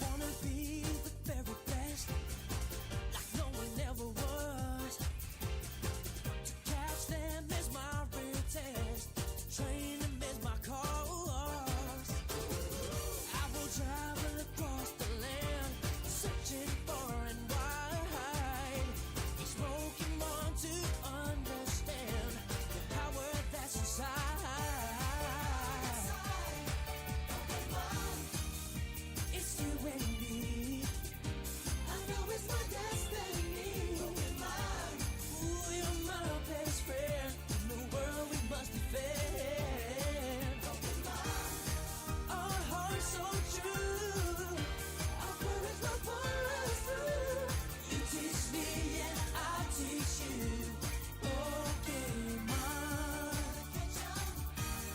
Wanna be the very best, like no one ever was. To catch them is my real test. To train them is my cause. I will travel across the land, searching far and wide. Smoking on to understand the power that's inside. It's you and me. I know it's my destiny. Ooh, you're my best friend. In the world we must defend. Our hearts so true. Our courage will pull us through. You teach me and I teach you. Pokemon.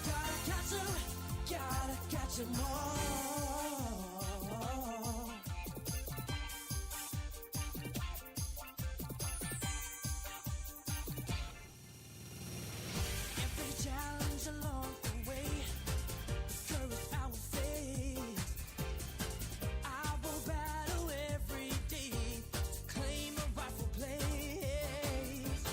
Gotta catch 'em. Gotta catch 'em all. Every challenge along the way, the courage I will face. I will battle every day to claim a rightful place.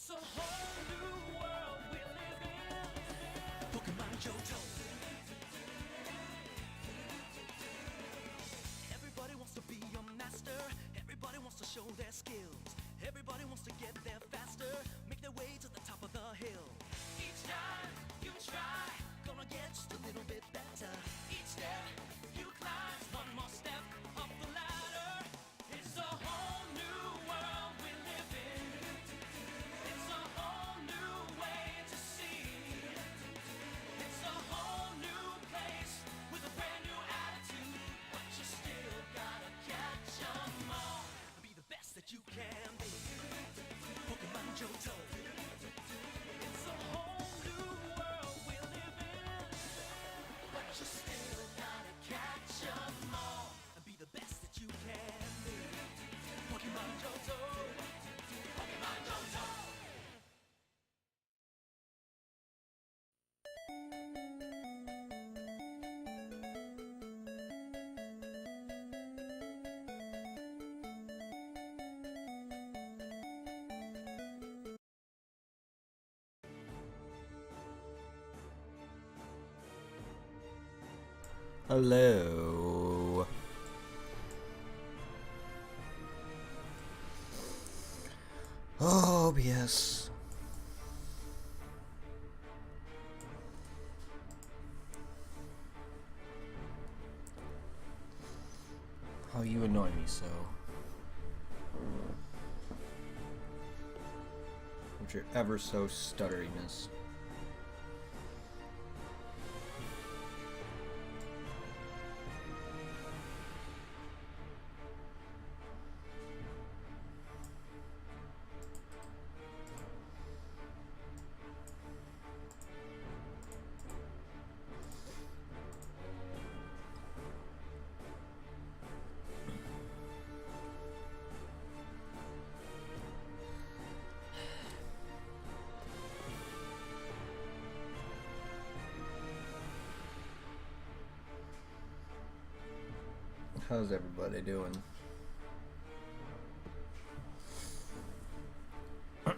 It's a whole new world we live in. Pokemon Johto. Everybody wants to be a master. Everybody wants to show their skills. Everybody wants to get there faster, make their way to the top of the hill. Each time you try, gonna get just a little bit better. Each step you climb, one more step up the ladder. It's a whole new world we live in. It's a whole new way to see. It's a whole new place with a brand new attitude, but you still gotta catch 'em all. Be the best that you can be. Pokemon Johto. It's a whole new world we live in, but you still gotta catch 'em all and be the best that you can be. Pokemon Johto. Pokemon Johto. Hello. Oh, yes. How you annoy me so. With your ever so stutteriness. How's everybody doing? There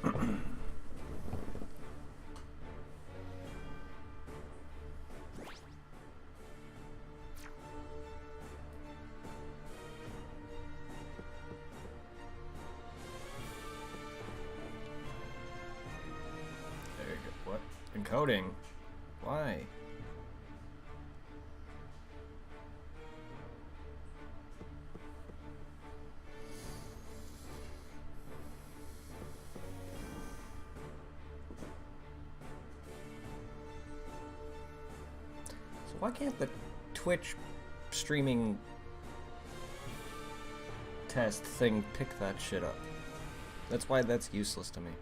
you go. What? Encoding? Why? Why can't the Twitch streaming test thing pick that shit up? That's why that's useless to me.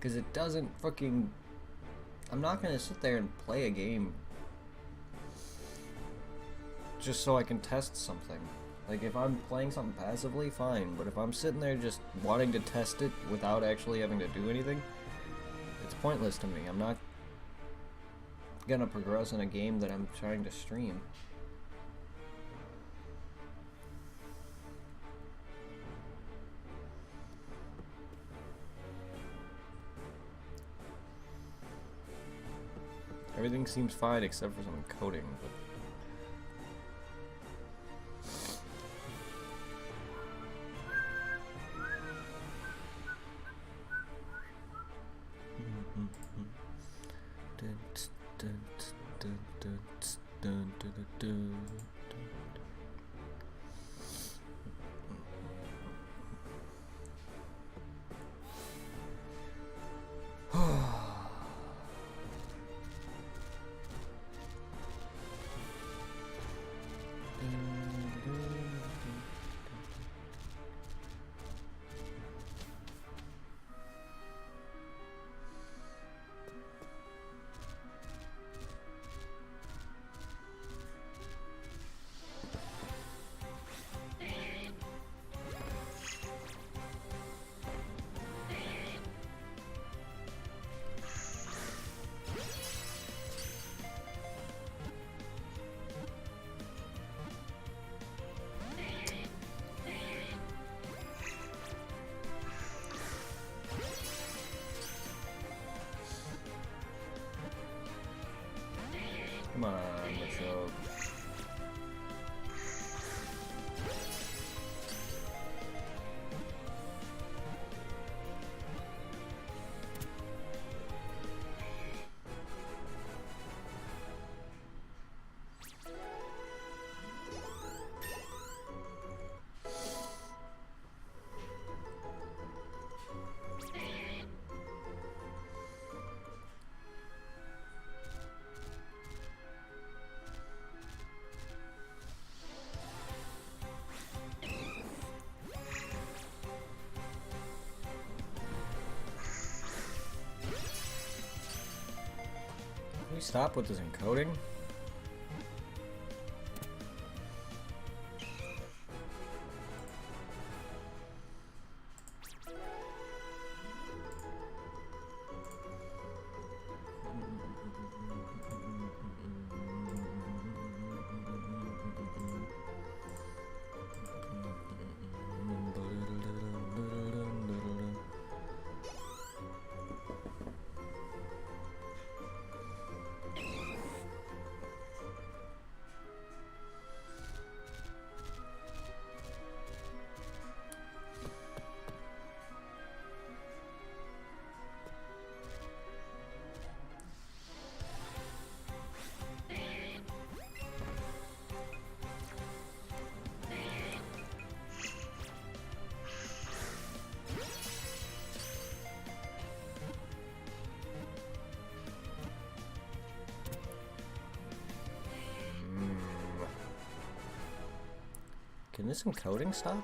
Because it doesn't fucking... I'm not gonna sit there and play a game just so I can test something. Like, if I'm playing something passively, fine, but if I'm sitting there just wanting to test it without actually having to do anything, it's pointless to me. I'm not gonna progress in a game that I'm trying to stream. Everything seems fine except for some encoding, but... Come on, Machoke. Can we stop with this encoding? Can this encoding stop?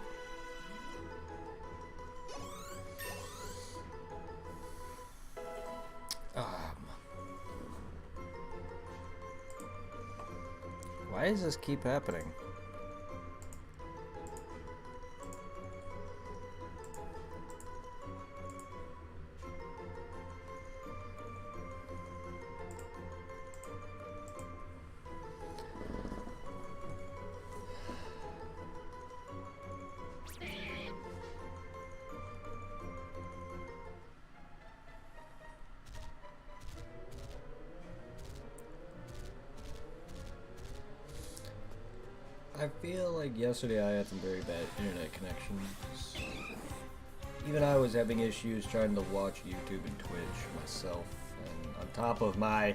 Why does this keep happening? I feel like yesterday I had some very bad internet connections. Even I was having issues trying to watch YouTube and Twitch myself, and on top of my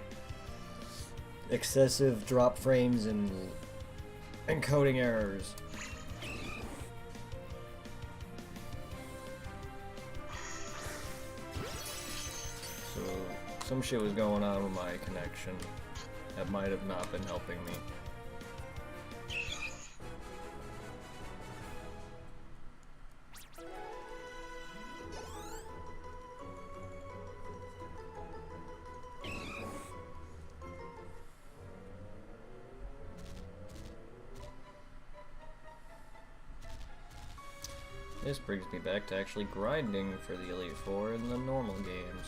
excessive drop frames and encoding errors. So some shit was going on with my connection that might have not been helping me. This brings me back to actually grinding for the Elite Four in the normal games.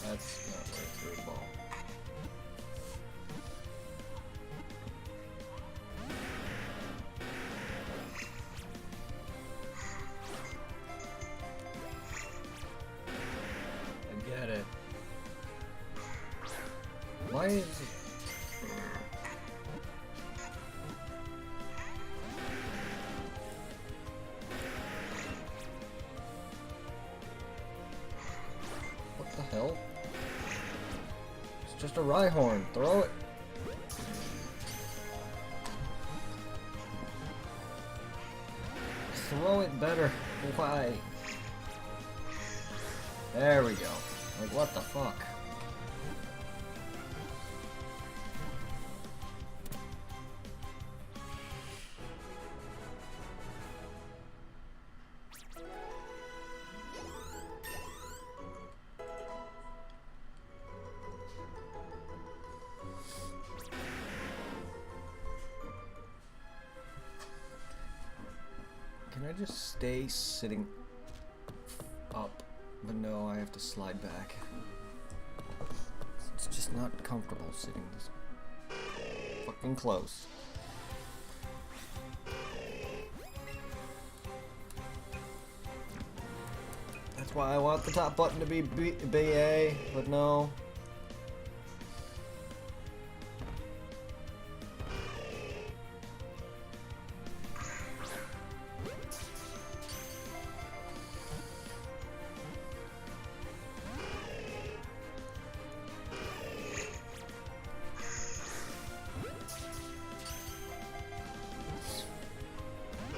That's not right through the ball. I get it. Why is it? What the hell? It's just a Rhyhorn. Throw it. Throw it better. Why? There we go. Like, what the fuck? Can I just stay sitting up? But no, I have to slide back. It's just not comfortable sitting this fucking close. That's why I want the top button to be BA, but no.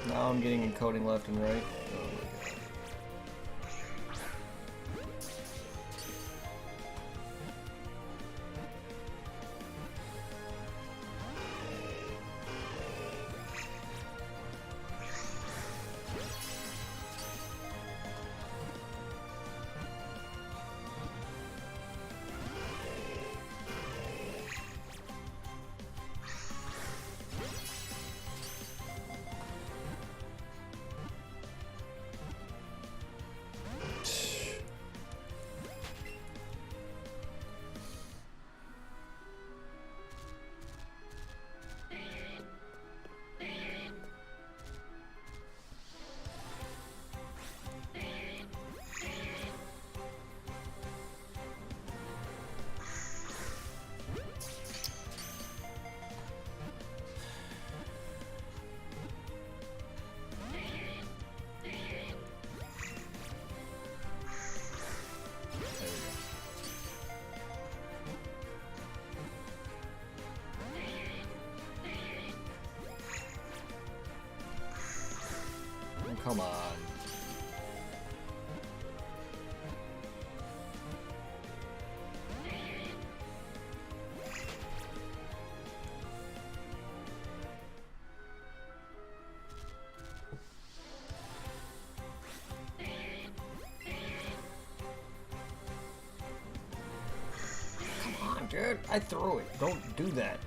Now I'm getting encoding left and right. Oh my god. Come on. Come on, dude. I threw it. Don't do that.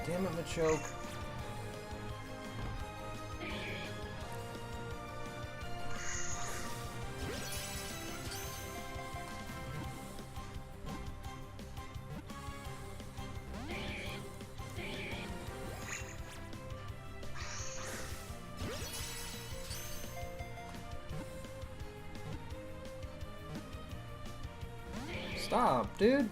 Damn it, Machoke. Stop, dude.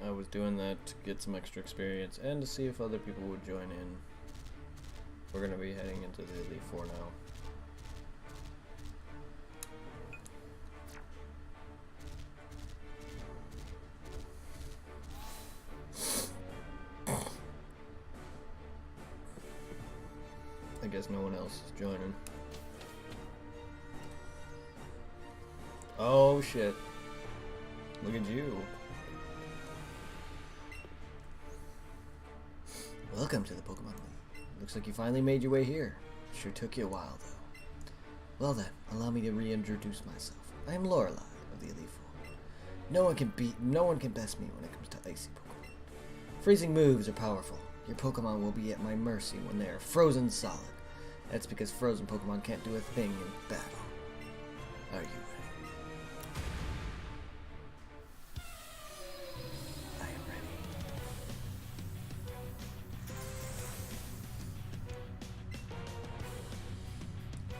I was doing that to get some extra experience and to see if other people would join in. We're gonna be heading into the Elite Four now. I guess no one else is joining. Oh shit. Look at you. Welcome to the Pokemon League. Looks like you finally made your way here. Sure took you a while though. Well then, allow me to reintroduce myself. I am Lorelei of the Elite Four. No one can best me when it comes to icy Pokemon. Freezing moves are powerful, Your Pokemon will be at my mercy when they are frozen solid. That's because frozen Pokemon can't do a thing in battle. Are you ready? I am ready.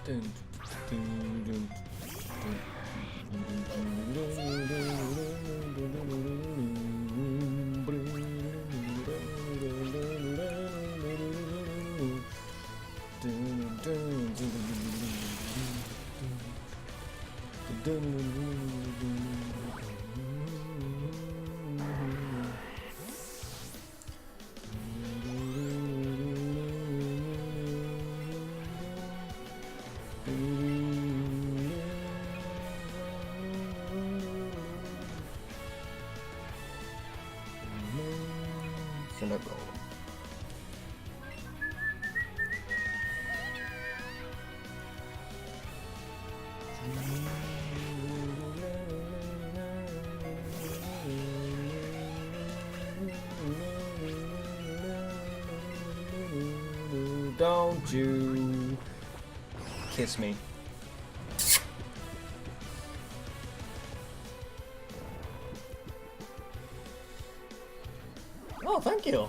Dun, dun, dun, dun. Gonna roll. Don't you kiss me. Oh, thank you.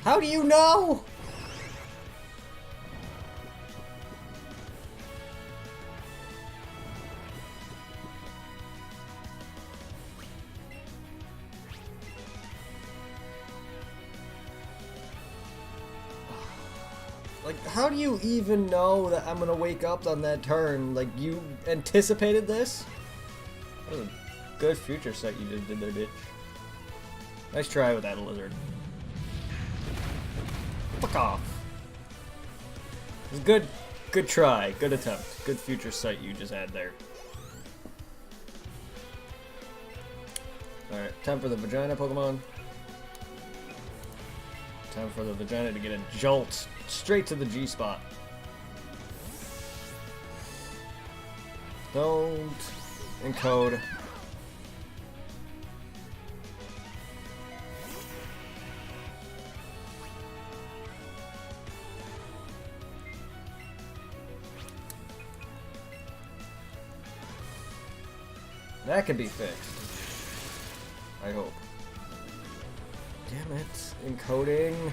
How do you know? Like, how do you even know that I'm gonna wake up on that turn? Like, you anticipated this? That was a good future sight you just did there, bitch. Nice try with that lizard. Fuck off. It was good. Good try. Good attempt. Good future sight you just had there. Alright, time for the vagina Pokemon. Time for the vagina to get a jolt straight to the G spot. Don't encode. That can be fixed. I hope. Damn it. Encoding.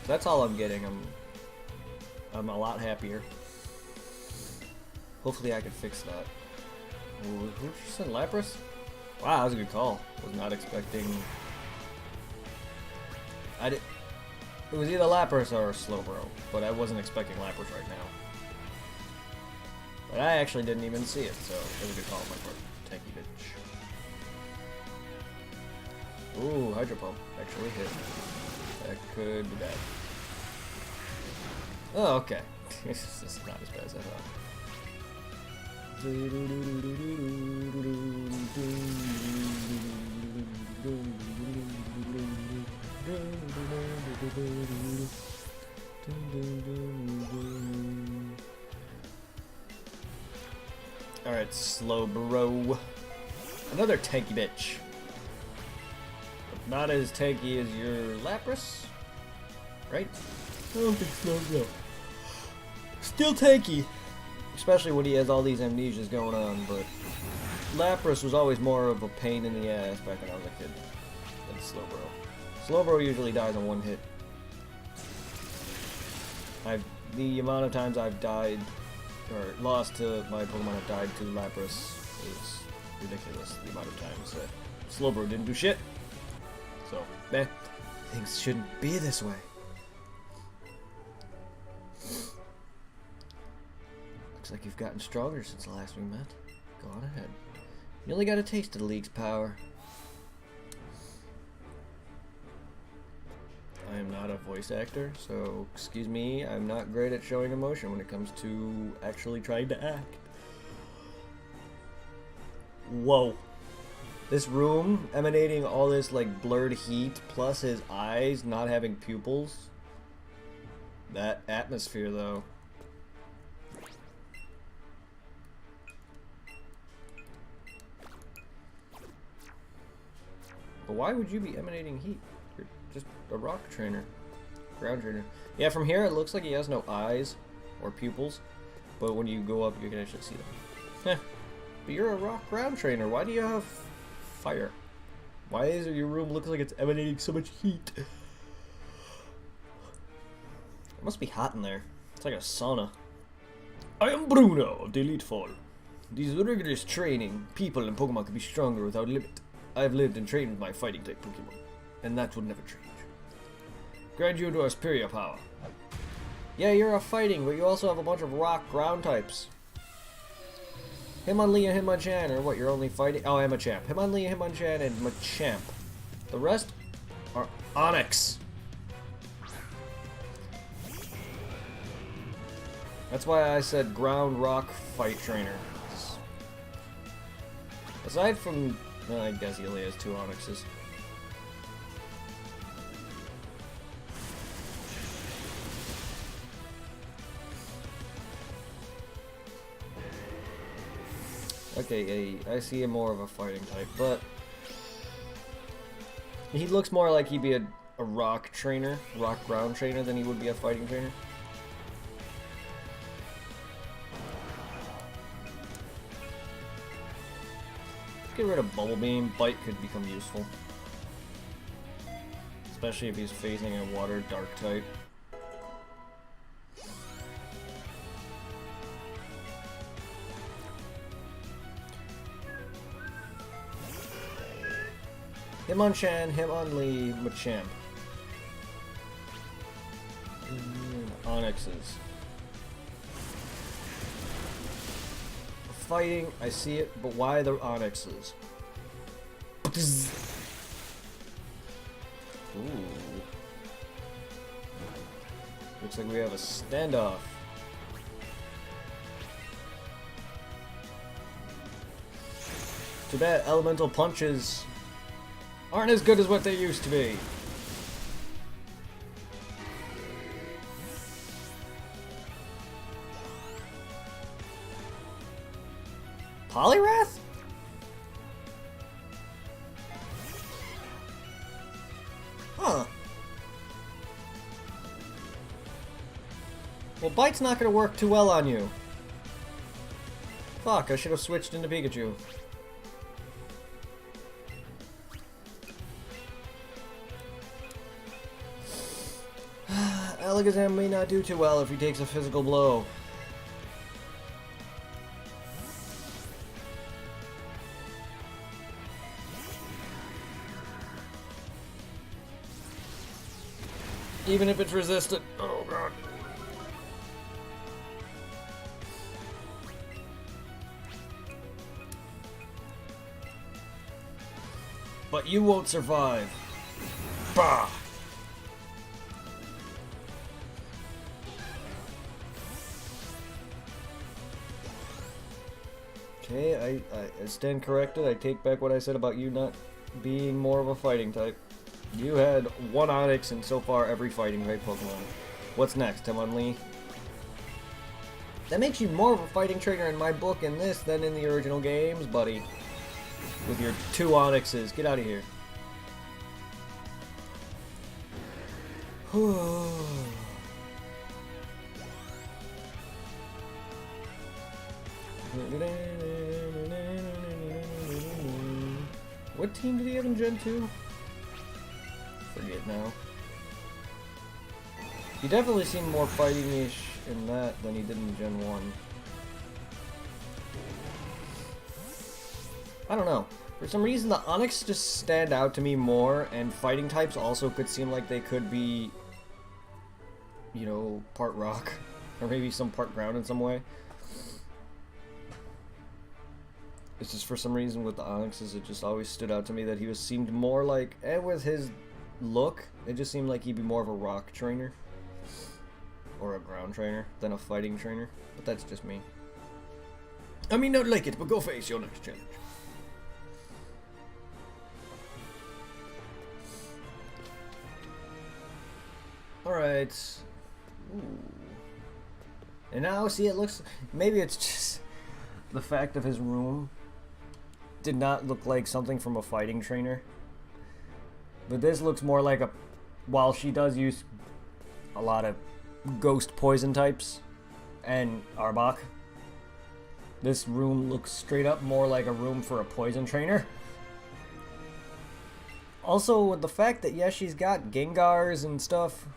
That's all I'm getting. I'm a lot happier. Hopefully I can fix that. Ooh, who did you send? Lapras? Wow, that was a good call. Was not expecting... It was either Lapras or Slowbro, but I wasn't expecting Lapras right now. But I actually didn't even see it, so it was a good call on my part. Tanky bitch. Ooh, Hydro Pump actually hit. That could be bad. Oh, okay. This is not as bad as I thought. Alright, Slowbro. Another tanky bitch. But not as tanky as your Lapras. Right? I don't think Slowbro. Still tanky. Especially when he has all these amnesias going on, but Lapras was always more of a pain in the ass back when I was a kid than Slowbro. Slowbro usually dies on one hit. The amount of times I've died or lost to my Pokemon have died to Lapras is ridiculous. The amount of times that Slowbro didn't do shit. So, things shouldn't be this way. Looks like you've gotten stronger since the last we met. Go on ahead. You only got a taste of the League's power. I am not a voice actor, so excuse me, I'm not great at showing emotion when it comes to actually trying to act. Whoa. This room emanating all this like blurred heat, plus his eyes not having pupils. That atmosphere though. But why would you be emanating heat? You're just a rock trainer. Ground trainer. Yeah, from here it looks like he has no eyes or pupils. But when you go up, you can actually see them. Heh. But you're a rock ground trainer. Why do you have fire? Why is your room look like it's emanating so much heat? It must be hot in there. It's like a sauna. I am Bruno of the Elite Fall. These rigorous training, people and Pokemon can be stronger without limit. I have lived and trained with my fighting type Pokemon, and that will never change. Grant you to our superior power. Yeah, you're a fighting, but you also have a bunch of rock ground types. Hitmonlee and Hitmonchan, or what, you're only fighting? Oh, I'm a champ. Hitmonlee, Hitmonchan, and Machamp. The rest are Onyx. That's why I said ground rock fight trainer. Aside from, I guess he only has 2 Onyxes. Okay, I see him more of a fighting type, but he looks more like he'd be a rock trainer, rock ground trainer, than he would be a fighting trainer. Get rid of Bubble Beam. Bite could become useful. Especially if he's facing a water dark type. Hitmonchan, Hitmonlee, Machamp. Onyxes. Fighting, I see it, but why the Onyxes? Ooh. Looks like we have a standoff. Too bad elemental punches aren't as good as what they used to be. Poliwrath? Huh. Well, Bite's not gonna work too well on you. Fuck, I should have switched into Pikachu. Alakazam may not do too well if he takes a physical blow. Even if it's resistant. Oh god. But you won't survive. Bah! Okay, I stand corrected. I take back what I said about you not being more of a fighting type. You had 1 Onyx and so far every fighting type Pokemon. What's next, Hitmonlee? That makes you more of a fighting trainer in my book in this than in the original games, buddy. With your 2 Onyxes. Get out of here. What team did he have in Gen 2? Forget now. He definitely seemed more fighting-ish in that than he did in Gen 1. I don't know. For some reason, the Onyx just stand out to me more, and fighting types also could seem like they could be, you know, part rock, or maybe some part ground in some way. It's just for some reason with the Onyxes, it just always stood out to me that he seemed more like, and with his look, it just seemed like he'd be more of a rock trainer, or a ground trainer, than a fighting trainer. But that's just me. I mean, not like it, but go face your next challenge. Alright. And now, see, it looks... Maybe it's just the fact of his room did not look like something from a fighting trainer. But this looks more like a... While she does use a lot of ghost poison types and Arbok, this room looks straight up more like a room for a poison trainer. Also, with the fact that, yes, she's got Gengars and stuff,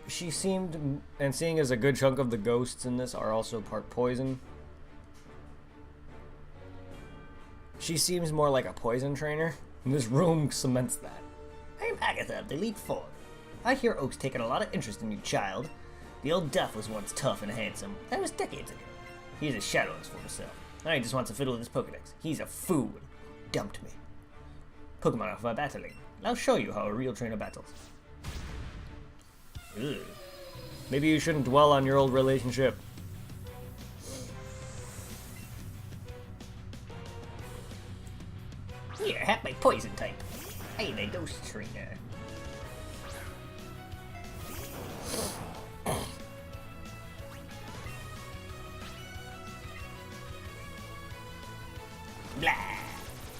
she seemed, and seeing as a good chunk of the ghosts in this are also part poison, she seems more like a poison trainer. And this room cements that. I'm Agatha of the Elite Four. I hear Oak's taken a lot of interest in you, child. The old Duff was once tough and handsome. That was decades ago. He's a shadow of his former self. Now he just wants to fiddle with his Pokedex. He's a fool. Dumped me. Pokemon Alpha battling. I'll show you how a real trainer battles. Ugh. Maybe you shouldn't dwell on your old relationship. Here, have my poison type. I am a ghost trainer. Blah.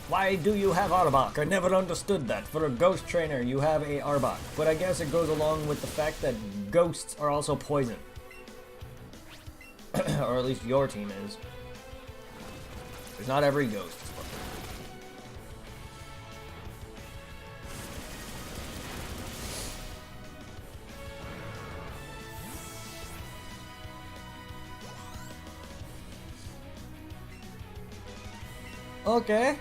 Why do you have Arbok? I never understood that. For a ghost trainer, you have a Arbok. But I guess it goes along with the fact that ghosts are also poison. Or at least your team is. Because not every ghost is poison. Okay.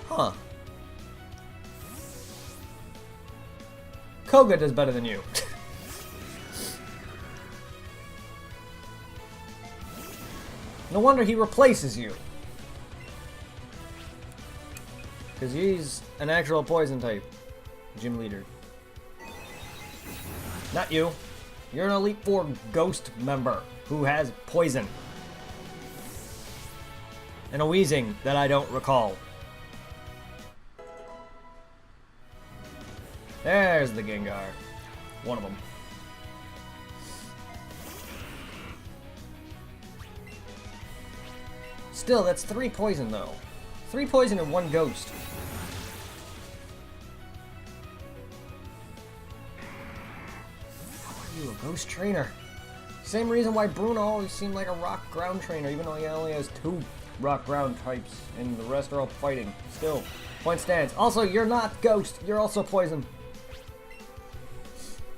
Huh. Koga does better than you. No wonder he replaces you. Because he's an actual poison type. Gym leader. Not you. You're an Elite Four ghost member who has poison. And a wheezing that I don't recall. There's the Gengar. One of them. Still, that's 3 poison though. 3 poison and 1 ghost. How are you a ghost trainer? Same reason why Bruno always seemed like a rock ground trainer, even though he only has 2 rock ground types and the rest are all fighting. Still, point stands. Also, you're not ghost, you're also poison.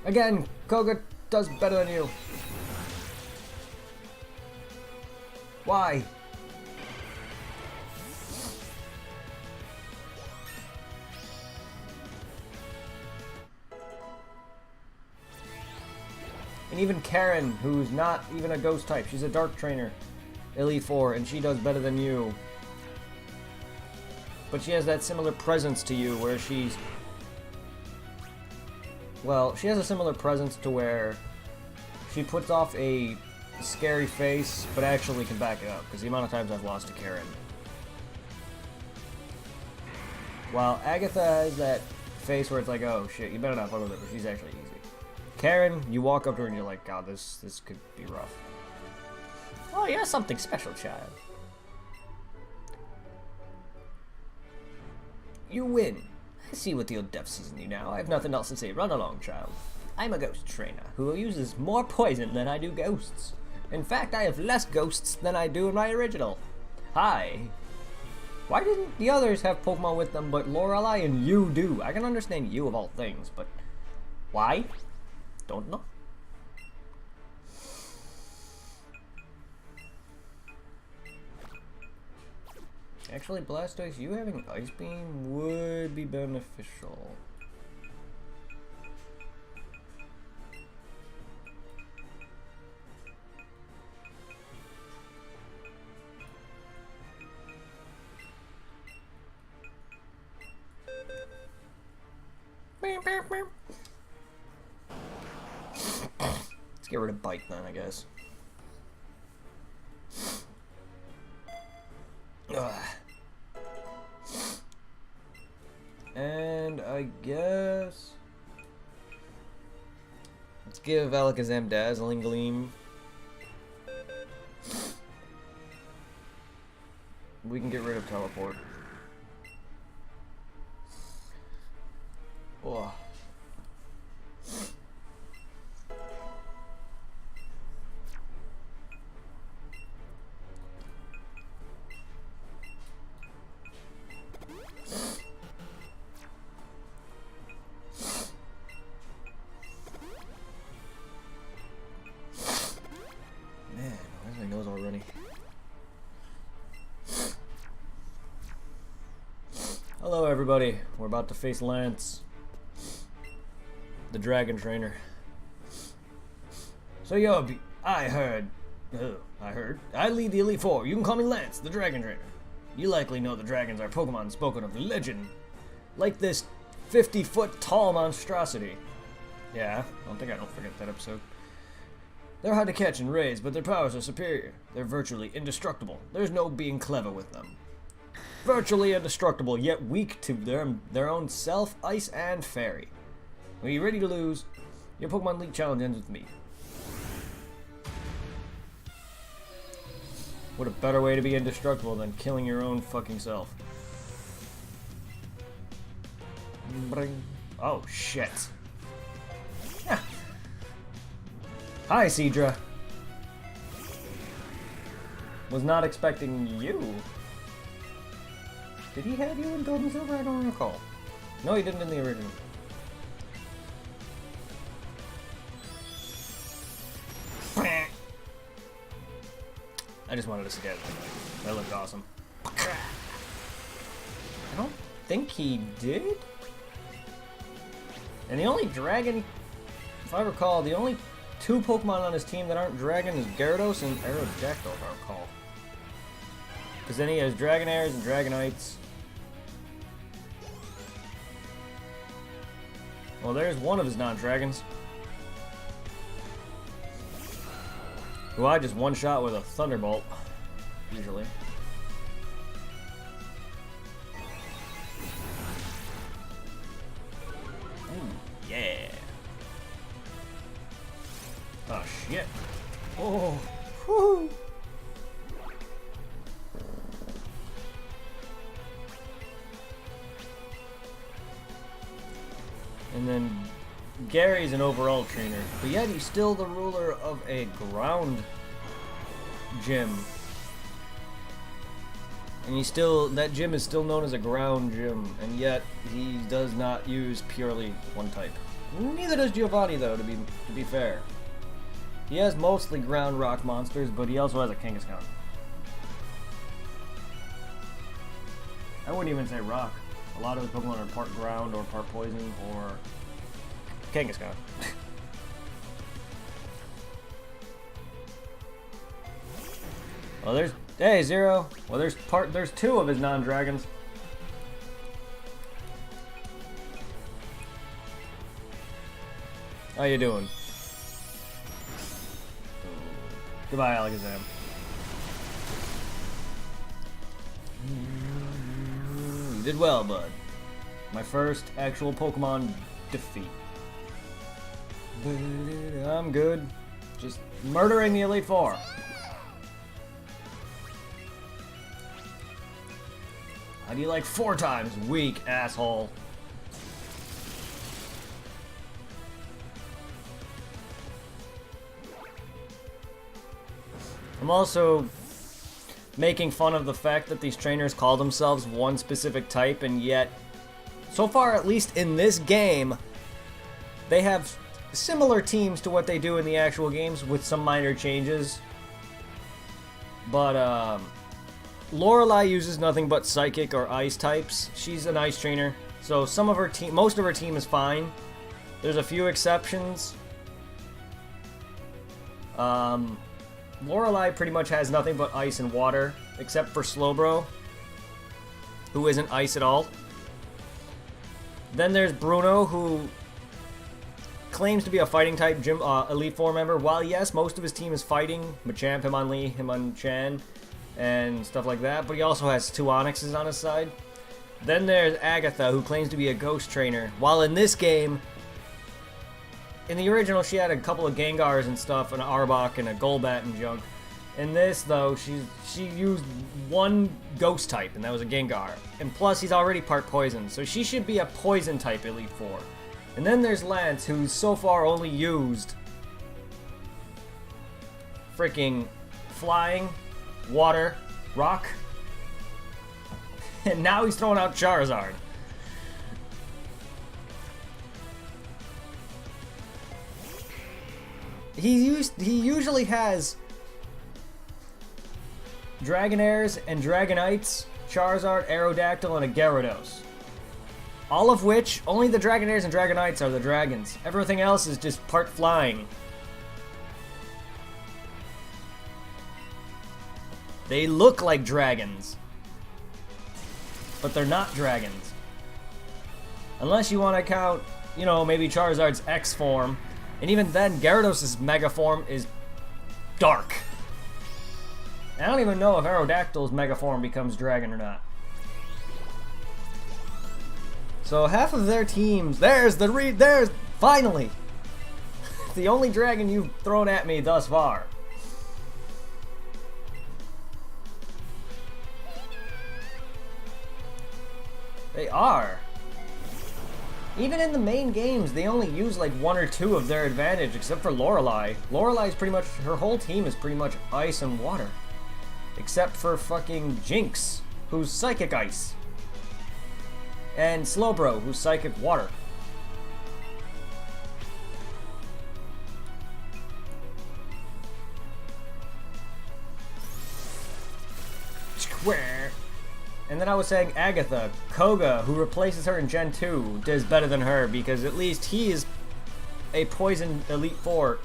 Again, Koga does better than you. Why? And even Karen, who's not even a ghost type, she's a dark trainer, Elite Four, and she does better than you. But she has that similar presence to you where she's... Well, she has a similar presence to where she puts off a scary face, but actually can back it up, because the amount of times I've lost to Karen. While Agatha has that face where it's like, oh shit, you better not fuck with her, but she's actually easy. Karen, you walk up to her and you're like, God, this could be rough. Oh, you're something special, child. You win. I see what the old deaf sees in you now. I have nothing else to say. Run along, child. I'm a ghost trainer who uses more poison than I do ghosts. In fact, I have less ghosts than I do in my original. Hi. Why didn't the others have Pokemon with them but Lorelei and you do? I can understand you of all things, but why? Don't know. Actually, Blastoise, you having Ice Beam would be beneficial. Let's get rid of Bite then, I guess. Ugh. And I guess let's give Alakazam Dazzling Gleam. we can get rid of teleport. Oh. Man, where's my nose already? Hello everybody, we're about to face Lance, the dragon trainer. So yo, I lead the Elite Four. You can call me Lance, the dragon trainer. You likely know the dragons are Pokemon spoken of in legend, like this 50-foot tall monstrosity. Yeah, I don't forget that episode. They're hard to catch and raise, but their powers are superior. They're virtually indestructible. There's no being clever with them. Virtually indestructible, yet weak to their own self, ice, and fairy. Are you ready to lose? Your Pokemon League challenge ends with me. What a better way to be indestructible than killing your own fucking self. Bring. Oh, shit. Yeah. Hi, Seadra. Was not expecting you. Did he have you in Gold and Silver? I don't recall. No, he didn't in the original. I just wanted to scan it. That looked awesome. I don't think he did. And the only dragon, if I recall, the only two Pokemon on his team that aren't dragon is Gyarados and Aerodactyl, if I recall. Because then he has Dragonairs and Dragonites. Well, there's one of his non-dragons. Who I just one-shot with a Thunderbolt, usually. Ooh, yeah. Oh, shit. Oh, whoo. And then Gary's an overall trainer, but yet he's still the ruler of a ground gym. And that gym is still known as a ground gym, and yet he does not use purely one type. Neither does Giovanni, though, to be fair. He has mostly ground rock monsters, but he also has a Kangaskhan. I wouldn't even say rock. A lot of the Pokemon are part ground or part poison or Kangaskhan. Well, hey, Zero. Well, there's two of his non-dragons. How you doing? Goodbye, Alakazam. You did well, bud. My first actual Pokemon defeat. I'm good. Just murdering the Elite Four. How do you like 4 times? Weak, asshole. I'm also making fun of the fact that these trainers call themselves one specific type, and yet, so far, at least in this game, they have similar teams to what they do in the actual games with some minor changes. But, Lorelei uses nothing but Psychic or Ice types. She's an Ice trainer, so most of her team is fine. There's a few exceptions. Lorelei pretty much has nothing but Ice and Water, except for Slowbro, who isn't Ice at all. Then there's Bruno, who claims to be a fighting type Elite Four member. While yes, most of his team is fighting, Machamp, Hitmonlee, Hitmonchan, and stuff like that, but he also has 2 Onyxes on his side. Then there's Agatha, who claims to be a ghost trainer. While in this game, in the original, she had a couple of Gengars and stuff, an Arbok and a Golbat and junk. In this, though, she used one ghost type, and that was a Gengar. And plus, he's already part poison, so she should be a poison type Elite Four. And then there's Lance, who's so far only used freaking flying, water, rock, and now he's throwing out Charizard. He usually has Dragonairs and Dragonites, Charizard, Aerodactyl, and a Gyarados. All of which, only the Dragonairs and Dragonites are the dragons. Everything else is just part flying. They look like dragons, but they're not dragons. Unless you want to count, you know, maybe Charizard's X form. And even then, Gyarados' Mega form is dark. I don't even know if Aerodactyl's Mega form becomes dragon or not. So half of their teams, there's finally! The only dragon you've thrown at me thus far. They are. Even in the main games, they only use like one or two of their advantage, except for Lorelei. Lorelai's pretty much, her whole team is pretty much ice and water. Except for fucking Jinx, who's Psychic Ice. And Slowbro, who's Psychic Water. Square. And then I was saying Agatha, Koga, who replaces her in Gen 2, does better than her because at least he is a Poison Elite Four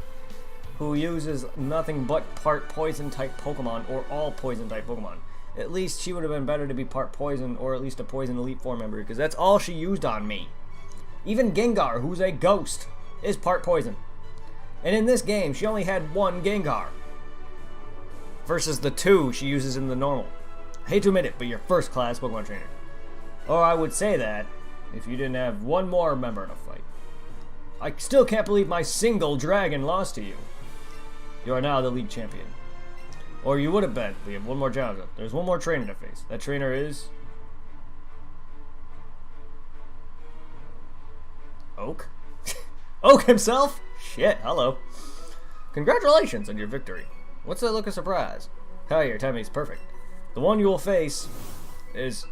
who uses nothing but part Poison type Pokemon or all Poison type Pokemon. At least she would have been better to be part Poison or at least a Poison Elite Four member because that's all she used on me. Even Gengar, who's a ghost, is part Poison. And in this game, she only had one Gengar versus the two she uses in the normal. I hate to admit it, but you're first class Pokemon trainer. Or I would say that if you didn't have one more member in a fight. I still can't believe my single dragon lost to you. You are now the league champion. Or you would have been. We have one more challenge. There's one more trainer to face. That trainer is Oak? Oak himself? Shit, hello. Congratulations on your victory. What's that look of surprise? Hell, your timing's perfect. The one you will face is,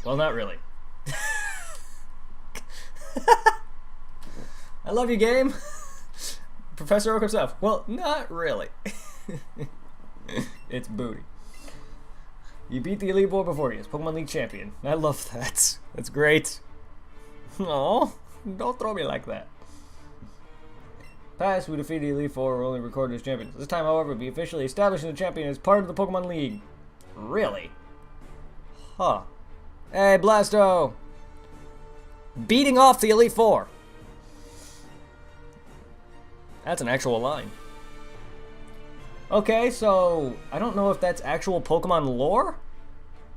well, not really. I love you, game. Professor Oak himself. Well, not really. It's booty. You beat the Elite Four before you as Pokemon League champion. I love that. That's great. Aw, don't throw me like that. Past, we defeated the Elite Four, were only recorded as champions. This time, however, we officially established the champion as part of the Pokemon League. Really? Huh. Hey, Blasto! Beating off the Elite Four! That's an actual line. Okay, so I don't know if that's actual Pokemon lore?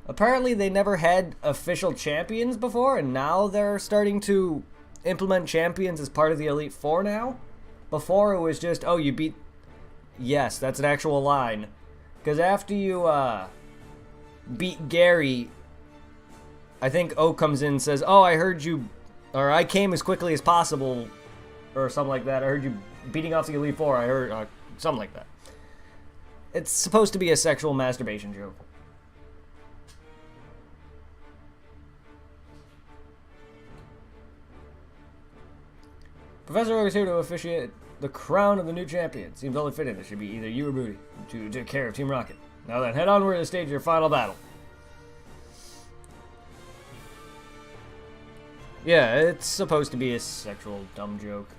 Apparently they never had official champions before, and now they're starting to implement champions as part of the Elite Four now? Before it was just, oh, you beat... Yes, that's an actual line. Because after you, beat Gary, I think Oak comes in and says, oh, I heard you, or I came as quickly as possible, or something like that. I heard you beating off the Elite Four. I heard, something like that. It's supposed to be a sexual masturbation joke. Professor Oak is here to officiate the crown of the new champion. Seems only fitting it should be either you or Booty to take care of Team Rocket. Now then, head onward to the stage of your final battle. Yeah, it's supposed to be a sexual dumb joke.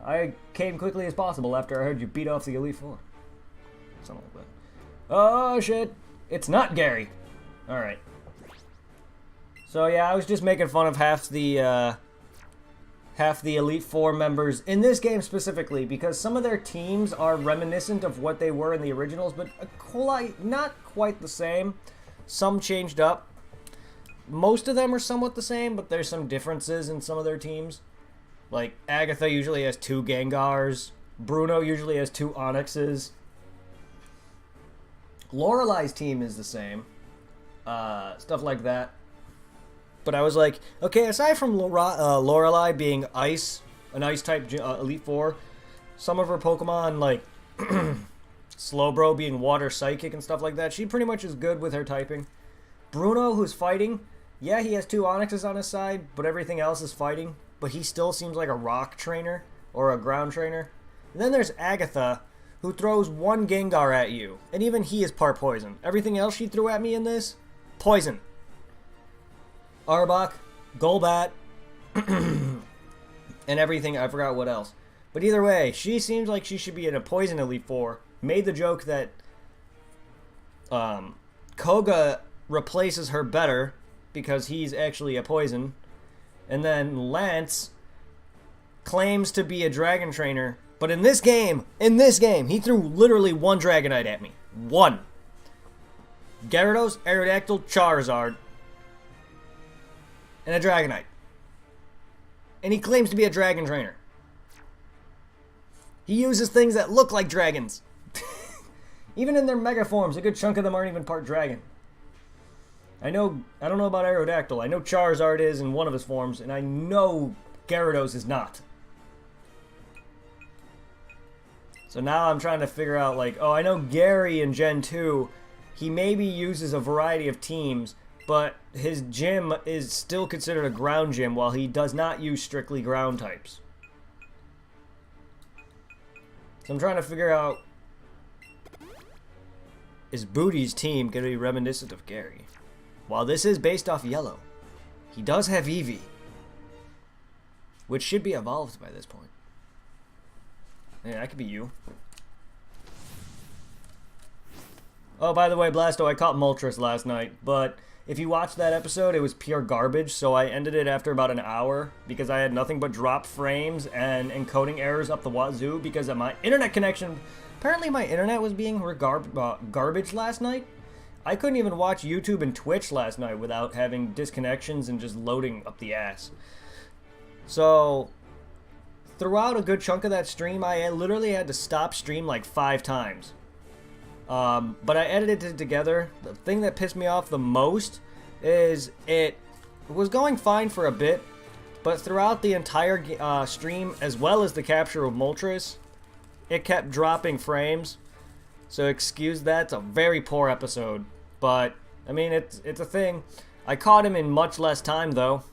I came quickly as possible after I heard you beat off the Elite Four. Something like that. Oh shit! It's not Gary! Alright. So yeah, I was just making fun of half the Elite Four members in this game specifically because some of their teams are reminiscent of what they were in the originals, but not quite the same. Some changed up. Most of them are somewhat the same, but there's some differences in some of their teams. Like, Agatha usually has 2 Gengars. Bruno usually has 2 Onyxes. Lorelei's team is the same. Stuff like that. But I was like, okay, aside from Lorelei being Ice, an Ice-type Elite Four, some of her Pokemon, like Slowbro being Water Psychic and stuff like that, she pretty much is good with her typing. Bruno, who's fighting, yeah, he has 2 Onyxes on his side, but everything else is fighting. But he still seems like a Rock trainer or a Ground trainer. And then there's Agatha, who throws 1 Gengar at you, and even he is part poison. Everything else she threw at me in this, poison. Arbok, Golbat, and everything. I forgot what else. But either way, she seems like she should be in a poison Elite Four. Made the joke that Koga replaces her better because he's actually a poison. And then Lance claims to be a dragon trainer. But in this game, he threw literally 1 Dragonite at me. 1. Gyarados, Aerodactyl, Charizard, and a Dragonite. And he claims to be a dragon trainer. He uses things that look like dragons. Even in their mega forms, a good chunk of them aren't even part dragon. I don't know about Aerodactyl. I know Charizard is in one of his forms, and I know Gyarados is not. So now I'm trying to figure out, like, oh, I know Gary in Gen 2, he maybe uses a variety of teams, but his gym is still considered a ground gym while he does not use strictly ground types. So I'm trying to figure out, is Booty's team going to be reminiscent of Gary? While this is based off Yellow, he does have Eevee, which should be evolved by this point. Yeah, that could be you. Oh, by the way, Blasto, I caught Moltres last night, but if you watched that episode, it was pure garbage, so I ended it after about an hour because I had nothing but drop frames and encoding errors up the wazoo because of my internet connection. Apparently my internet was being garbage last night. I couldn't even watch YouTube and Twitch last night without having disconnections and just loading up the ass. So throughout a good chunk of that stream, I literally had to stop stream like 5 times. But I edited it together. The thing that pissed me off the most is it was going fine for a bit, but throughout the entire stream, as well as the capture of Moltres, it kept dropping frames. So excuse that. It's a very poor episode, but I mean it's a thing. I caught him in much less time though.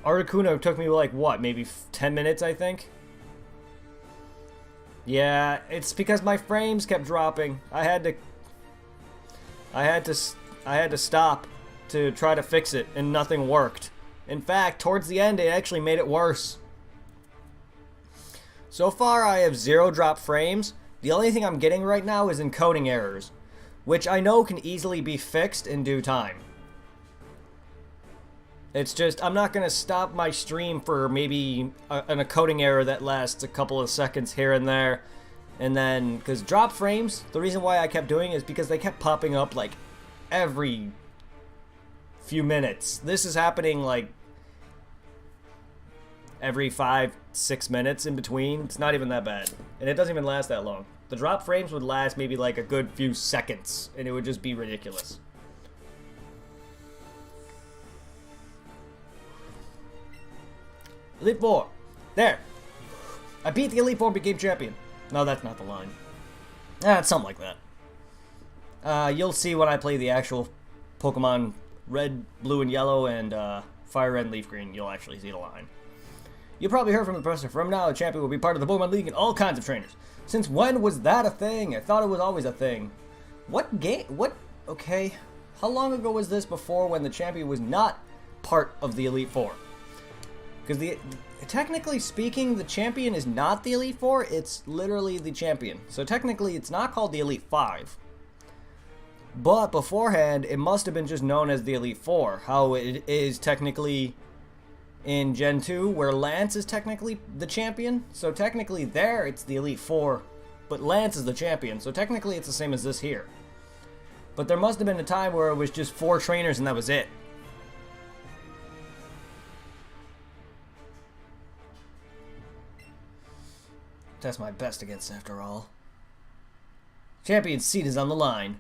Articuno took me like what, maybe 10 minutes, I think. Yeah, it's because my frames kept dropping. I had to stop to try to fix it, and nothing worked. In fact, towards the end, it actually made it worse. So far, I have 0 drop frames. The only thing I'm getting right now is encoding errors, which I know can easily be fixed in due time. It's just, I'm not going to stop my stream for maybe an encoding error that lasts a couple of seconds here and there. And then, because drop frames, the reason why I kept doing it is because they kept popping up like every few minutes. This is happening like every 5-6 minutes in between. It's not even that bad. And it doesn't even last that long. The drop frames would last maybe like a good few seconds, and it would just be ridiculous. Elite Four. There. I beat the Elite Four and became champion. No, that's not the line. It's something like that. You'll see when I play the actual Pokemon Red, Blue, and Yellow, and Fire Red and Leaf Green. You'll actually see the line. You probably heard from the professor. From now, the champion will be part of the Pokemon League and all kinds of trainers. Since when was that a thing? I thought it was always a thing. What game? What? Okay. How long ago was this before when the champion was not part of the Elite Four? Because technically speaking, the champion is not the Elite Four, it's literally the champion. So technically, it's not called the Elite Five. But beforehand, it must have been just known as the Elite Four. How it is technically in Gen 2, where Lance is technically the champion. So technically there, it's the Elite Four, but Lance is the champion. So technically, it's the same as this here. But there must have been a time where it was just 4 trainers and that was it. That's my best against, after all. Champion's seat is on the line.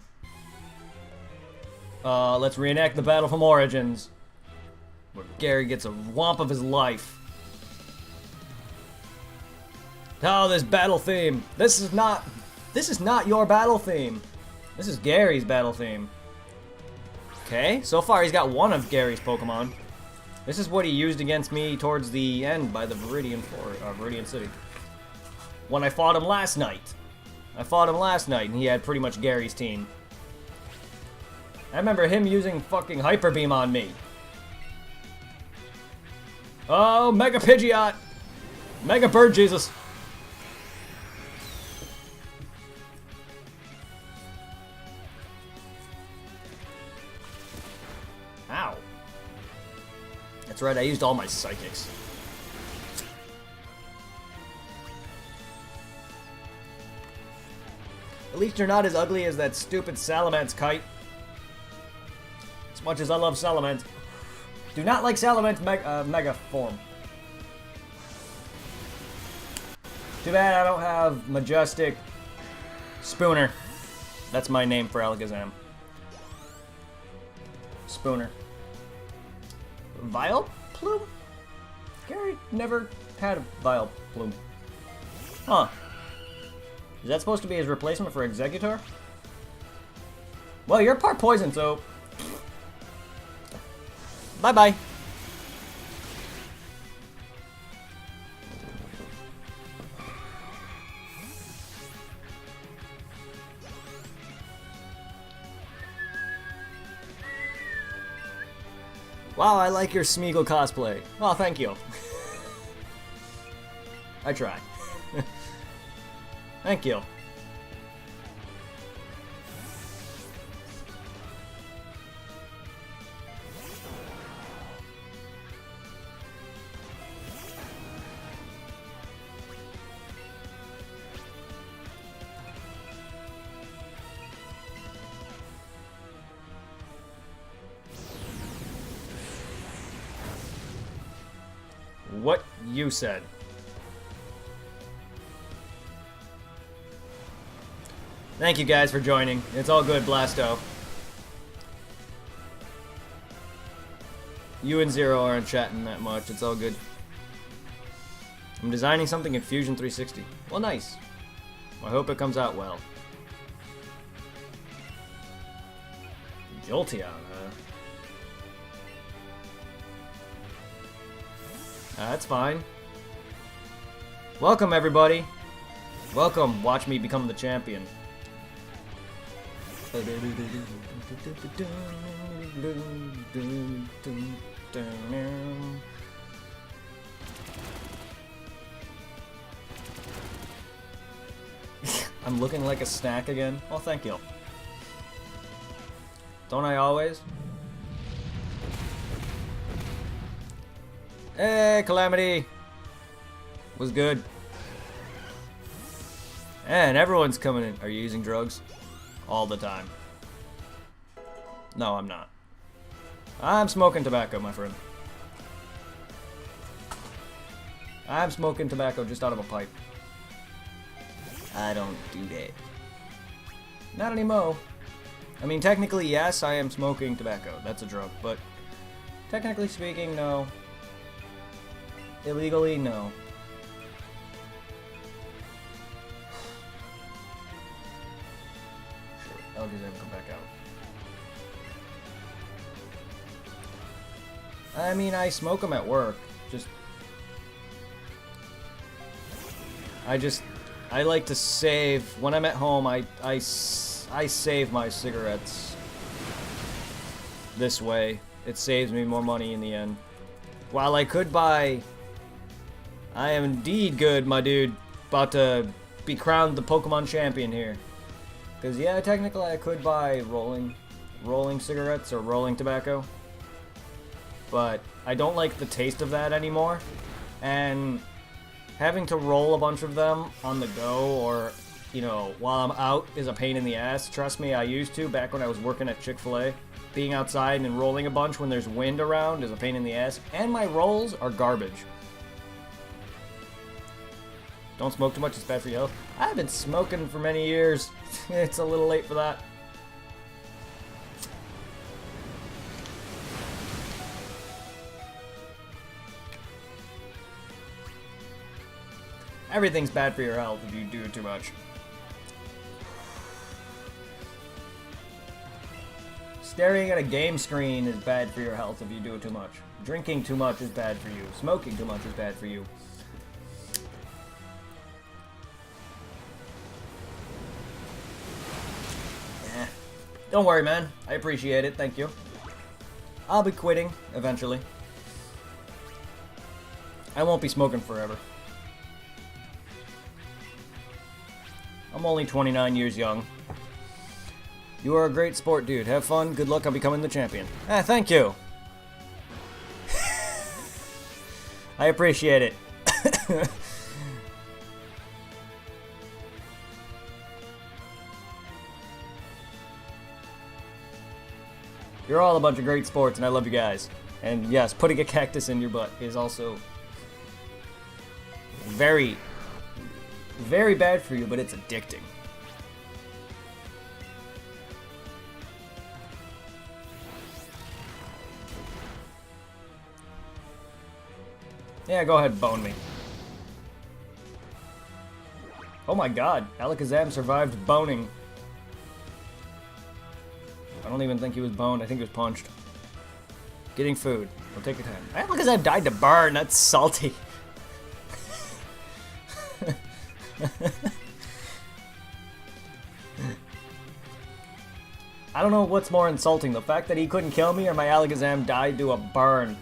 Let's reenact the battle from Origins, where Gary gets a whomp of his life. Oh, this battle theme. This is not your battle theme. This is Gary's battle theme. Okay, so far he's got one of Gary's Pokemon. This is what he used against me towards the end by the Viridian City. When I fought him last night. And he had pretty much Gary's team. I remember him using fucking Hyper Beam on me. Oh, Mega Pidgeot! Mega Bird Jesus! Ow. That's right, I used all my Psychics. At least you're not as ugly as that stupid Salamence kite. As much as I love Salamence. Do not like Salamence Mega form. Too bad I don't have Majestic Spooner. That's my name for Alakazam. Spooner. Vileplume? Gary never had a Vileplume. Huh. Is that supposed to be his replacement for Executor? Well, you're part poison, so... Bye-bye. Wow, I like your Smeagol cosplay. Oh, thank you. I try. Thank you. What you said. Thank you guys for joining. It's all good, Blasto. You and Zero aren't chatting that much. It's all good. I'm designing something in Fusion 360. Well, nice. I hope it comes out well. Jolteon, huh? That's fine. Welcome, everybody. Welcome. Watch me become the champion. I'm looking like a snack again. Oh, thank you. Don't I always? Hey, Calamity! Was good. And everyone's coming in. Are you using drugs? All the time. No, I'm not. I'm smoking tobacco, my friend. I'm smoking tobacco just out of a pipe. I don't do that. Not anymore. I mean, technically, yes, I am smoking tobacco. That's a drug, but technically speaking, no. Illegally, no. Sure, Alakazam, come back out. I mean, I smoke them at work. I like to save. When I'm at home, I save my cigarettes. This way, it saves me more money in the end. While I could buy... I am indeed good, my dude. About to be crowned the Pokemon champion here. Because, yeah, technically I could buy rolling cigarettes or rolling tobacco. But I don't like the taste of that anymore. And having to roll a bunch of them on the go or, you know, while I'm out is a pain in the ass. Trust me, I used to back when I was working at Chick-fil-A. Being outside and rolling a bunch when there's wind around is a pain in the ass. And my rolls are garbage. Don't smoke too much, it's bad for your health. I've been smoking for many years. It's a little late for that. Everything's bad for your health if you do it too much. Staring at a game screen is bad for your health if you do it too much. Drinking too much is bad for you. Smoking too much is bad for you. Eh. Don't worry, man. I appreciate it. Thank you. I'll be quitting eventually. I won't be smoking forever. I'm only 29 years young. You are a great sport, dude. Have fun. Good luck on becoming the champion. Ah, thank you. I appreciate it. You're all a bunch of great sports, and I love you guys. And yes, putting a cactus in your butt is also very, very bad for you, but it's addicting. Yeah, go ahead, bone me. Oh my god, Alakazam survived boning. I don't even think he was boned, I think he was punched. Getting food. We'll take your time. Alakazam died to burn, that's salty. I don't know what's more insulting, the fact that he couldn't kill me or my Alakazam died to a burn.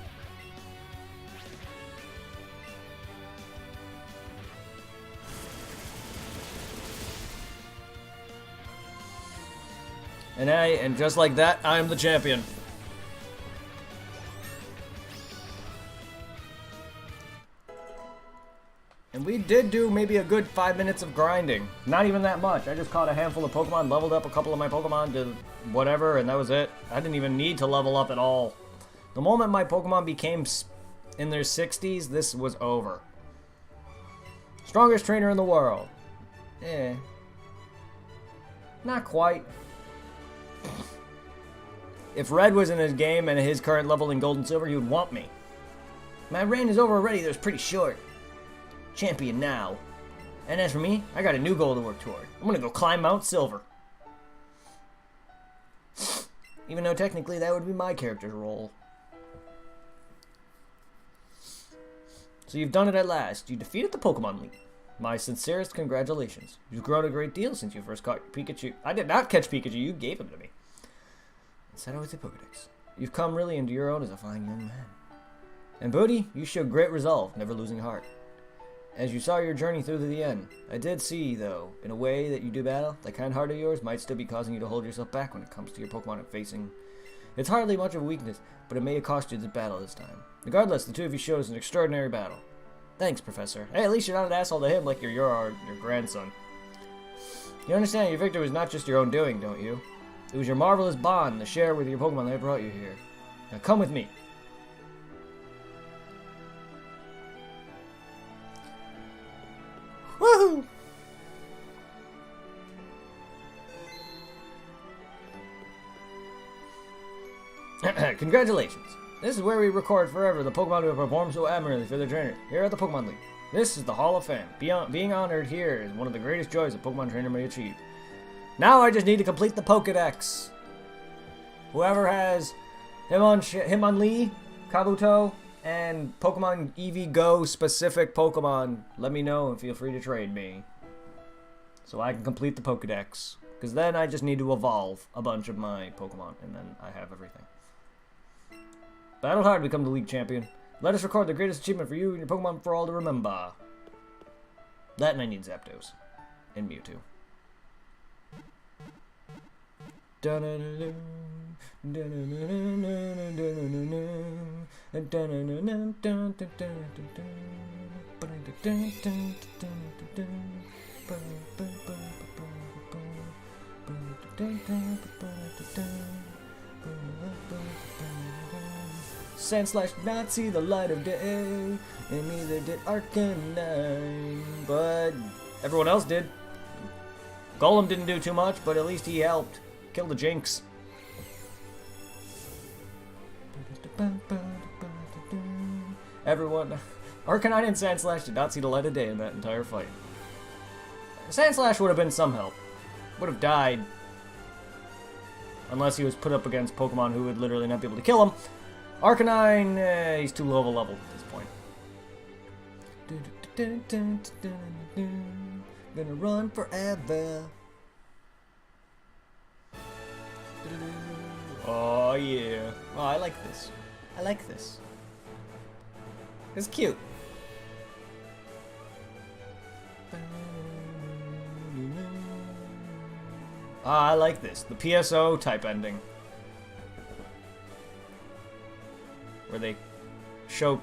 And just like that, I am the champion. And we did do maybe a good 5 minutes of grinding. Not even that much. I just caught a handful of Pokemon, leveled up a couple of my Pokemon to whatever, and that was it. I didn't even need to level up at all. The moment my Pokemon became in their 60s, this was over. Strongest trainer in the world. Eh. Not quite. If Red was in his game and his current level in Gold and Silver, he would want me. My reign is over already, there's pretty short. Champion now. And as for me, I got a new goal to work toward. I'm gonna go climb Mount Silver. Even though technically that would be my character's role. So you've done it at last. You defeated the Pokemon League. My sincerest congratulations. You've grown a great deal since you first caught Pikachu. I did not catch Pikachu, you gave him to me. Set out with the Pokedex. You've come really into your own as a fine young man. And Bodhi, you showed great resolve, never losing heart. As you saw your journey through to the end, I did see, though, in a way that you do battle, that kind heart of yours might still be causing you to hold yourself back when it comes to your Pokemon and facing. It's hardly much of a weakness, but it may have cost you the battle this time. Regardless, the two of you showed us an extraordinary battle. Thanks, Professor. Hey, at least you're not an asshole to him like your grandson. You understand your victory was not just your own doing, don't you? It was your marvelous bond to share with your Pokemon that brought you here. Now come with me. Woohoo! Congratulations. This is where we record forever the Pokemon who have performed so admirably for their trainer, here at the Pokemon League. This is the Hall of Fame. Being honored here is one of the greatest joys a Pokemon trainer may achieve. Now I just need to complete the Pokedex. Whoever has Hitmonlee, Kabuto, and Pokemon EV Go specific Pokemon, let me know and feel free to trade me. So I can complete the Pokedex. Because then I just need to evolve a bunch of my Pokemon, and then I have everything. Battled hard to become the league champion. Let us record the greatest achievement for you and your Pokemon for all to remember. That and I need Zapdos. And Mewtwo. Sandslash did not see the light of day, and neither did Arcanine, but everyone else did. Golem didn't do too much, but at least he helped. Kill the Jinx. Everyone... Arcanine and Sandslash did not see the light of day in that entire fight. Sandslash would have been some help. Would have died. Unless he was put up against Pokemon who would literally not be able to kill him. Arcanine, he's too low of a level at this point. Gonna run forever. Oh yeah. Oh, I like this. I like this. It's cute. Ah, I like this. The PSO type ending. Where they show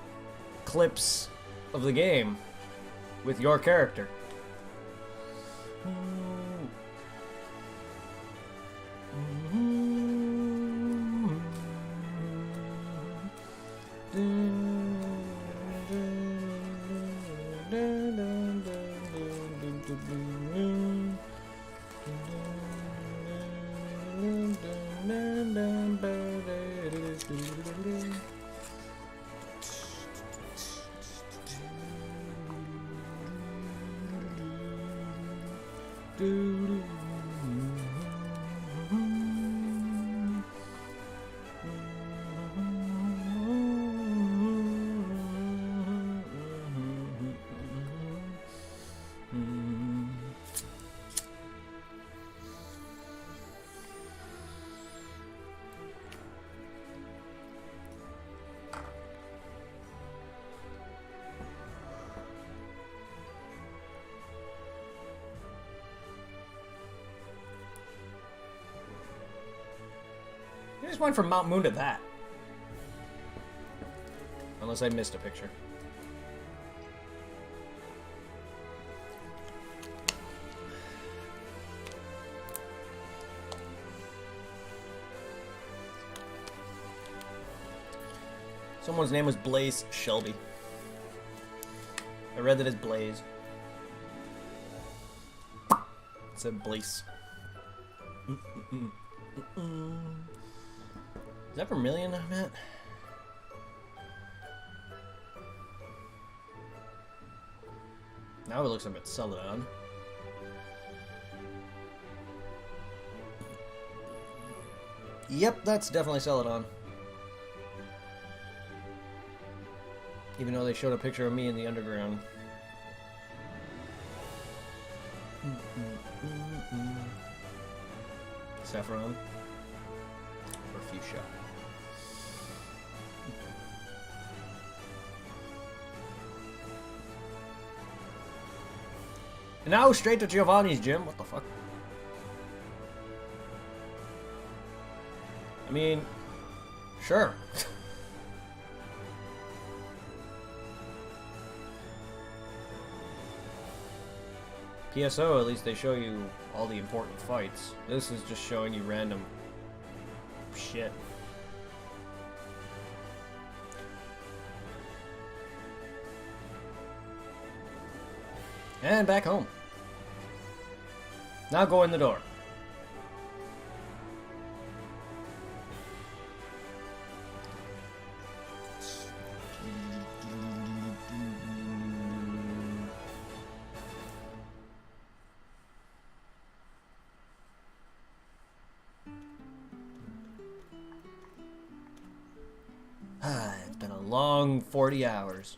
clips of the game with your character. I just went from Mount Moon to that. Unless I missed a picture. Someone's name was Blaze Shelby. I read that as Blaze. It said Blaze. Is that Vermilion I'm at? Now it looks like it's Celadon. Yep, that's definitely Celadon. Even though they showed a picture of me in the underground. Saffron. Or Fuchsia. And now straight to Giovanni's gym. What the fuck? I mean, sure. PSO, at least they show you all the important fights. This is just showing you random shit. And back home. Now go in the door. It's been a long 40 hours.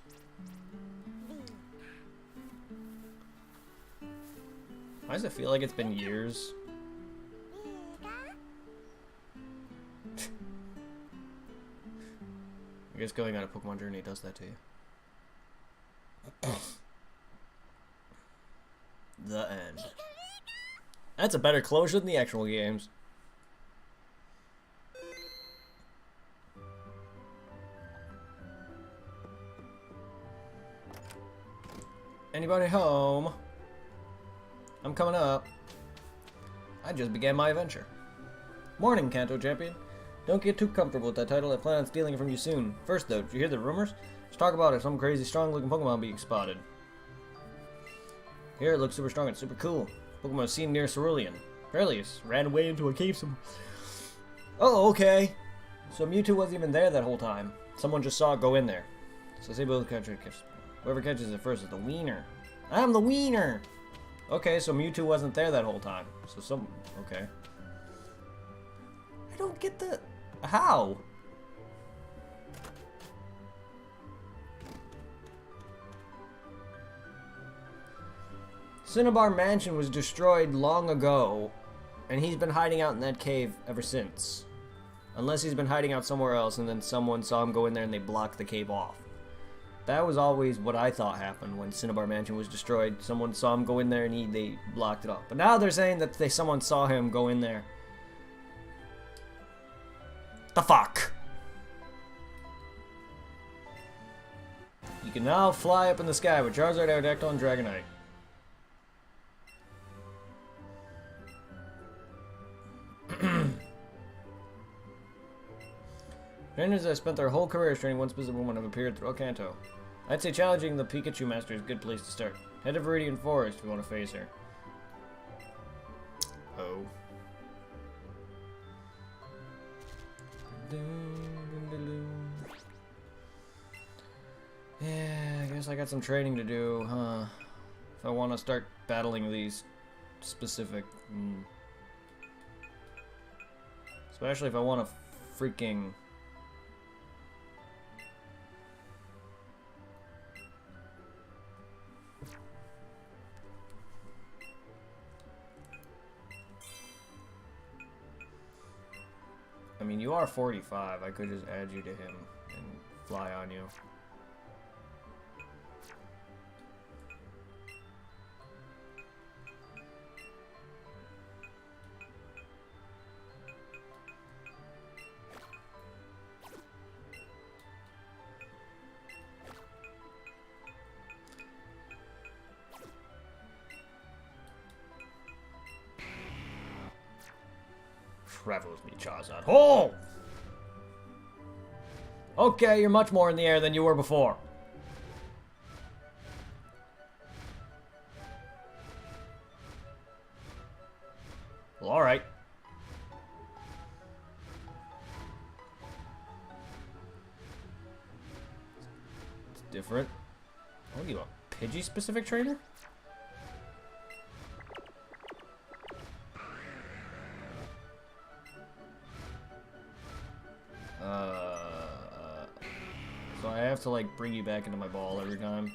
Why does it feel like it's been years? I guess going on a Pokemon journey does that to you. The end. That's a better closure than the actual games. Anybody home? I'm coming up. I just began my adventure. Morning, Kanto Champion. Don't get too comfortable with that title. I plan on stealing it from you soon. First, though, did you hear the rumors? Let's talk about it. Some crazy, strong-looking Pokemon being spotted. Here, it looks super strong and super cool. Pokemon seen near Cerulean. Fairlius ran away into a cave somewhere. Oh, okay. So Mewtwo wasn't even there that whole time. Someone just saw it go in there. So say both catch it. Whoever catches it first is the wiener. I'm the wiener! Okay, so Mewtwo wasn't there that whole time. So okay. I don't get the... How? Cinnabar Mansion was destroyed long ago, and he's been hiding out in that cave ever since. Unless he's been hiding out somewhere else and then someone saw him go in there and they blocked the cave off. That was always what I thought happened when Cinnabar Mansion was destroyed. Someone saw him go in there and they blocked it off. But now they're saying that someone saw him go in there. The fuck? You can now fly up in the sky with Charizard, Aerodactyl, and Dragonite. Trainers that have spent their whole careers training one specific woman have appeared throughout Kanto. I'd say challenging the Pikachu Master is a good place to start. Head to Viridian Forest if you want to face her. Oh. Yeah, I guess I got some training to do, huh? If I want to start battling these specific... Especially if I want to freaking... I mean, you are 45. I could just add you to him and fly on you. Travel with me, Charizard. Oh! Okay, you're much more in the air than you were before. Well, alright. It's different. What are you, a Pidgey-specific trainer? So I have to, like, bring you back into my ball every time.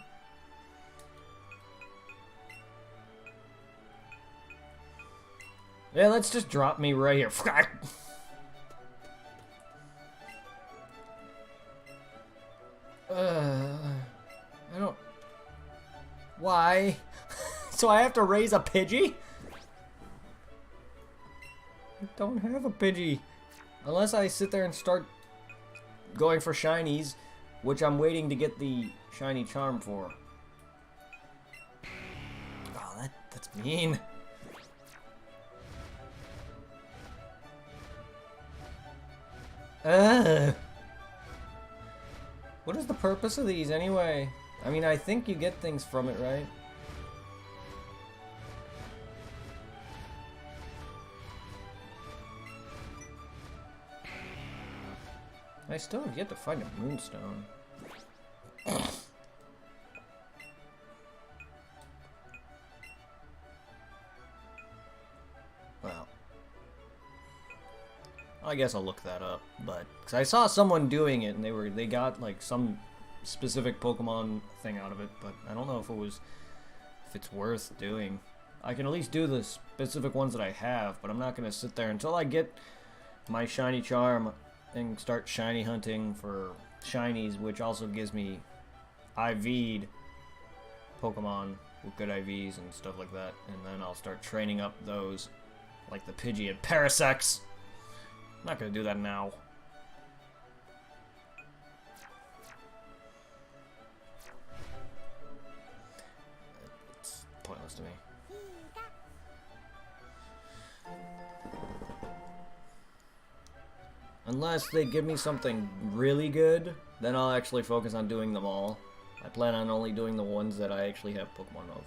Yeah, let's just drop me right here. I don't... Why? So I have to raise a Pidgey? I don't have a Pidgey. Unless I sit there and start going for shinies, which I'm waiting to get the shiny charm for. Oh, that's mean. What is the purpose of these anyway? I mean, I think you get things from it, right? I still have yet to find a moonstone. Well, I guess I'll look that up, but cause I saw someone doing it and they got like some specific Pokemon thing out of it, but I don't know if it's worth doing. I can at least do the specific ones that I have, but I'm not gonna sit there until I get my shiny charm and start shiny hunting for shinies, which also gives me IV'd Pokemon with good IVs and stuff like that, and then I'll start training up those, like the Pidgey and Parasects. I'm not gonna do that now. It's pointless to me. Unless they give me something really good, then I'll actually focus on doing them all. I plan on only doing the ones that I actually have Pokemon of.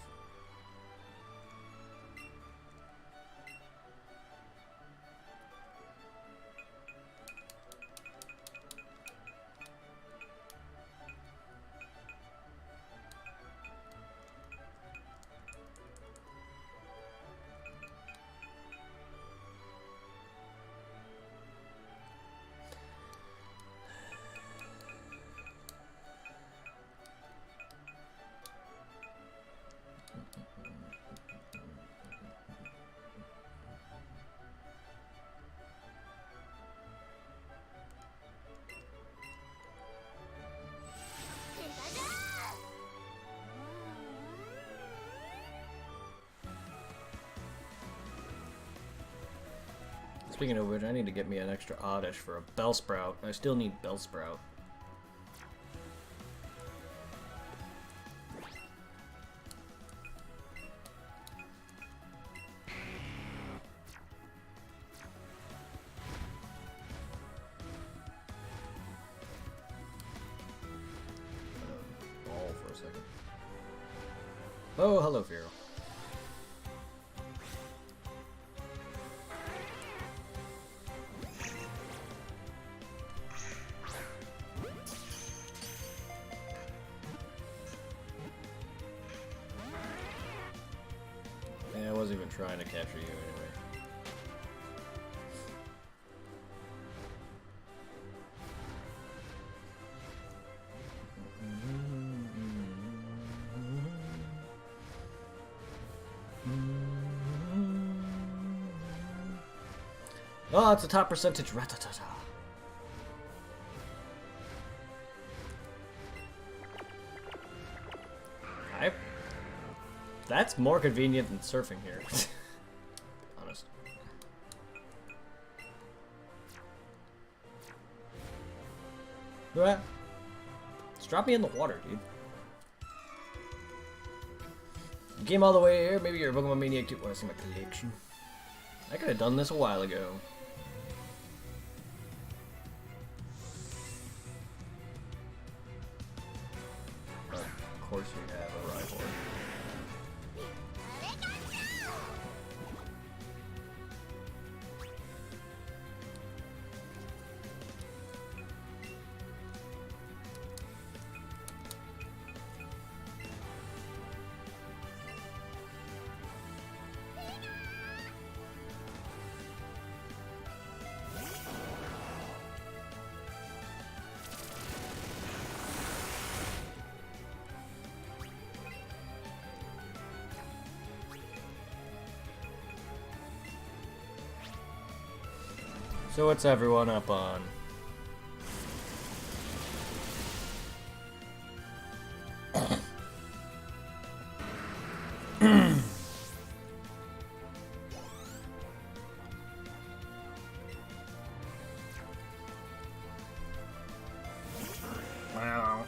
Speaking of which, I need to get me an extra Oddish for a Bellsprout. I still need Bellsprout. Ball for a second. Oh, hello, Fearow. I wasn't even trying to capture you anyway. Oh, it's a top percentage. Ratatata. That's more convenient than surfing here. Honest. What? Just drop me in the water, dude. You came all the way here. Maybe you're a Pokemon Maniac too. Want to see my collection? I could have done this a while ago. Of course you have a rival. So what's everyone up on? Wow.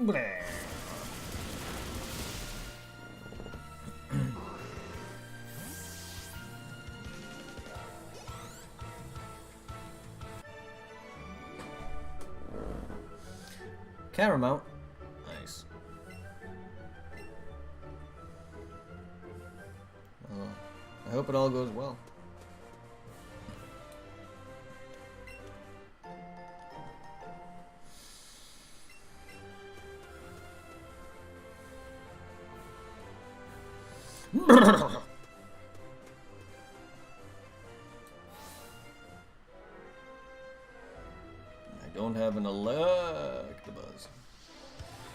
Bleh. Camera mount. Nice. Well, I hope it all goes well. I don't have an Electabuzz.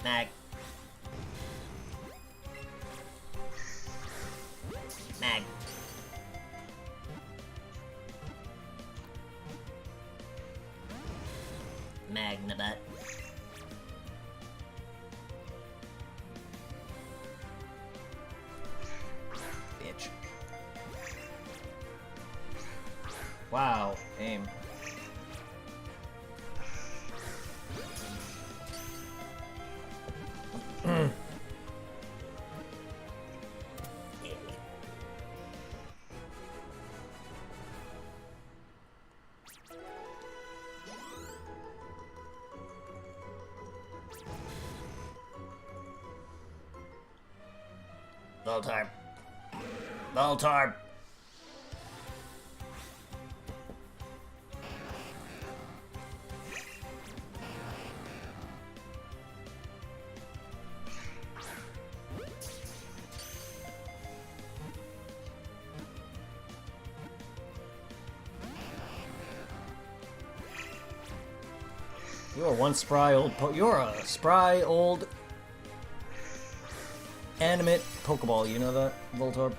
Mag. Mag. Magnabutt. Bitch. Wow, aim. Bell time. Bell time. You're one spry old you're a spry old animate Pokeball, you know that, Voltorb?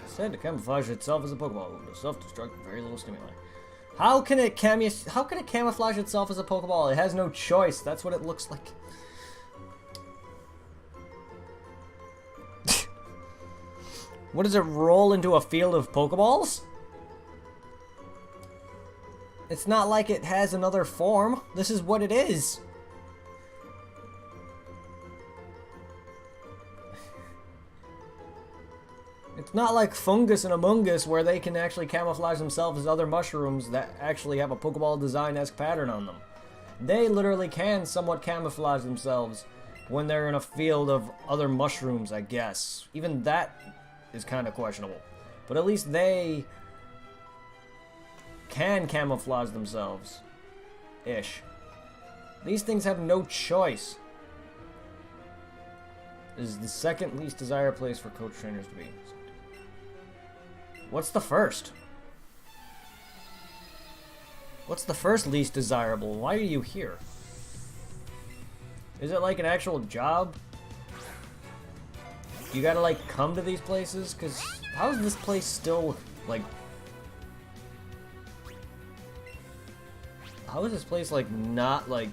Said to camouflage itself as a Pokeball with self-destruct with very little stimuli. How can it camouflage itself as a Pokeball? It has no choice. That's what it looks like. What does it roll into a field of Pokeballs? It's not like it has another form. This is what it is. It's not like Fungus and Among Us where they can actually camouflage themselves as other mushrooms that actually have a Pokeball design-esque pattern on them. They literally can somewhat camouflage themselves when they're in a field of other mushrooms, I guess. Even that is kind of questionable. But at least they can camouflage themselves. Ish. These things have no choice. This is the second least desired place for coach trainers to be. What's the first? What's the first least desirable? Why are you here? Is it like an actual job? You gotta like come to these places? Cause how is this place still like... How is this place like not like...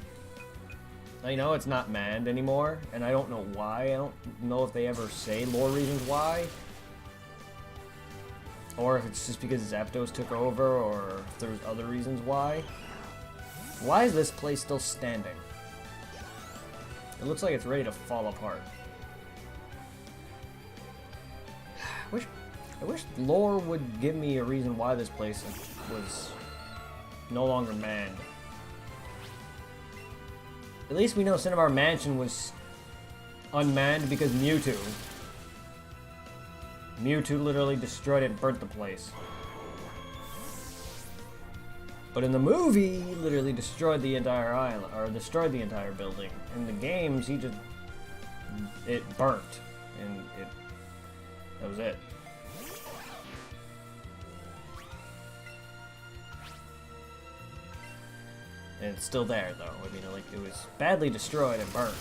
I know it's not manned anymore, and I don't know why. I don't know if they ever say more reasons why. Or if it's just because Zapdos took over, or if there's other reasons why. Why is this place still standing? It looks like it's ready to fall apart. I wish lore would give me a reason why this place was no longer manned. At least we know Cinnabar Mansion was unmanned because Mewtwo literally destroyed it and burnt the place. But in the movie, he literally destroyed the entire island, or destroyed the entire building. In the games, it burnt, and that was it. And it's still there, though. I mean, like, it was badly destroyed and burnt.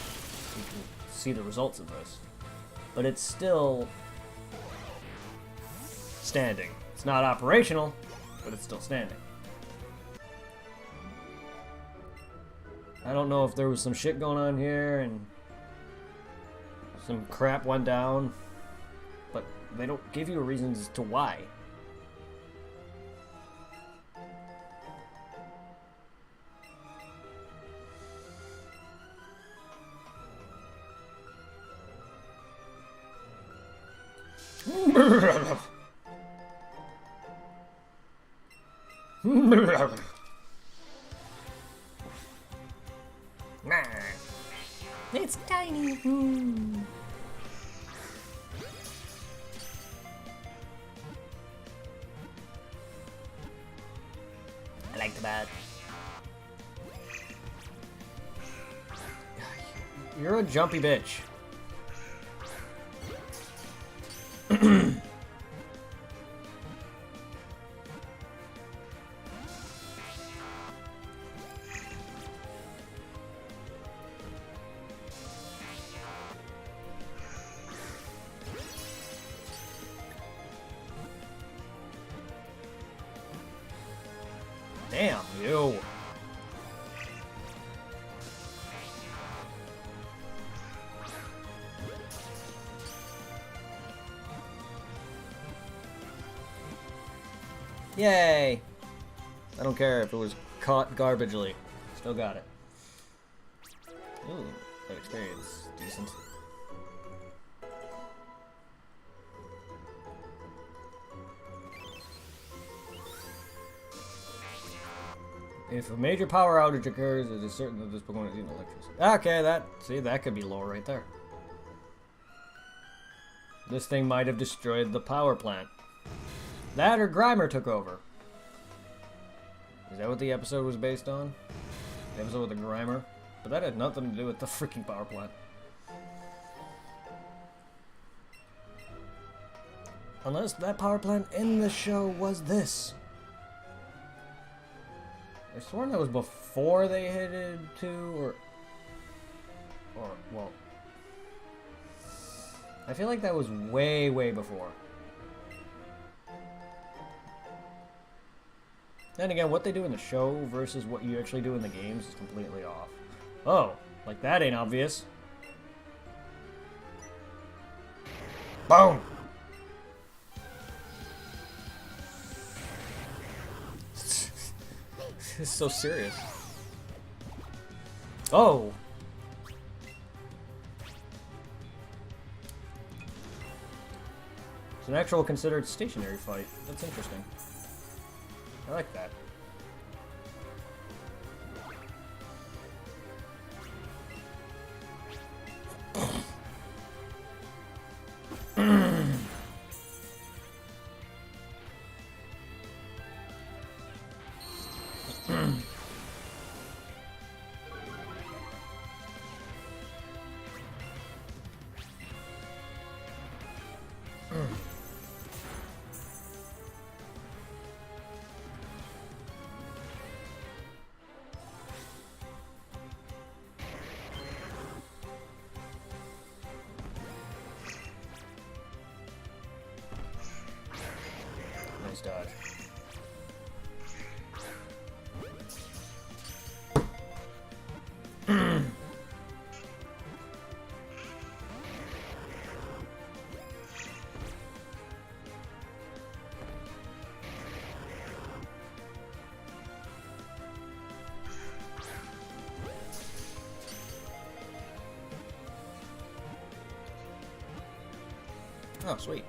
You can see the results of this. But it's still standing. It's not operational, but it's still standing. I don't know if there was some shit going on here and some crap went down, but they don't give you a reason as to why. It's tiny. I like the bat. You're a jumpy bitch. Damn you. Yay! I don't care if it was caught garbagely. Still got it. Ooh, that experience. Decent. If a major power outage occurs, it is certain that this Pokemon is using electricity. Okay, that could be lore right there. This thing might have destroyed the power plant. That or Grimer took over. Is that what the episode was based on? The episode with the Grimer? But that had nothing to do with the freaking power plant. Unless that power plant in the show was this. I sworn that was before they headed to, or well, I feel like that was way, way before. Then again, what they do in the show versus what you actually do in the games is completely off. Oh, like that ain't obvious. Boom! This is so serious. Oh! It's an actual considered stationary fight. That's interesting. I like that. Nice dodge. Oh, sweet.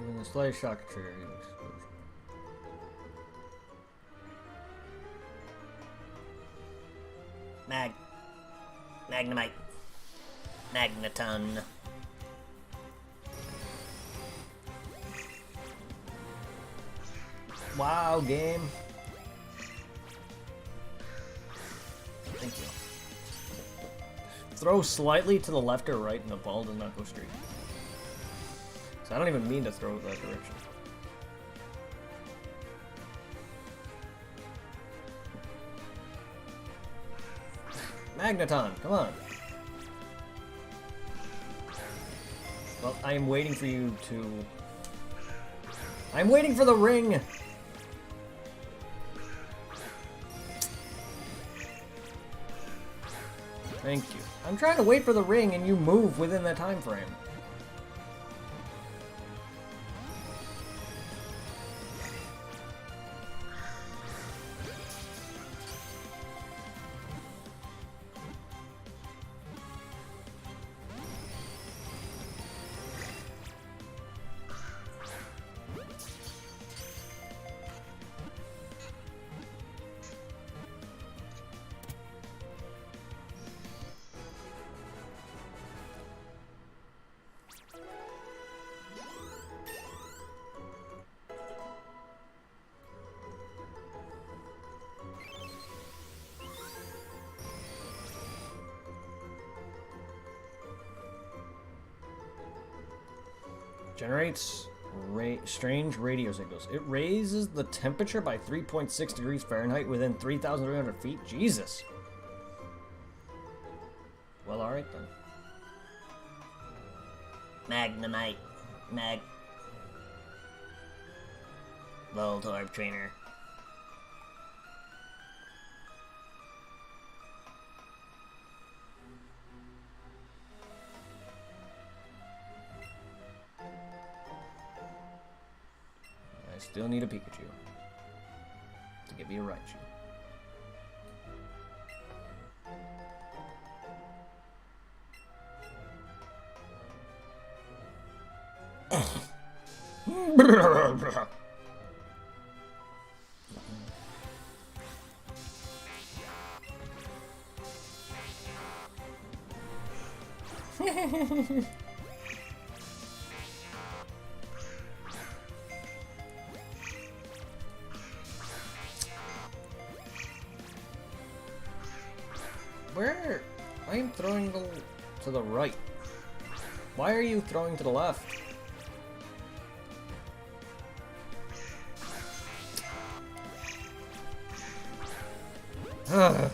Even the slightest shock trigger an explosion. Magnemite. Magneton. Wow, game. Thank you. Throw slightly to the left or right and the ball does not go straight. So I don't even mean to throw it that direction. Magneton, come on. Well, I am waiting for you to... I'm waiting for the ring! Thank you. I'm trying to wait for the ring and you move within that time frame. Generates strange radio signals. It raises the temperature by 3.6 degrees Fahrenheit within 3,300 feet. Jesus. Well, alright then. Magnemite. Voltorb trainer. I still need a Pikachu. be a Raichu. Where? I am throwing to the right. Why are you throwing to the left? Ugh.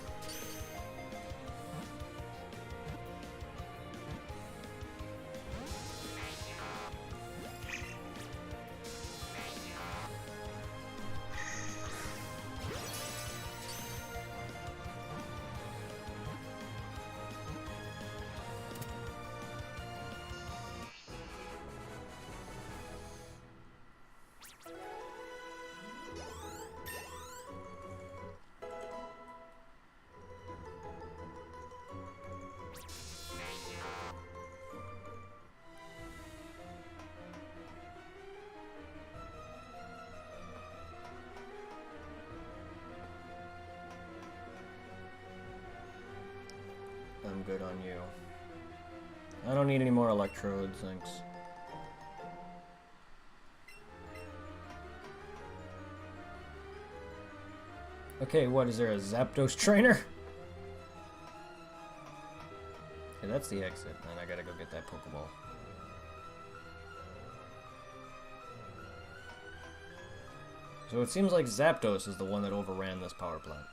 I'm good on you. I don't need any more electrodes, thanks. Okay, what, is there a Zapdos trainer? Okay, that's the exit, and I gotta go get that Pokeball. So it seems like Zapdos is the one that overran this power plant.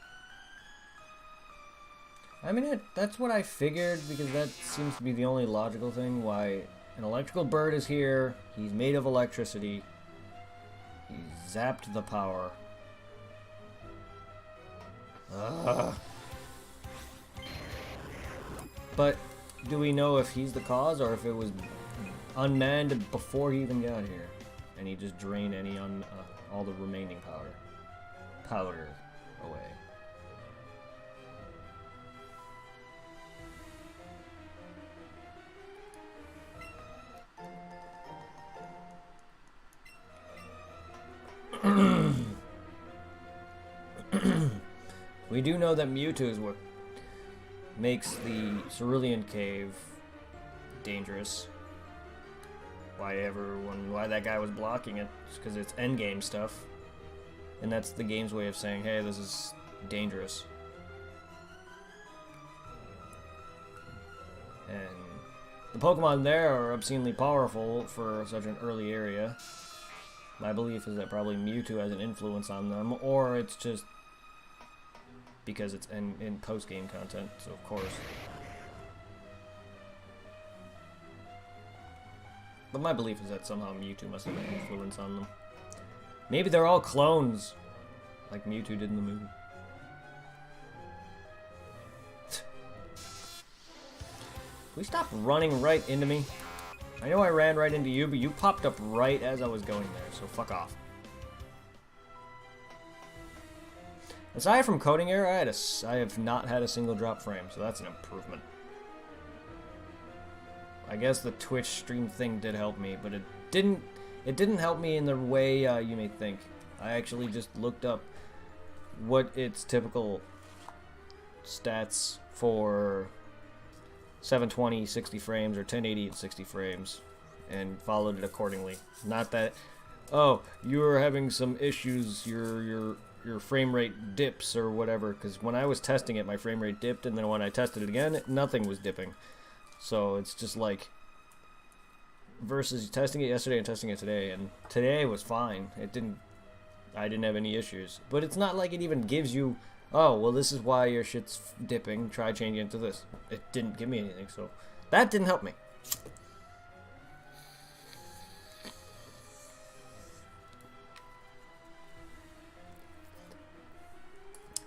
I mean, that's what I figured, because that seems to be the only logical thing. Why an electrical bird is here, he's made of electricity, he zapped the power. Ugh. But do we know if he's the cause, or if it was unmanned before he even got here, and he just drained any all the remaining powder away? We do know that Mewtwo is what makes the Cerulean Cave dangerous. Why that guy was blocking it? It's because it's endgame stuff. And that's the game's way of saying, hey, this is dangerous. And the Pokemon there are obscenely powerful for such an early area. My belief is that probably Mewtwo has an influence on them, or it's just because it's in post-game content, so of course. But my belief is that somehow Mewtwo must have an influence on them. Maybe they're all clones, like Mewtwo did in the movie. Will you stop running right into me? I know I ran right into you, but you popped up right as I was going there, so fuck off. Aside from coding error, I have not had a single drop frame, so that's an improvement. I guess the Twitch stream thing did help me, but it didn't help me in the way you may think. I actually just looked up what its typical stats for 720 60 frames or 1080 at 60 frames and followed it accordingly. Not that, oh, you were having some issues, your frame rate dips or whatever, because when I was testing it, my frame rate dipped, and then when I tested it again, nothing was dipping. So it's just like, versus testing it yesterday and testing it today, and today was fine. I didn't have any issues. But it's not like it even gives you, oh, well, this is why your shit's dipping, try changing it to this. It didn't give me anything, so that didn't help me.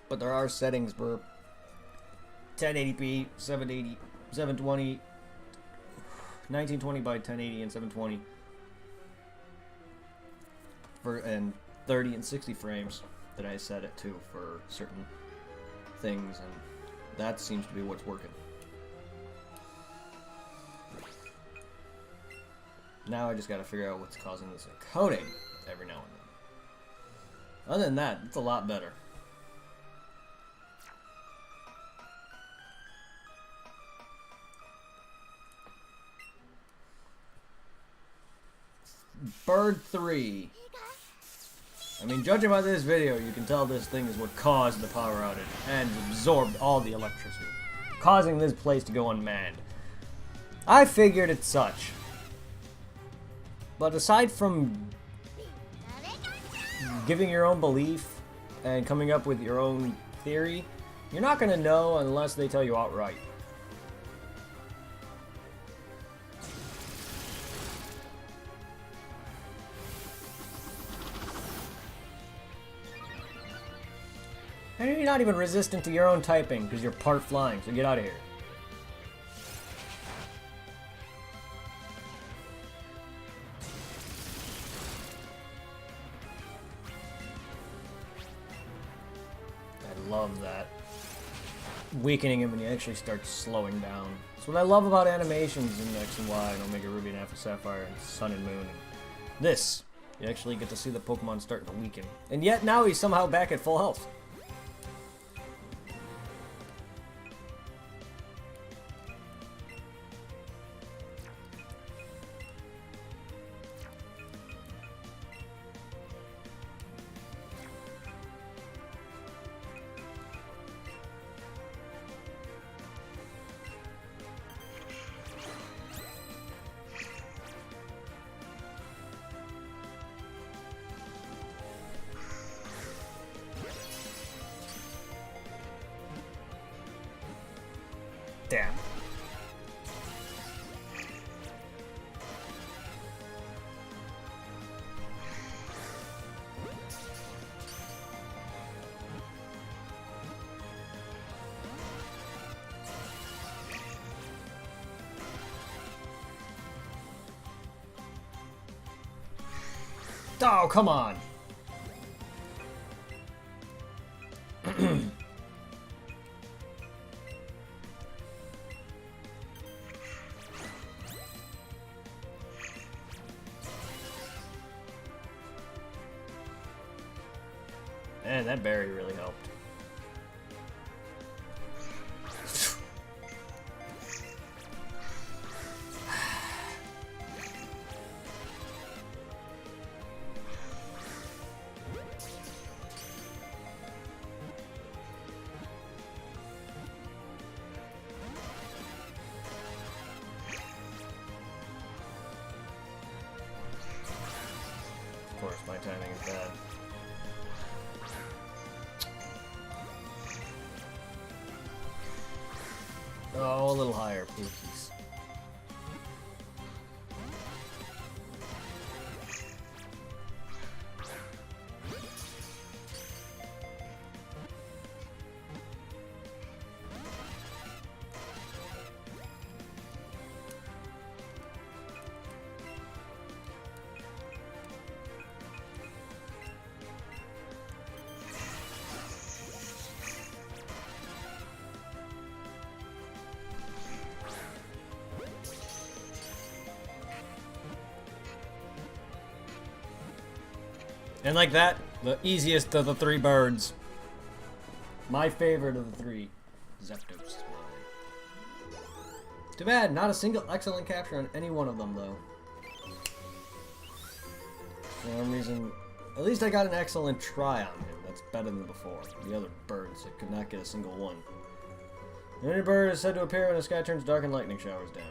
But there are settings for 1080p, 780, 720, 1920 by 1080 and 720 and 30 and 60 frames. that I set it to for certain things, and that seems to be what's working. Now I just gotta figure out what's causing this encoding every now and then. Other than that, it's a lot better. Bird 3. I mean, judging by this video, you can tell this thing is what caused the power outage and absorbed all the electricity, causing this place to go unmanned. I figured it's such. But aside from giving your own belief and coming up with your own theory, you're not going to know unless they tell you outright. And you're not even resistant to your own typing because you're part flying, so get out of here. I love that. Weakening him when he actually starts slowing down. That's what I love about animations in X and Y and Omega Ruby and Alpha Sapphire and Sun and Moon. And this, you actually get to see the Pokemon starting to weaken. And yet now he's somehow back at full health. Damn. Oh, come on. Man, that berry really helped. Of course, my timing is bad. Oh, a little higher, please. And like that, the easiest of the three birds. My favorite of the three. Zapdos is mine. Too bad, not a single excellent capture on any one of them, though. For some reason, at least I got an excellent try on him. That's better than before. The other birds, I could not get a single one. Any bird is said to appear when the sky turns dark and lightning showers down.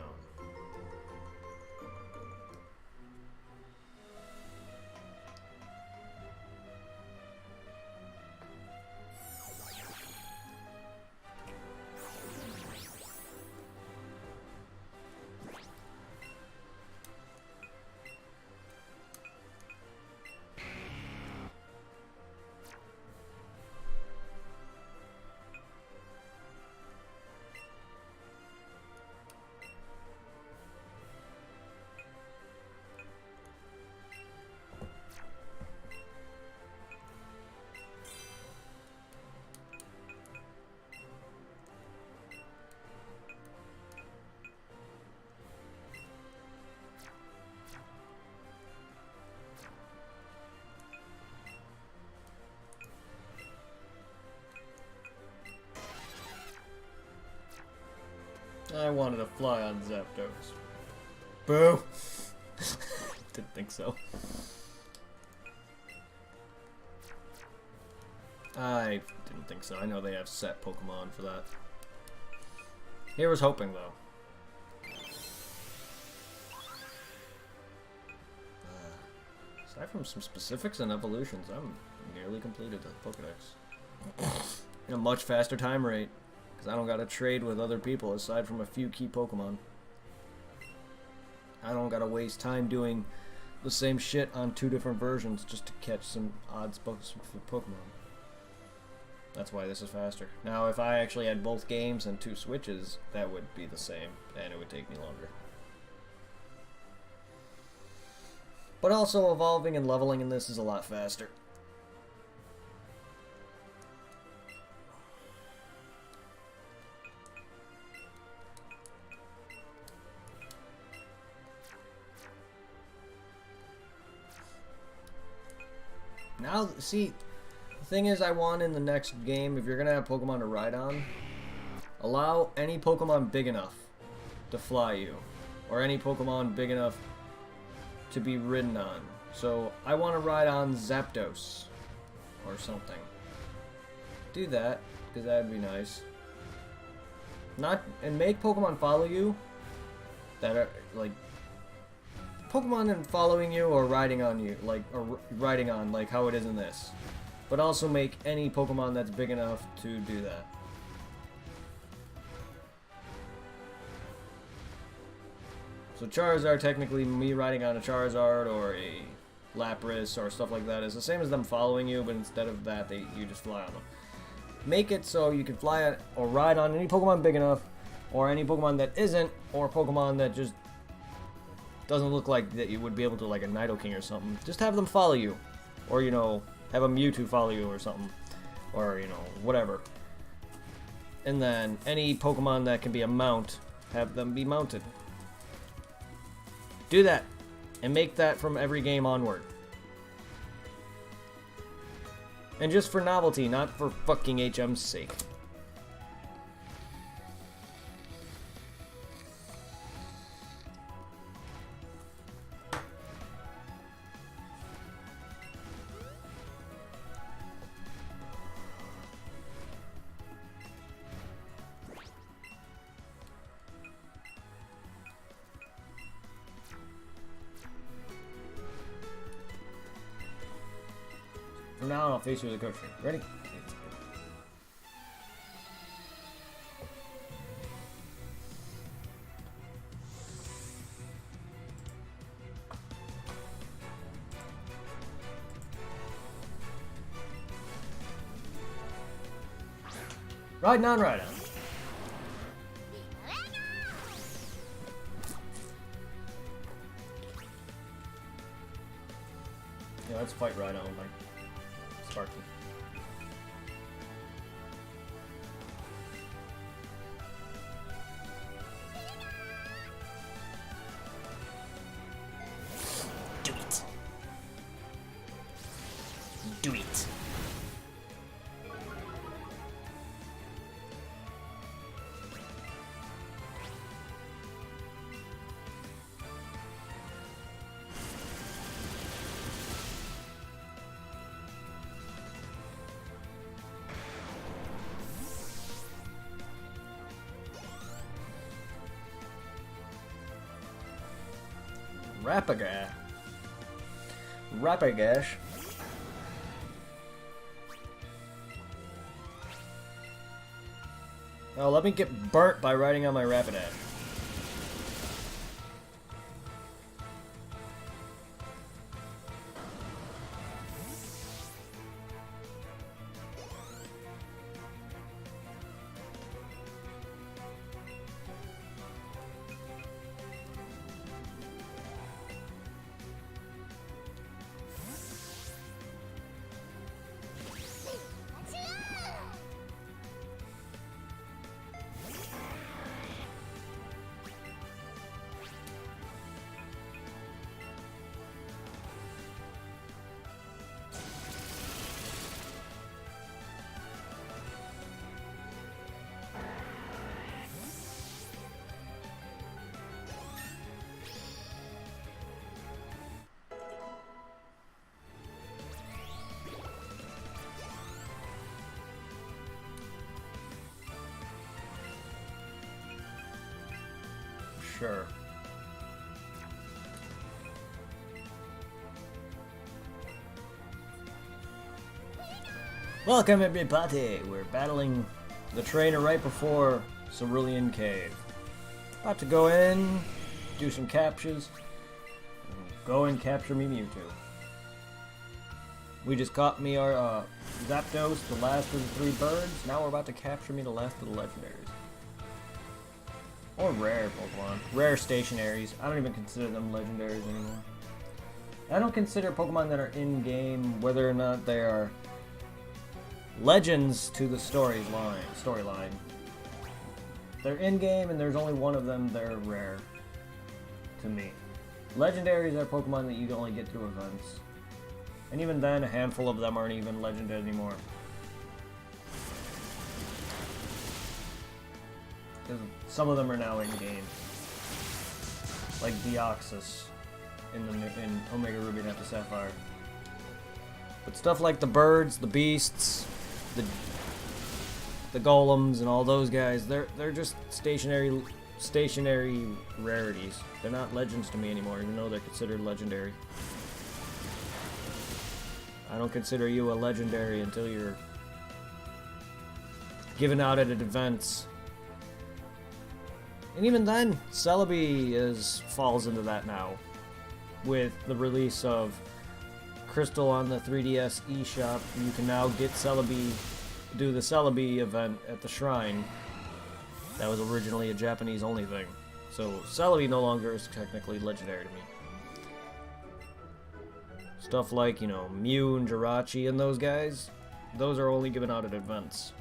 I wanted to fly on Zapdos. Boo! Didn't think so. I didn't think so. I know they have set Pokemon for that. Here was hoping, though. Aside from some specifics and evolutions, I'm nearly completed the Pokedex. In a much faster time rate, because I don't gotta trade with other people aside from a few key Pokemon. I don't gotta waste time doing the same shit on 2 different versions just to catch some odd Pokemon. That's why this is faster. Now, if I actually had both games and 2 Switches, that would be the same, and it would take me longer. But also, evolving and leveling in this is a lot faster. Now, see, the thing is, I want in the next game, if you're going to have Pokemon to ride on, allow any Pokemon big enough to fly you, or any Pokemon big enough to be ridden on. So, I want to ride on Zapdos, or something. Do that, because that'd be nice. And make Pokemon follow you that are, like, Pokemon and following you or riding on you, or riding on, like how it is in this. But also make any Pokemon that's big enough to do that. So Charizard, technically, me riding on a Charizard or a Lapras or stuff like that is the same as them following you, but instead of that, you just fly on them. Make it so you can fly on, or ride on any Pokemon big enough, or any Pokemon that isn't, or Pokemon that just doesn't look like that you would be able to, like a Nidoking or something. Just have them follow you. Or, you know, have a Mewtwo follow you or something. Or, you know, whatever. And then, any Pokemon that can be a mount, have them be mounted. Do that. And make that from every game onward. And just for novelty, not for fucking HM's sake. From now on, I'll face you as a coach. Ready? Ride on, ride on. Yeah, let's fight Rhino, Mike. Sparky. Do it. Do it. Rapagash. Oh, let me get burnt by riding on my Rapidash. sure. Welcome everybody! We're battling the trainer right before Cerulean Cave. About to go in, do some captures, and go and capture me Mewtwo. We just caught me our Zapdos, the last of the 3 birds. Now we're about to capture me the last of the legendaries. Or rare Pokemon. Rare stationaries. I don't even consider them legendaries anymore. I don't consider Pokemon that are in-game, whether or not they are legends to the storyline. They're in-game and there's only one of them, they're rare to me. Legendaries are Pokemon that you can only get through events. And even then, a handful of them aren't even legend anymore. Because some of them are now in-game. Like Deoxys in Omega Ruby and Alpha Sapphire. But stuff like the birds, the beasts, the golems, and all those guys, they're just stationary rarities. They're not legends to me anymore, even though they're considered legendary. I don't consider you a legendary until you're given out at events. And even then, Celebi falls into that now. With the release of Crystal on the 3DS eShop, you can now get Celebi, do the Celebi event at the shrine. That was originally a Japanese only thing. So Celebi no longer is technically legendary to me. Stuff like, you know, Mew and Jirachi and those guys, those are only given out at events.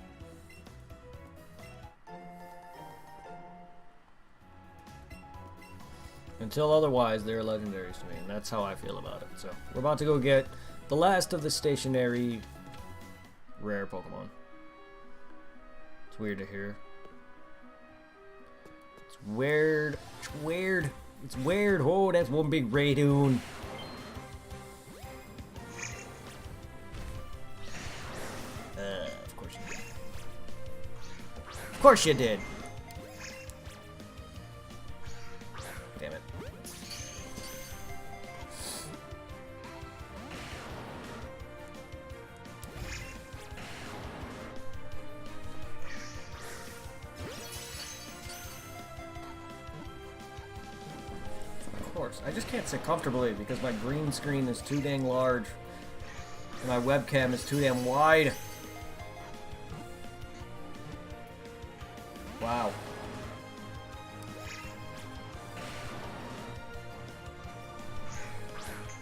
Until otherwise, they're legendaries to me, and that's how I feel about it. So, we're about to go get the last of the stationary rare Pokemon. It's weird to hear. It's weird. It's weird. It's weird. Oh, that's one big Raydoon. Of course you did. Of course you did. Damn it. Of course. I just can't sit comfortably because my green screen is too dang large. And my webcam is too damn wide. Wow.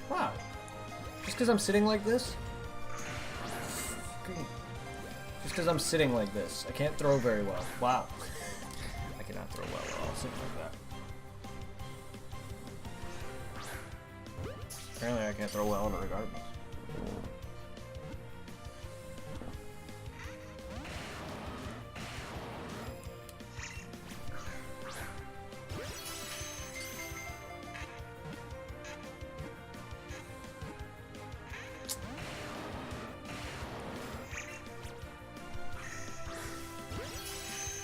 Wow. Just because I'm sitting like this? Just because I'm sitting like this. I can't throw very well. Wow. I cannot throw well at all. Sitting like that. Apparently I can't throw well regardless.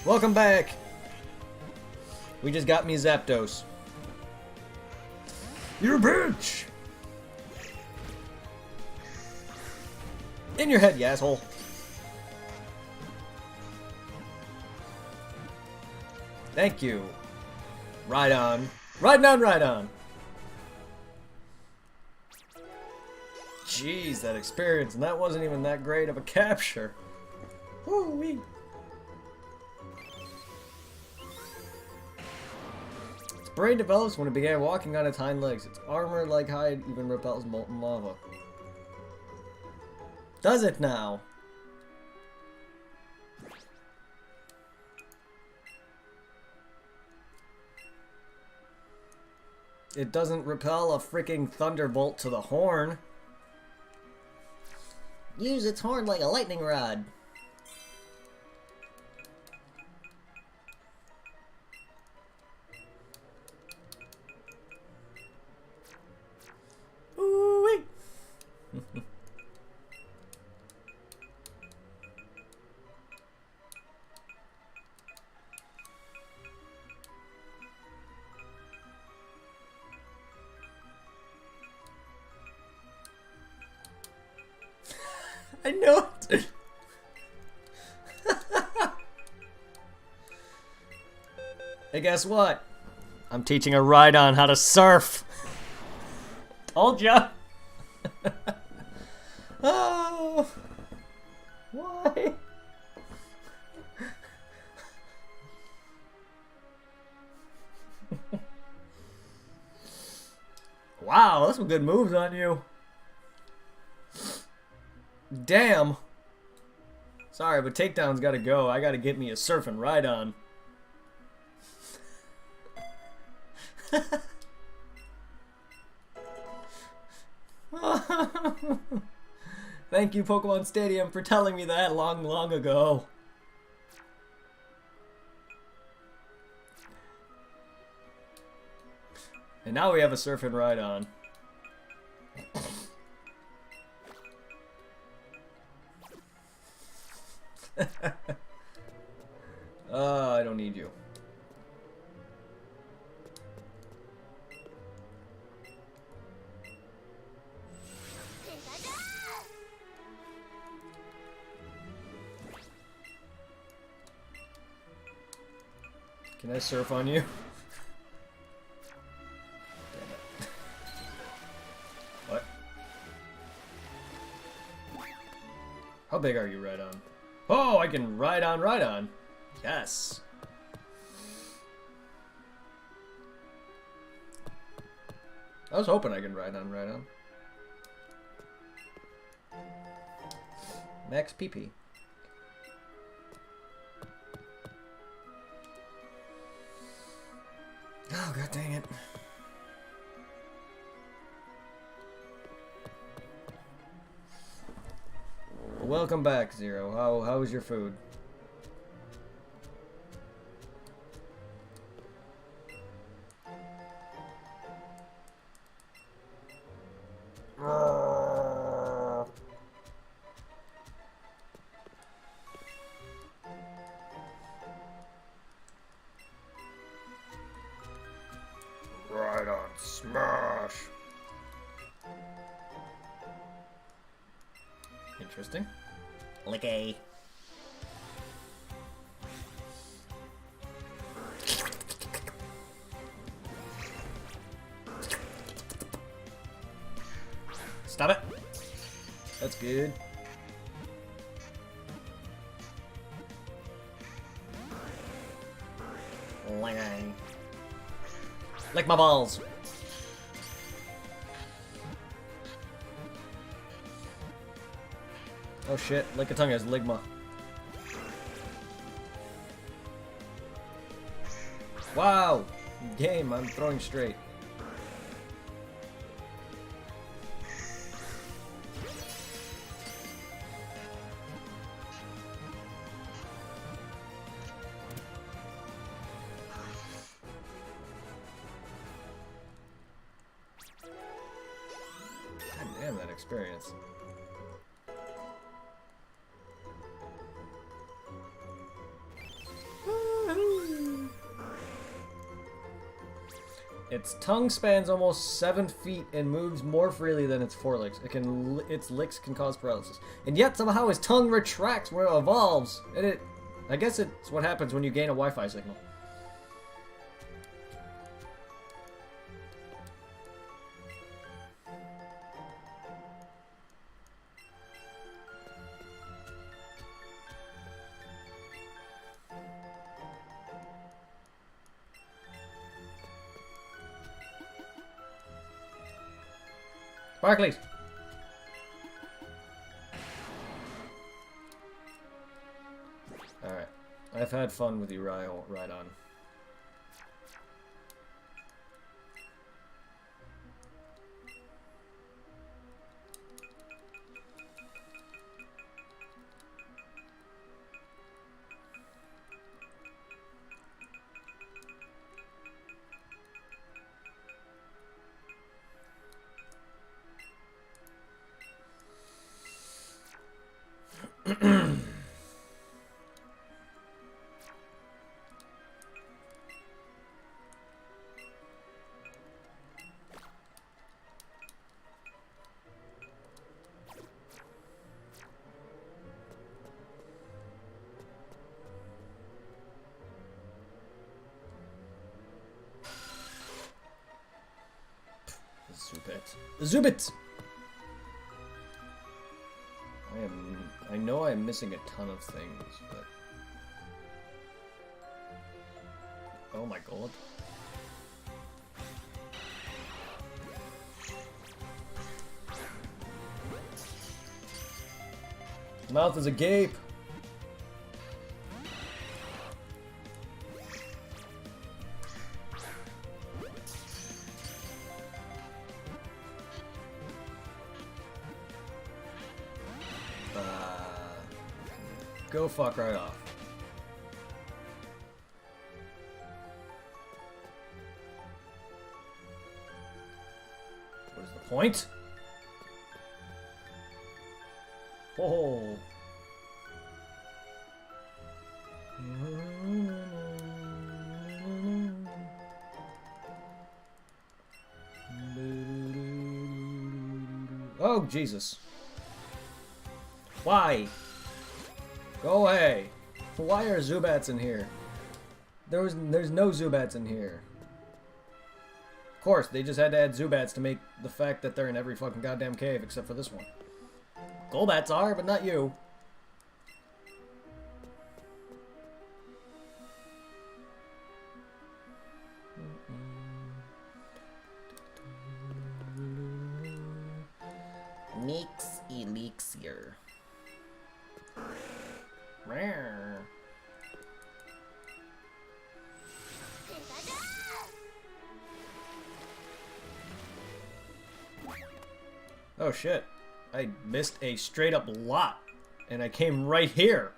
Welcome back! We just got me Zapdos. You're a bitch! In your head, you asshole. Thank you. Right on. Right on, right on. Jeez, that experience, and that wasn't even that great of a capture. Woo-wee. Its brain develops when it began walking on its hind legs. Its armor-like hide even repels molten lava. Does it now? It doesn't repel a freaking thunderbolt to the horn. Use its horn like a lightning rod. Ooh-wee. I knew it! Hey, guess what? I'm teaching a ride-on how to surf! Told ya! Oh! Why? Wow, that's some good moves on you. Damn. Sorry, but takedown's gotta go. I gotta get me a surfing ride-on. Thank you, Pokemon Stadium, for telling me that long, long ago. And now we have a surf and ride on. I don't need you. Can I surf on you? What? How big are you, Ride On? Oh, I can ride on, ride on. Yes. I was hoping I could ride on, ride on. Max PP. Oh, god dang it. Welcome back, Zero. How was your food? Right on, smash. Interesting. Licky. Stop it. That's good. Licky. Lick my balls. Oh shit, Lick a tongue has Ligma. Wow! Game, I'm throwing straight. God damn that experience. Its tongue spans almost 7 feet and moves more freely than its forelegs. Its licks can cause paralysis. And yet somehow his tongue retracts when it evolves. And I guess it's what happens when you gain a Wi-Fi signal. Barclays! Alright. I've had fun with you, Ride On. Zubat. Zubat! I know I'm missing a ton of things, but... Oh my god. His mouth is agape! Go fuck right off. What is the point? Oh. Oh, Jesus. Why? Go away. Why are Zubats in here? There's no Zubats in here. Of course, they just had to add Zubats to make the fact that they're in every fucking goddamn cave except for this one. Golbats are, but not you. Mix elixir. Rare. Oh shit. I missed a straight up lot. And I came right here.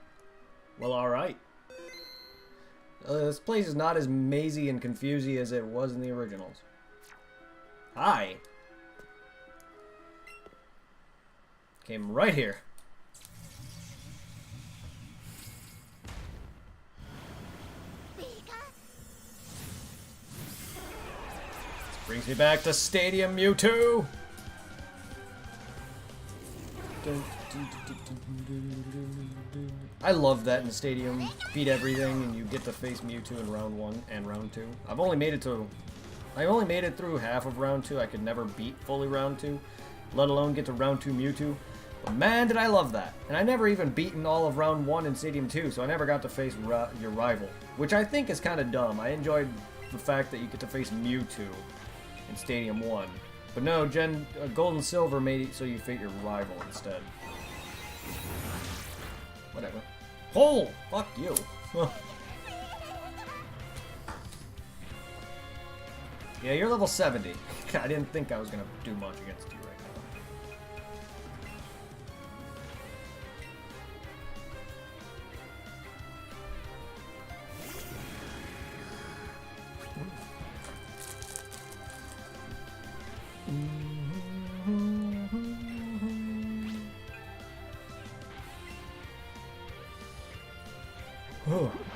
Well, alright. This place is not as mazy and confusing as it was in the originals. Hi. Came right here. Brings me back to Stadium Mewtwo! I love that in Stadium. Beat everything and you get to face Mewtwo in round 1 and round 2. I only made it through half of round 2. I could never beat fully round 2, let alone get to round 2 Mewtwo. But man, did I love that. And I never even beaten all of round 1 in Stadium 2, so I never got to face your rival. Which I think is kind of dumb. I enjoyed the fact that you get to face Mewtwo in Stadium 1. But no, Gold and Silver made it so you fight your rival instead. Whatever. Oh! Fuck you. Yeah, you're level 70. I didn't think I was gonna do much against you right now.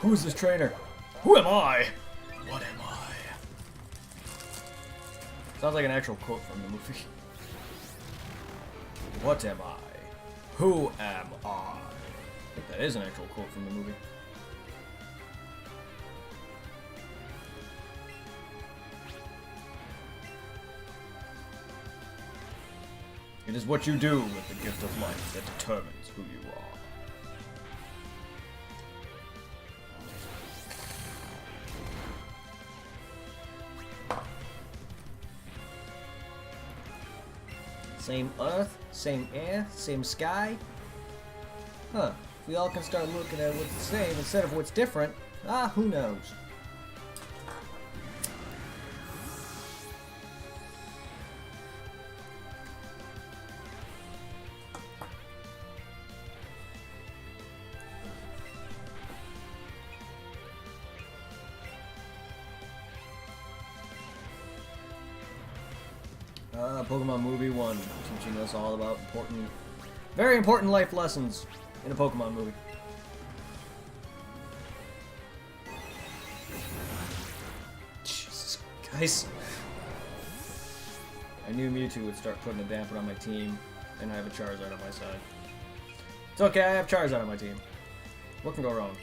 Who's this trainer? Who am I? What am I? Sounds like an actual quote from the movie. What am I? Who am I? I think that is an actual quote from the movie. It is what you do with the gift of life that determines who you are. Same earth, same air, same sky? Huh. If we all can start looking at what's the same instead of what's different, who knows? Pokemon Movie 1, teaching us all about very important life lessons in a Pokemon movie. Jesus, guys. I knew Mewtwo would start putting a damper on my team, and I have a Charizard on my side. It's okay, I have Charizard on my team. What can go wrong?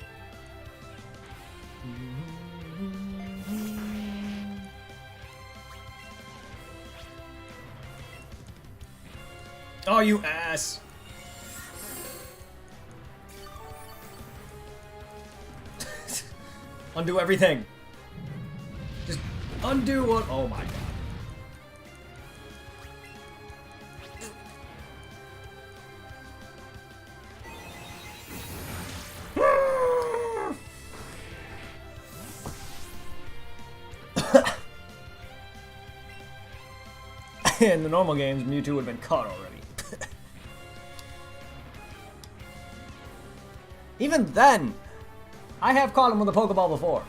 Oh, you ass! Undo everything! Just undo what? Oh my god. In the normal games, Mewtwo would have been caught already. Even then, I have caught him with a Pokeball before.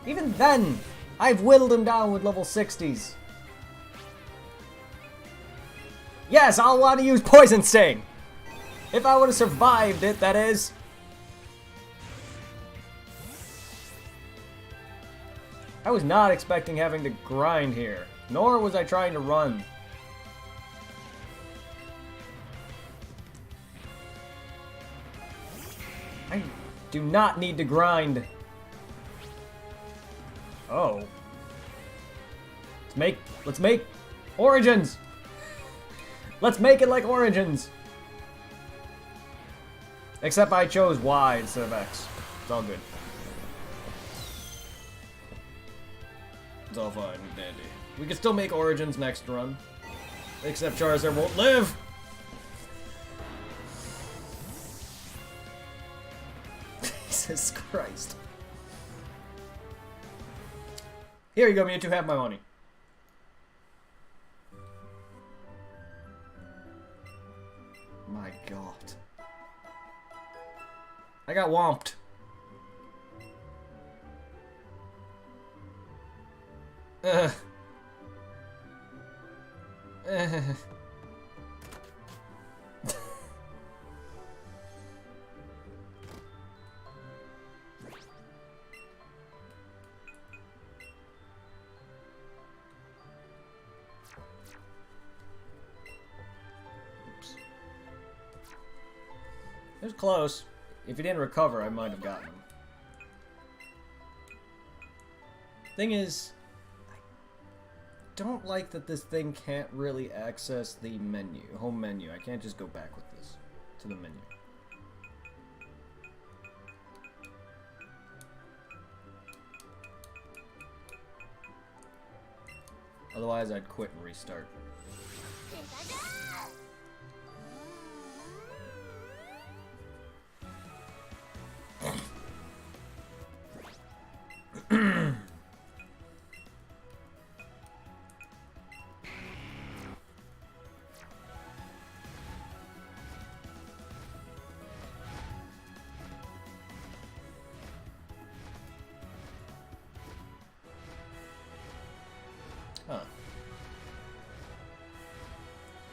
Even then, I've whittled him down with level 60s. Yes, I'll want to use Poison Sting! If I would have survived it, that is. I was not expecting having to grind here, nor was I trying to run. I do not need to grind. Oh. Let's make Origins! Let's make it like Origins! Except I chose Y instead of X. It's all good. It's all fine and dandy. We can still make Origins next run. Except Charizard won't live! Jesus Christ. Here you go, Mewtwo, have my money. My god. I got whomped. Ugh. It was close. If he didn't recover, I might have gotten him. Thing is, I don't like that this thing can't really access the menu, home menu. I can't just go back with this to the menu. Otherwise, I'd quit and restart. Huh.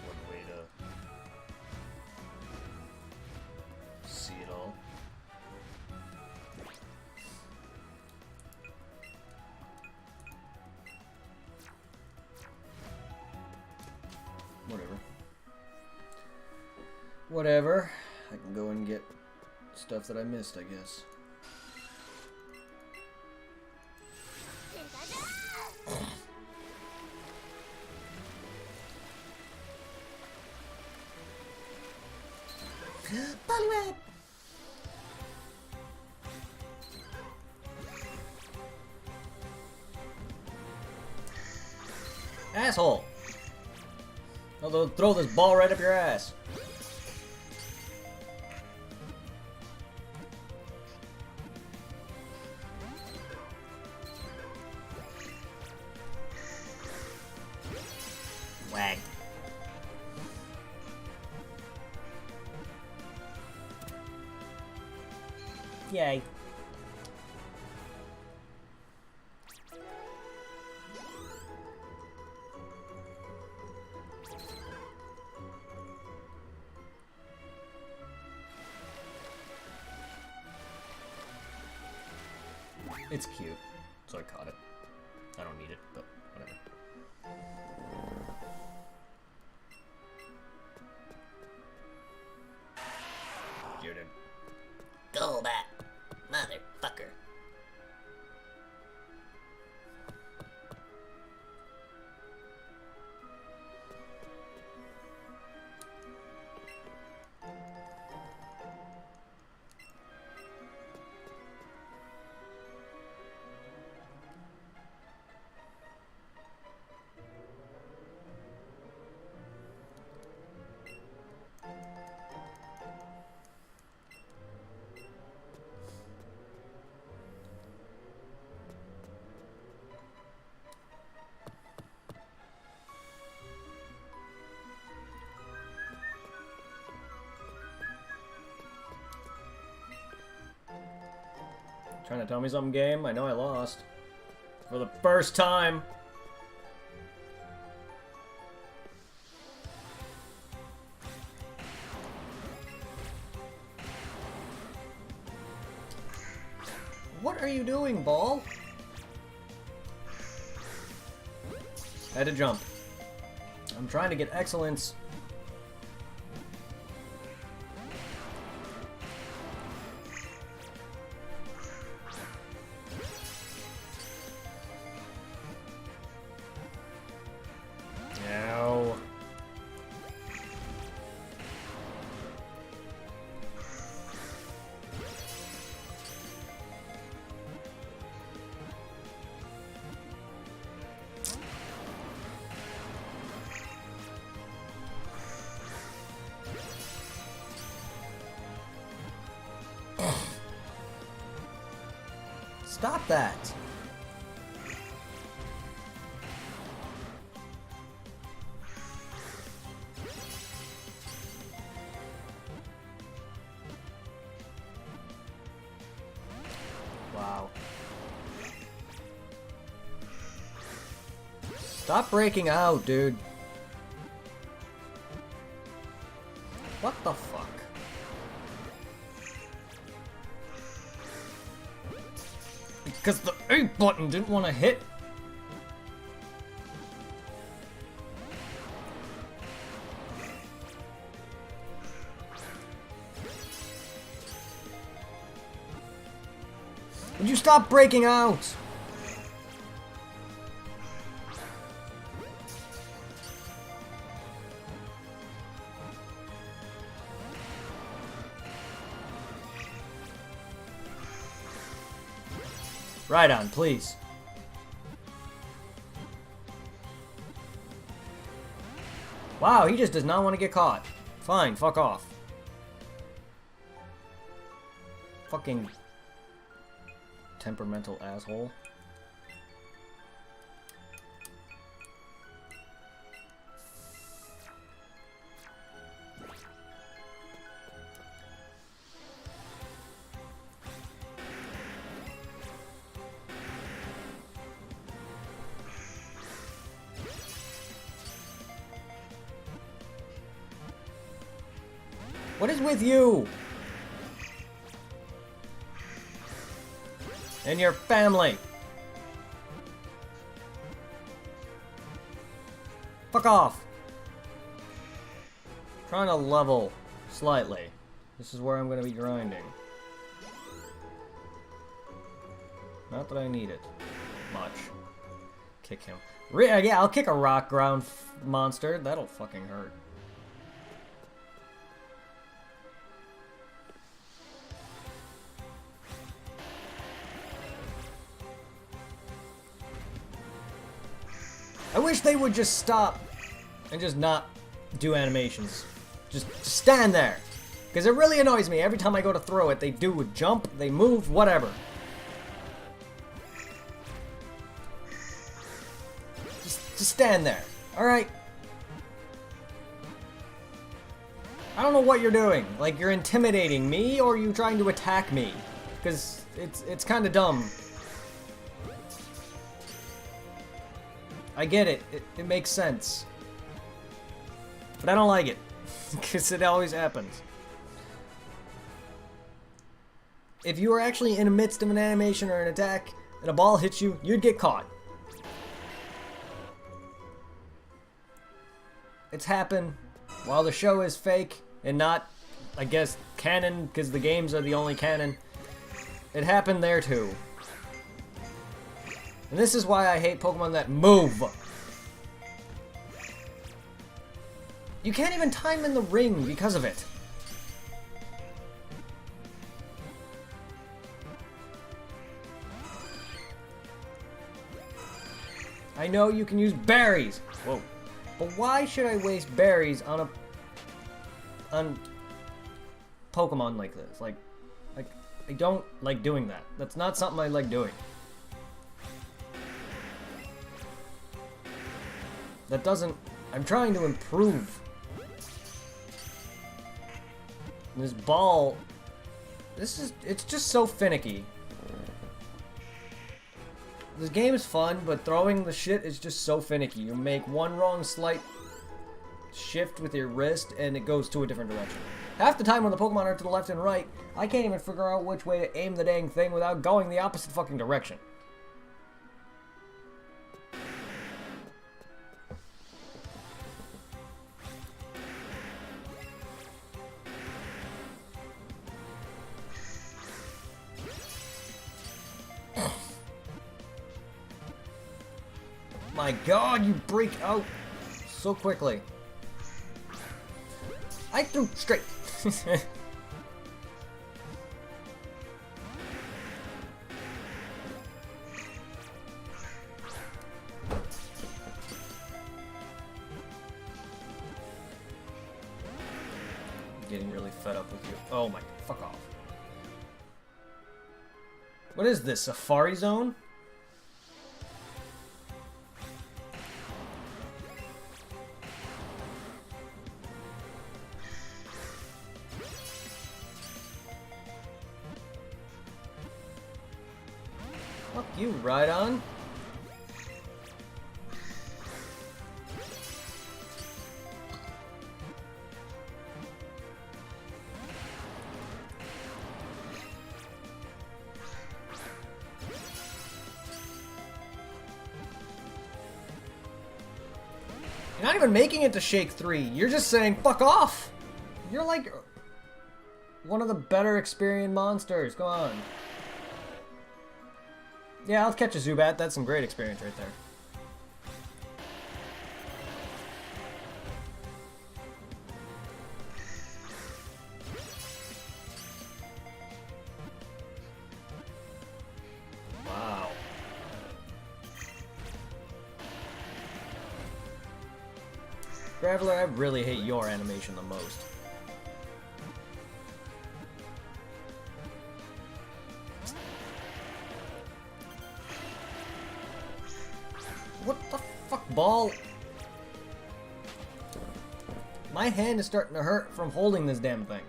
One way to see it all. Whatever. Whatever. I can go and get stuff that I missed, I guess. Poliwag! Asshole! I'll throw this ball right up your ass. Wag. Yay. It's cute, so I caught it. I don't need it, but whatever. You're dead. Go back, motherfucker. Trying to tell me something, game? I know I lost. For the first time. What are you doing, ball? Had to jump. I'm trying to get excellence. Ow. Stop that! Wow. Stop breaking out, dude. What the fuck? Because the A button didn't want to hit. Would you stop breaking out? Right on, please. Wow, he just does not want to get caught. Fine, fuck off. Fucking temperamental asshole. What is with you? And your family. Fuck off. Trying to level slightly. This is where I'm going to be grinding. Not that I need it much. Kick him. Yeah, I'll kick a rock ground monster. That'll fucking hurt. I wish they would just stop and just not do animations. Just stand there. Because it really annoys me. Every time I go to throw it, they do a jump, they move, whatever. Just stand there. Alright? I don't know what you're doing. Like, you're intimidating me, or are you trying to attack me? Because it's kind of dumb. I get it. It makes sense. But I don't like it. Because it always happens. If you were actually in the midst of an animation or an attack, and a ball hits you, you'd get caught. It's happened while the show is fake and not, I guess, canon, because the games are the only canon. It happened there too. And this is why I hate Pokemon that move. You can't even time in the ring because of it. I know you can use berries. Whoa. But why should I waste berries on Pokemon like this? Like I don't like doing that. That's not something I like doing. That doesn't... I'm trying to improve. And this ball... it's just so finicky. This game is fun, but throwing the shit is just so finicky. You make one wrong slight shift with your wrist, and it goes to a different direction. Half the time when the Pokemon are to the left and right, I can't even figure out which way to aim the dang thing without going the opposite fucking direction. My god, you break out so quickly. I threw straight. Getting really fed up with you. Oh my, fuck off. What is this, Safari Zone? Fuck you, Rhydon. You're not even making it to Shake 3. You're just saying, fuck off! You're like one of the better experienced monsters. Go on. Yeah, I'll catch a Zubat. That's some great experience right there. Wow. Graveler, I really hate your animation the most. What the fuck, ball? My hand is starting to hurt from holding this damn thing.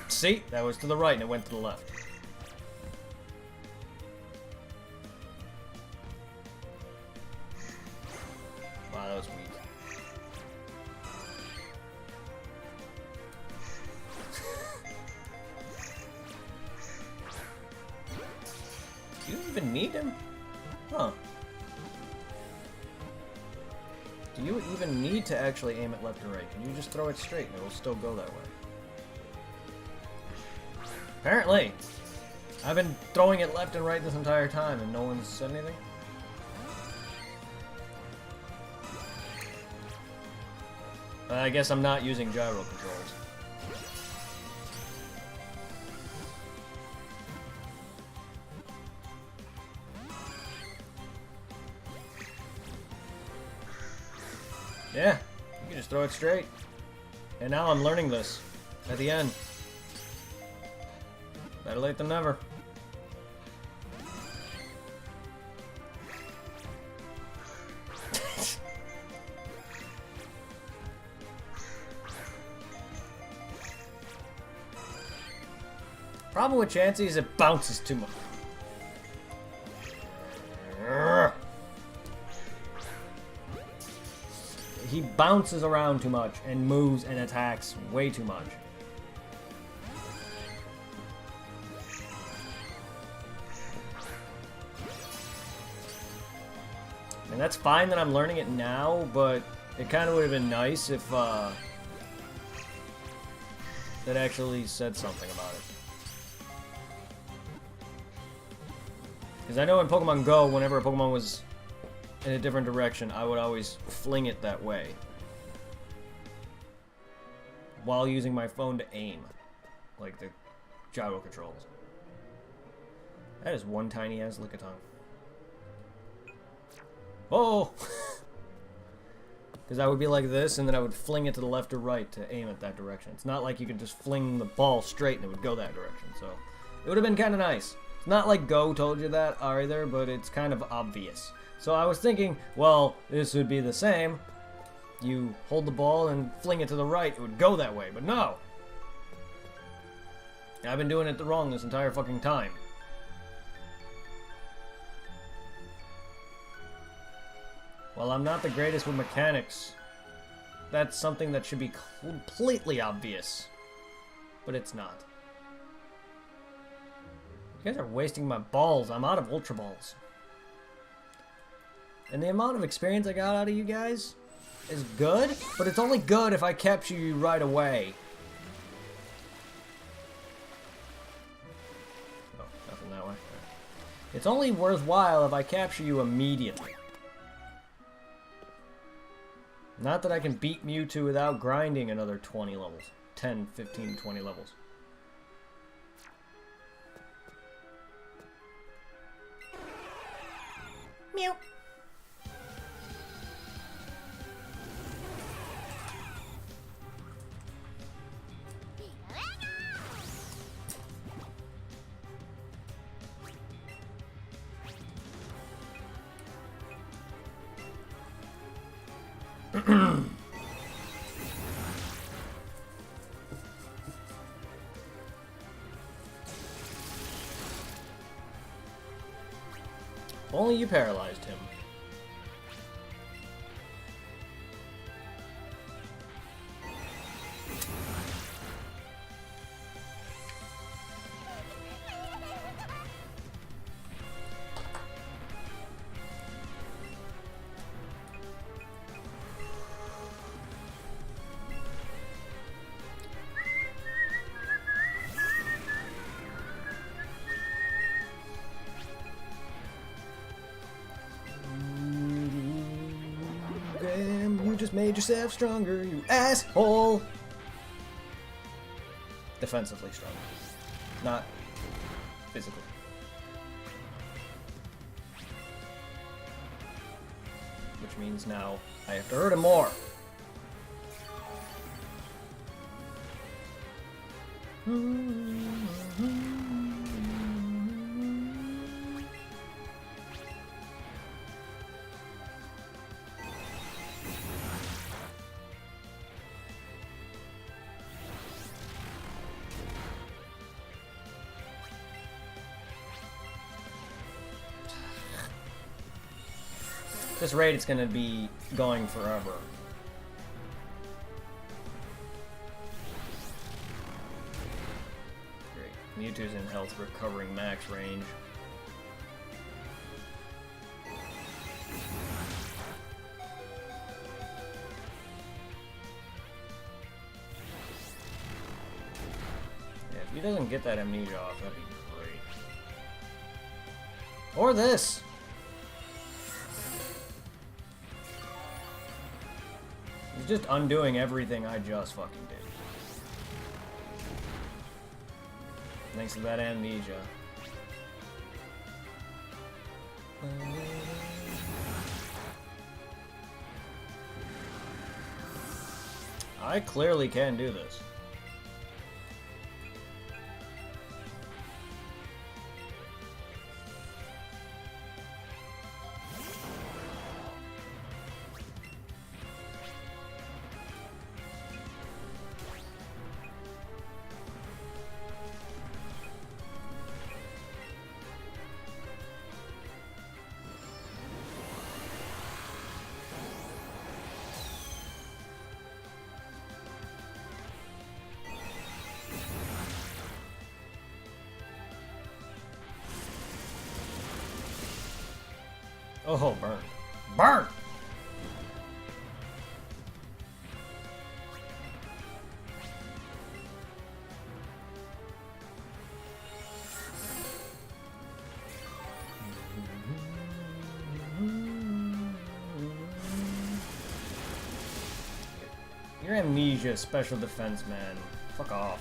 See? That was to the right and it went to the left. Wow, that was weak. Do you even need him? Huh. Do you even need to actually aim it left or right? Can you just throw it straight and it will still go that way? Apparently. I've been throwing it left and right this entire time and no one's said anything. I guess I'm not using gyro controls. Yeah, you can just throw it straight. And now I'm learning this at the end. Better late than never. Problem with Chansey is it bounces too much. He bounces around too much and moves and attacks way too much. And that's fine that I'm learning it now, but it kind of would have been nice if it actually said something about it. Because I know in Pokemon Go, whenever a Pokemon was in a different direction, I would always fling it that way. While using my phone to aim. Like the gyro controls. That is one tiny ass Lickitung. Oh! Because I would be like this, and then I would fling it to the left or right to aim it that direction. It's not like you could just fling the ball straight and it would go that direction, so it would have been kind of nice. It's not like Go told you that either, but it's kind of obvious. So I was thinking, well, this would be the same, you hold the ball and fling it to the right, it would go that way, but no! I've been doing it wrong this entire fucking time. Well, I'm not the greatest with mechanics. That's something that should be completely obvious. But it's not. You guys are wasting my balls. I'm out of Ultra Balls. And the amount of experience I got out of you guys is good, but it's only good if I capture you right away. Oh, nothing that way. It's only worthwhile if I capture you immediately. Not that I can beat Mewtwo without grinding another 20 levels. 10, 15, 20 levels. Mew. Only you paralyzed him. Damn, you just made yourself stronger, you asshole! Defensively stronger. Not physically. Which means now I have to hurt him more. This raid is gonna be going forever. Great. Mewtwo's in health recovering max range. Yeah, if he doesn't get that amnesia off, that'd be great. Or this! He's just undoing everything I just fucking did. Thanks to that amnesia. I clearly can do this. Oh, burn. Burn! Your amnesia, special defense, man. Fuck off.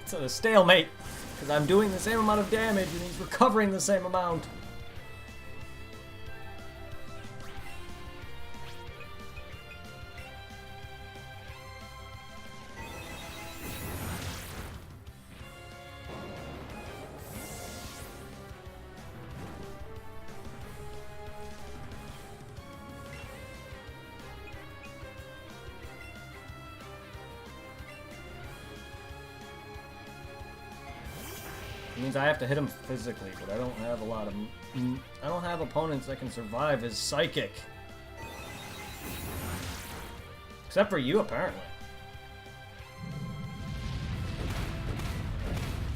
It's a stalemate. Because I'm doing the same amount of damage and he's recovering the same amount. It means I have to hit him physically, but I don't have a lot of... I don't have opponents that can survive his psychic. Except for you, apparently.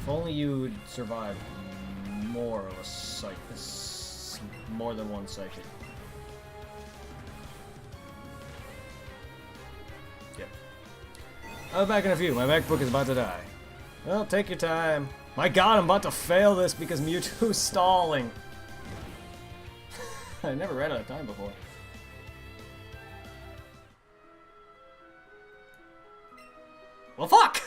If only you would survive more of a psychic... more than one psychic. Yep. I'll be back in a few. My MacBook is about to die. Well, take your time. My god, I'm about to fail this because Mewtwo's stalling. I never ran out of time before. Well, fuck!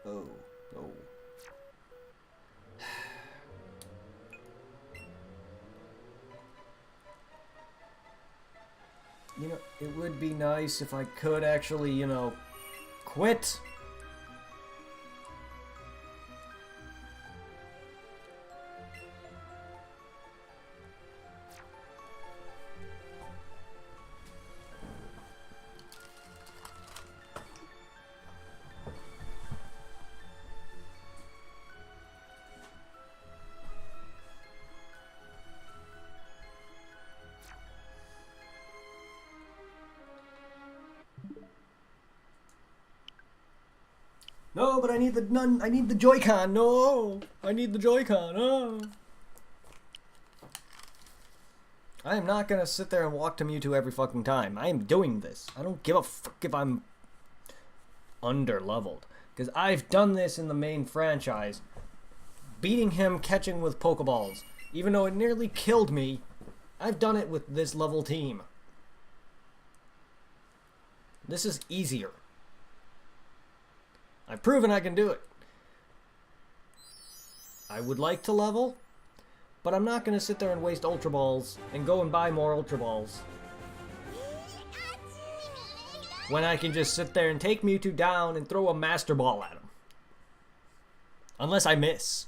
Oh, oh. You know, it would be nice if I could actually, you know, quit. No, but I need the I need the Joy-Con. No, I need the Joy-Con. Oh. I am not gonna sit there and walk to Mewtwo every fucking time. I am doing this. I don't give a fuck if I'm under-leveled. Because I've done this in the main franchise. Beating him, catching with Pokeballs. Even though it nearly killed me, I've done it with this level team. This is easier. I've proven I can do it. I would like to level, but I'm not going to sit there and waste Ultra Balls and go and buy more Ultra Balls. When I can just sit there and take Mewtwo down and throw a Master Ball at him. Unless I miss.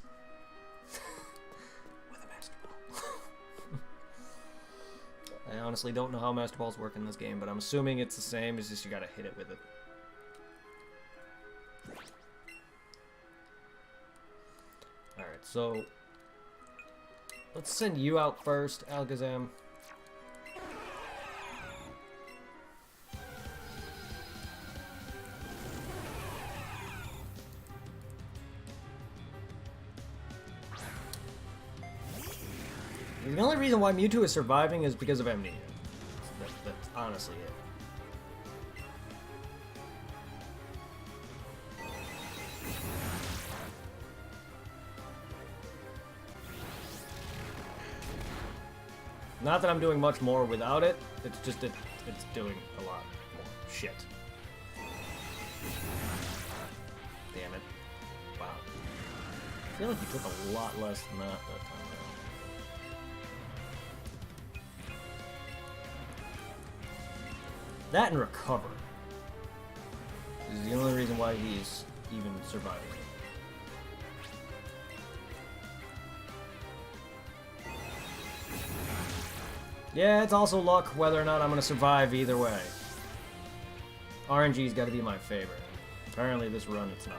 With a Master Ball. I honestly don't know how Master Balls work in this game, but I'm assuming it's the same, it's just you gotta hit it with it. Alright, so let's send you out first, Alakazam. The only reason why Mewtwo is surviving is because of Amnesia. That's honestly it. Not that I'm doing much more without it, it's just it's doing a lot more shit. Damn it. Wow. I feel like you took a lot less than that time around. That and recover is the only reason why he's even surviving. Yeah, it's also luck whether or not I'm going to survive either way. RNG's got to be my favorite. Apparently this run it's not.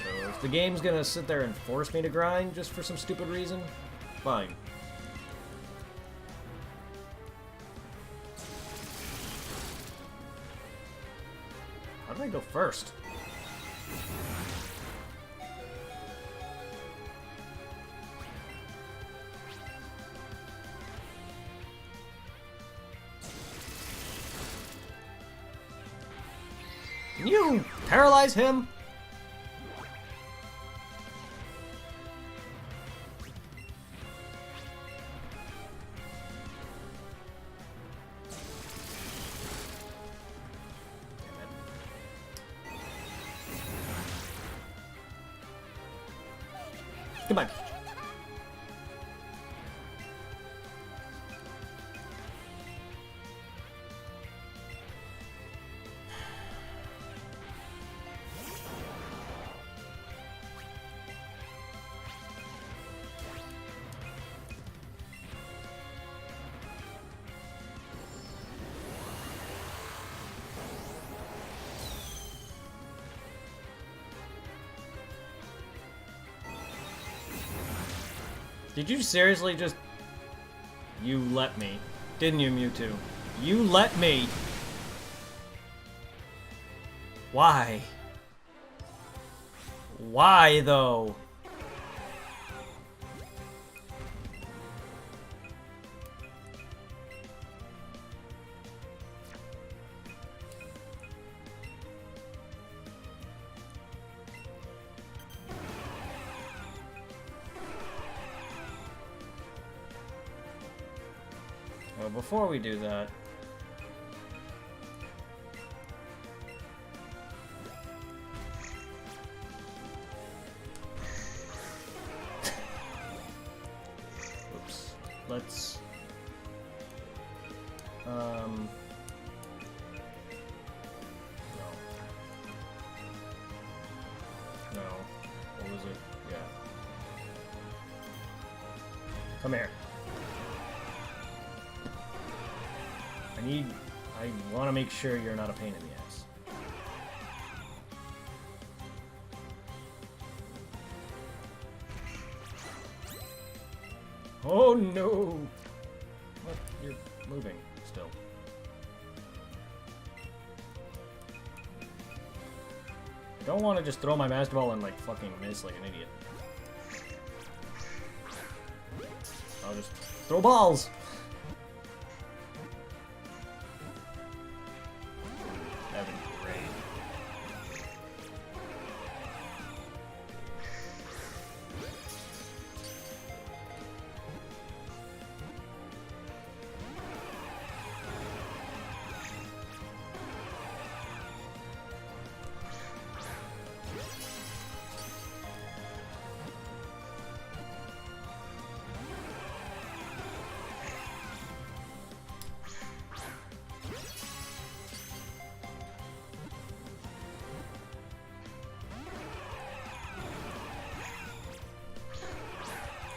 So if the game's going to sit there and force me to grind just for some stupid reason, fine. How did I go first? Can you paralyze him? Goodbye. Did you seriously just... You let me. Didn't you, Mewtwo? You let me! Why? Why, though? Well, before we do that... Oops. Let's... No. No. What was it? Yeah. Come here. I want to make sure you're not a pain in the ass. Oh no! What? You're moving still. I don't want to just throw my Master Ball and like fucking miss like an idiot. I'll just throw balls! That'd be great.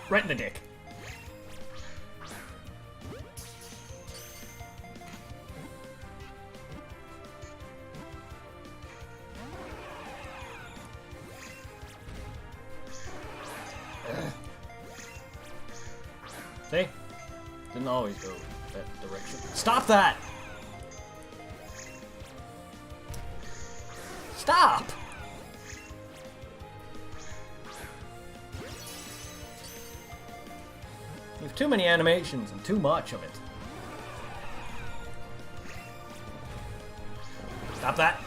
Right in the dick. See? Didn't always go that direction. Stop that! Stop! You have too many animations and too much of it. Stop that!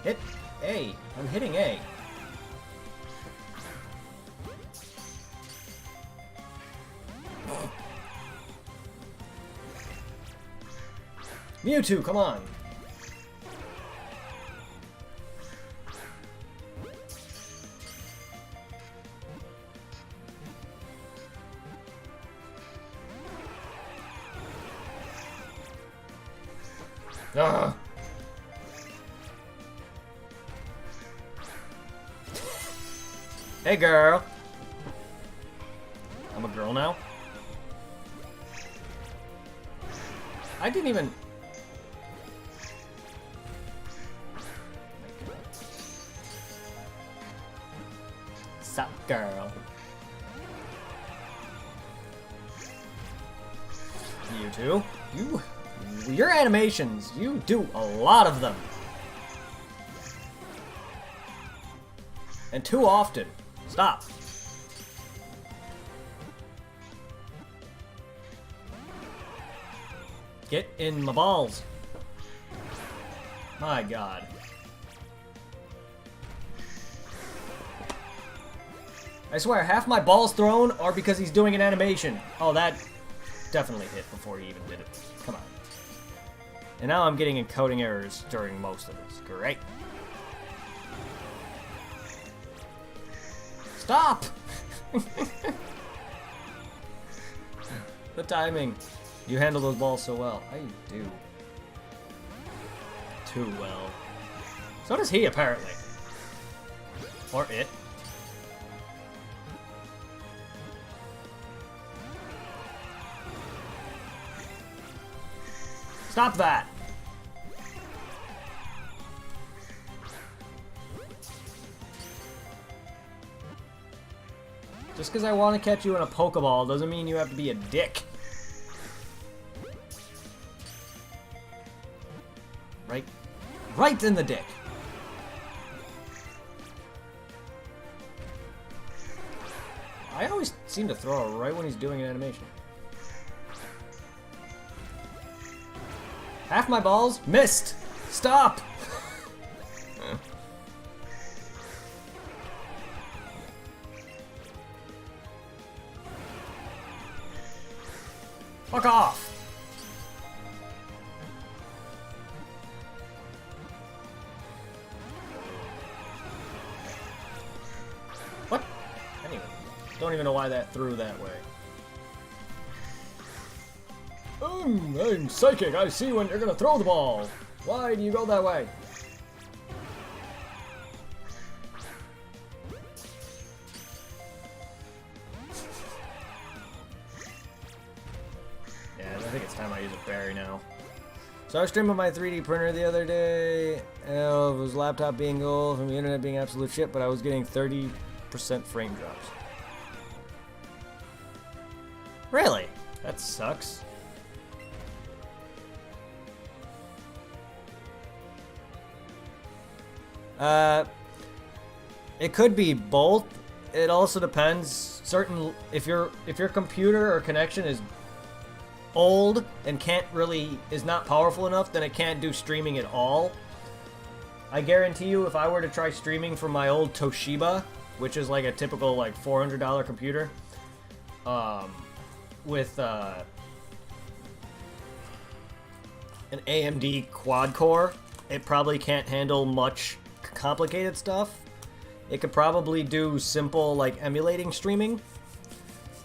Hit A. I'm hitting A. Mewtwo, come on! Ugh. Hey girl! I'm a girl now? I didn't even... Sup, girl? You two? Your animations, you do a lot of them. And too often. Stop. Get in my balls. My god. I swear, half my balls thrown are because he's doing an animation. Oh, that definitely hit before he even did it. Come on. And now I'm getting encoding errors during most of this. Great. Stop! The timing. You handle those balls so well. I do. Too well. So does he, apparently. Or it. Stop that! Just because I want to catch you in a Pokeball doesn't mean you have to be a dick. Right in the dick. I always seem to throw it right when he's doing an animation. Half my balls missed. Stop. Fuck off. What? Anyway, don't even know why that threw that way. I'm psychic. I see when you're gonna throw the ball. Why do you go that way? Yeah, I think it's time I use a berry now. So I was streaming my 3D printer the other day. It was laptop being old from the internet being absolute shit, but I was getting 30% frame drops. Really? That sucks. It could be both. It also depends. If your computer or connection is old and is not powerful enough, then it can't do streaming at all. I guarantee you, if I were to try streaming from my old Toshiba, which is like a typical like $400 computer, with an AMD quad core, it probably can't handle much complicated stuff. It could probably do simple like emulating streaming,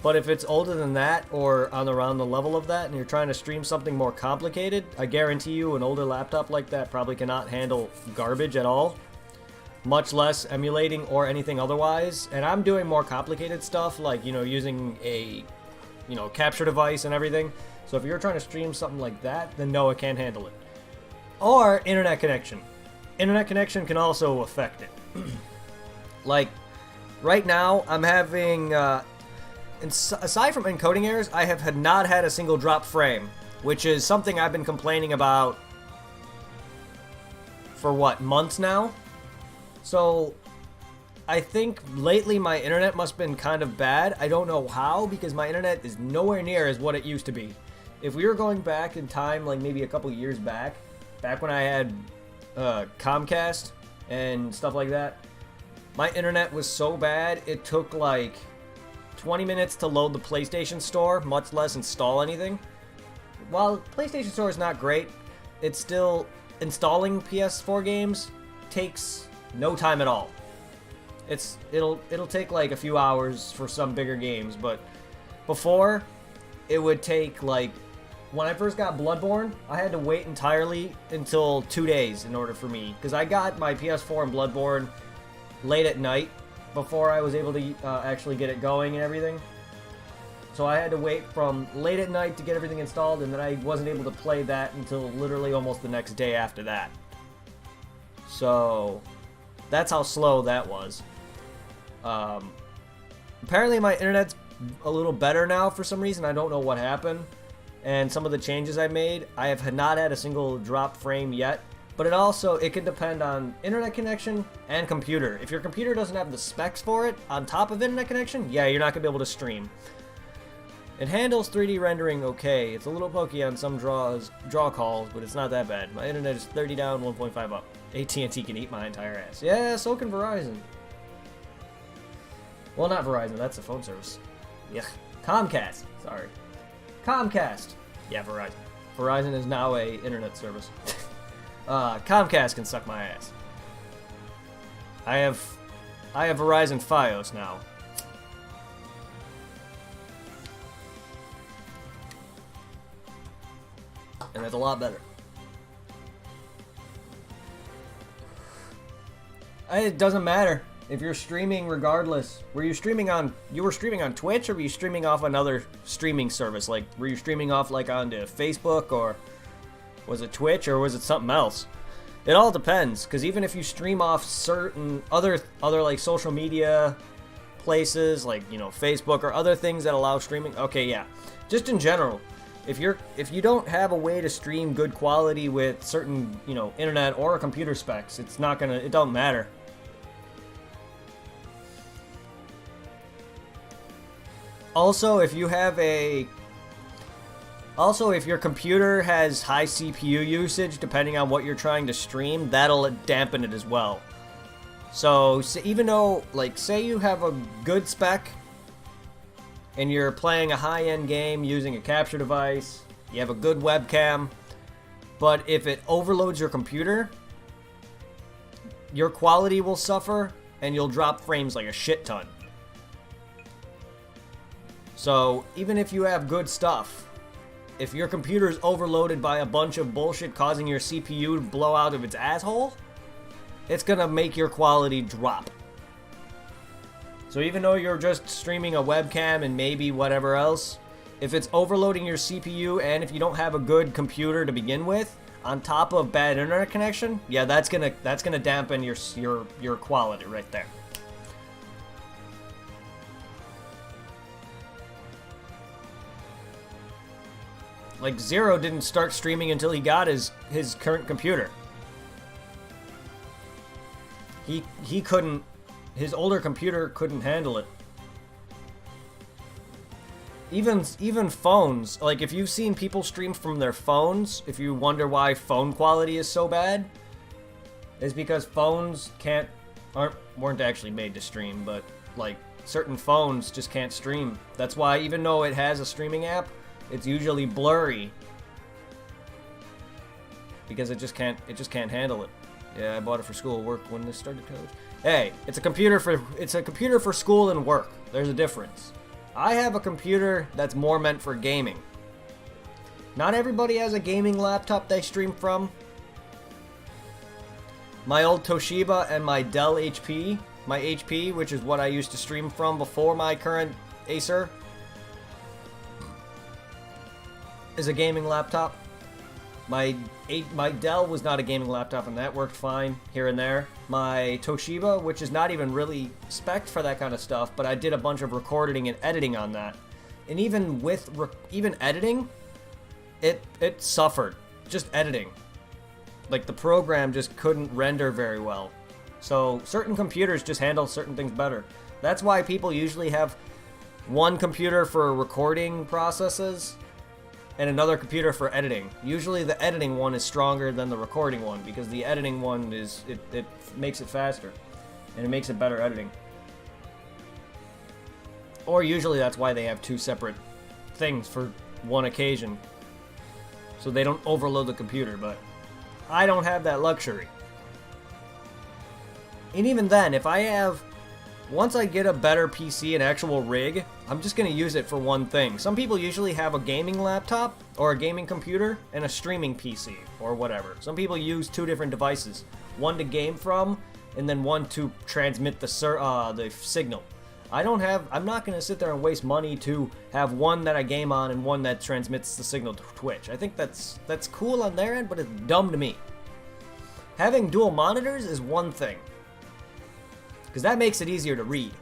but if it's older than that or around the level of that and you're trying to stream something more complicated, I guarantee you an older laptop like that probably cannot handle garbage at all, much less emulating or anything otherwise. And I'm doing more complicated stuff like, using a capture device and everything. So if you're trying to stream something like that, then no, it can't handle it. Or internet connection. Internet connection can also affect it. Like, right now, I'm having, aside from encoding errors, I have not had a single drop frame, which is something I've been complaining about for, months now? So, I think lately my internet must have been kind of bad. I don't know how, because my internet is nowhere near as what it used to be. If we were going back in time, like maybe a couple years back when I had Comcast and stuff like that, my internet was so bad, it took like 20 minutes to load the PlayStation Store, much less install anything. While PlayStation Store is not great, it's still installing PS4 games takes no time at all. It'll take like a few hours for some bigger games, but before it would take like, when I first got Bloodborne, I had to wait entirely until 2 days in order for me, because I got my PS4 and Bloodborne late at night before I was able to actually get it going and everything. So I had to wait from late at night to get everything installed, and then I wasn't able to play that until literally almost the next day after that. So that's how slow that was. Apparently my internet's a little better now for some reason. I don't know what happened. And some of the changes I made, I have not had a single drop frame yet. But it can depend on internet connection and computer. If your computer doesn't have the specs for it on top of internet connection, yeah, you're not going to be able to stream. It handles 3D rendering okay. It's a little pokey on some draw calls, but it's not that bad. My internet is 30 down, 1.5 up. AT&T can eat my entire ass. Yeah, so can Verizon. Well, not Verizon. That's a phone service. Yeah, Comcast. Sorry, Comcast. Yeah, Verizon. Verizon is now a internet service. Comcast can suck my ass. I have Verizon Fios now. And that's a lot better. It doesn't matter if you're streaming regardless. You were streaming on Twitch, or were you streaming off another streaming service? Like, were you streaming off like onto Facebook, or was it Twitch, or was it something else? It all depends, because even if you stream off certain other like social media places, like, you know, Facebook or other things that allow streaming, okay, yeah. Just in general, if you don't have a way to stream good quality with certain, you know, internet or computer specs, it don't matter. Also, if your computer has high CPU usage, depending on what you're trying to stream, that'll dampen it as well. So even though, like, say you have a good spec and you're playing a high-end game using a capture device, you have a good webcam, but if it overloads your computer, your quality will suffer and you'll drop frames like a shit ton. So even if you have good stuff, if your computer is overloaded by a bunch of bullshit causing your CPU to blow out of its asshole, it's gonna make your quality drop. So even though you're just streaming a webcam and maybe whatever else, if it's overloading your CPU and if you don't have a good computer to begin with, on top of bad internet connection, yeah, that's gonna dampen your quality right there. Like, Zero didn't start streaming until he got his current computer. He couldn't, his older computer couldn't handle it. Even phones, like, if you've seen people stream from their phones, if you wonder why phone quality is so bad, it's because phones weren't actually made to stream, but like certain phones just can't stream. That's why even though it has a streaming app, it's usually blurry because it just can't handle it. Yeah, I bought it for school work when this started college. Hey, it's a computer for school and work. There's a difference. I have a computer that's more meant for gaming. Not everybody has a gaming laptop they stream from. My old Toshiba and my Dell HP, my HP, which is what I used to stream from before my current Acer, is a gaming laptop. My Dell was not a gaming laptop, and that worked fine here and there. My Toshiba, which is not even really spec'd for that kind of stuff, but I did a bunch of recording and editing on that. And even with even editing, it suffered. Just editing. Like, the program just couldn't render very well. So certain computers just handle certain things better. That's why people usually have one computer for recording processes and another computer for editing. Usually the editing one is stronger than the recording one because the editing one it makes it faster and it makes it better editing. Or usually that's why they have two separate things for one occasion, so they don't overload the computer, but I don't have that luxury. And even then, once I get a better PC, an actual rig, I'm just going to use it for one thing. Some people usually have a gaming laptop or a gaming computer and a streaming PC or whatever. Some people use two different devices, one to game from and then one to transmit the signal. I'm not going to sit there and waste money to have one that I game on and one that transmits the signal to Twitch. I think that's cool on their end, but it's dumb to me. Having dual monitors is one thing, because that makes it easier to read.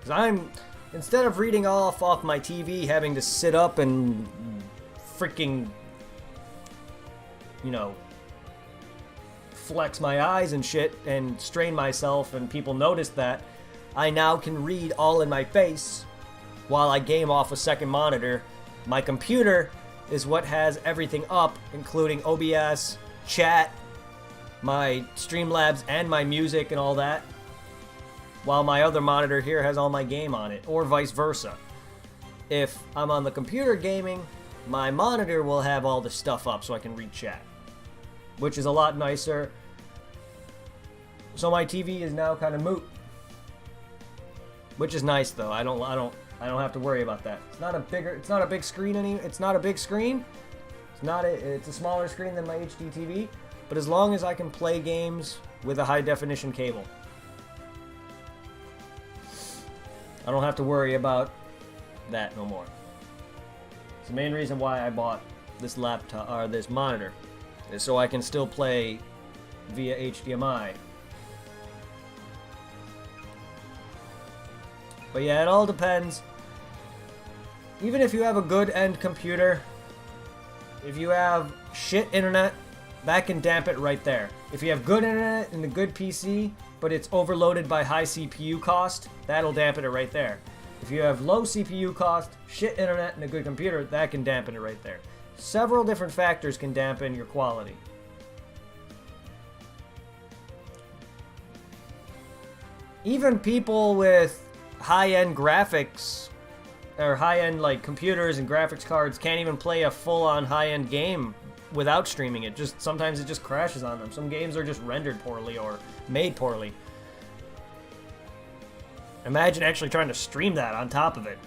Because instead of reading off my TV, having to sit up and freaking, flex my eyes and shit and strain myself and people notice that, I now can read all in my face while I game off a second monitor. My computer is what has everything up, including OBS, chat, my Streamlabs, and my music and all that, while my other monitor here has all my game on it, or vice versa. If I'm on the computer gaming, my monitor will have all the stuff up so I can read chat, which is a lot nicer. So my TV is now kind of moot, which is nice though. I don't have to worry about that. It's not a big screen it's not a big screen. It's a smaller screen than my HD TV, but as long as I can play games with a high definition cable, I don't have to worry about that no more. It's the main reason why I bought this laptop or this monitor, is so I can still play via HDMI. But yeah, it all depends. Even if you have a good end computer, if you have shit internet, that can damp it right there. If you have good internet and a good PC, but it's overloaded by high CPU cost, that'll dampen it right there. If you have low CPU cost, shit internet, and a good computer, that can dampen it right there. Several different factors can dampen your quality. Even people with high-end graphics, or high-end like computers and graphics cards, can't even play a full-on high-end game without streaming it. Sometimes it just crashes on them. Some games are just rendered poorly or made poorly. Imagine actually trying to stream that on top of it.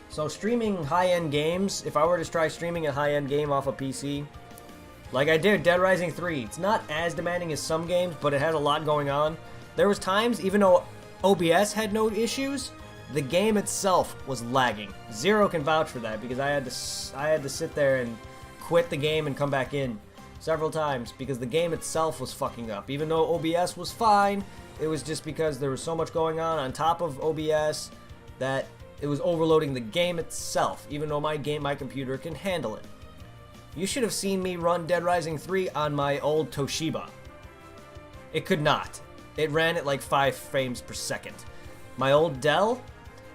So streaming high-end games, if I were to try streaming a high-end game off a PC, like I did Dead Rising 3, it's not as demanding as some games, but it has a lot going on. There was times, even though OBS had no issues, the game itself was lagging. Zero can vouch for that, because I had to sit there and quit the game and come back in several times because the game itself was fucking up. Even though OBS was fine, it was just because there was so much going on top of OBS that it was overloading the game itself, even though my computer can handle it. You should have seen me run Dead Rising 3 on my old Toshiba. It could not. It ran at like 5 frames per second. My old Dell,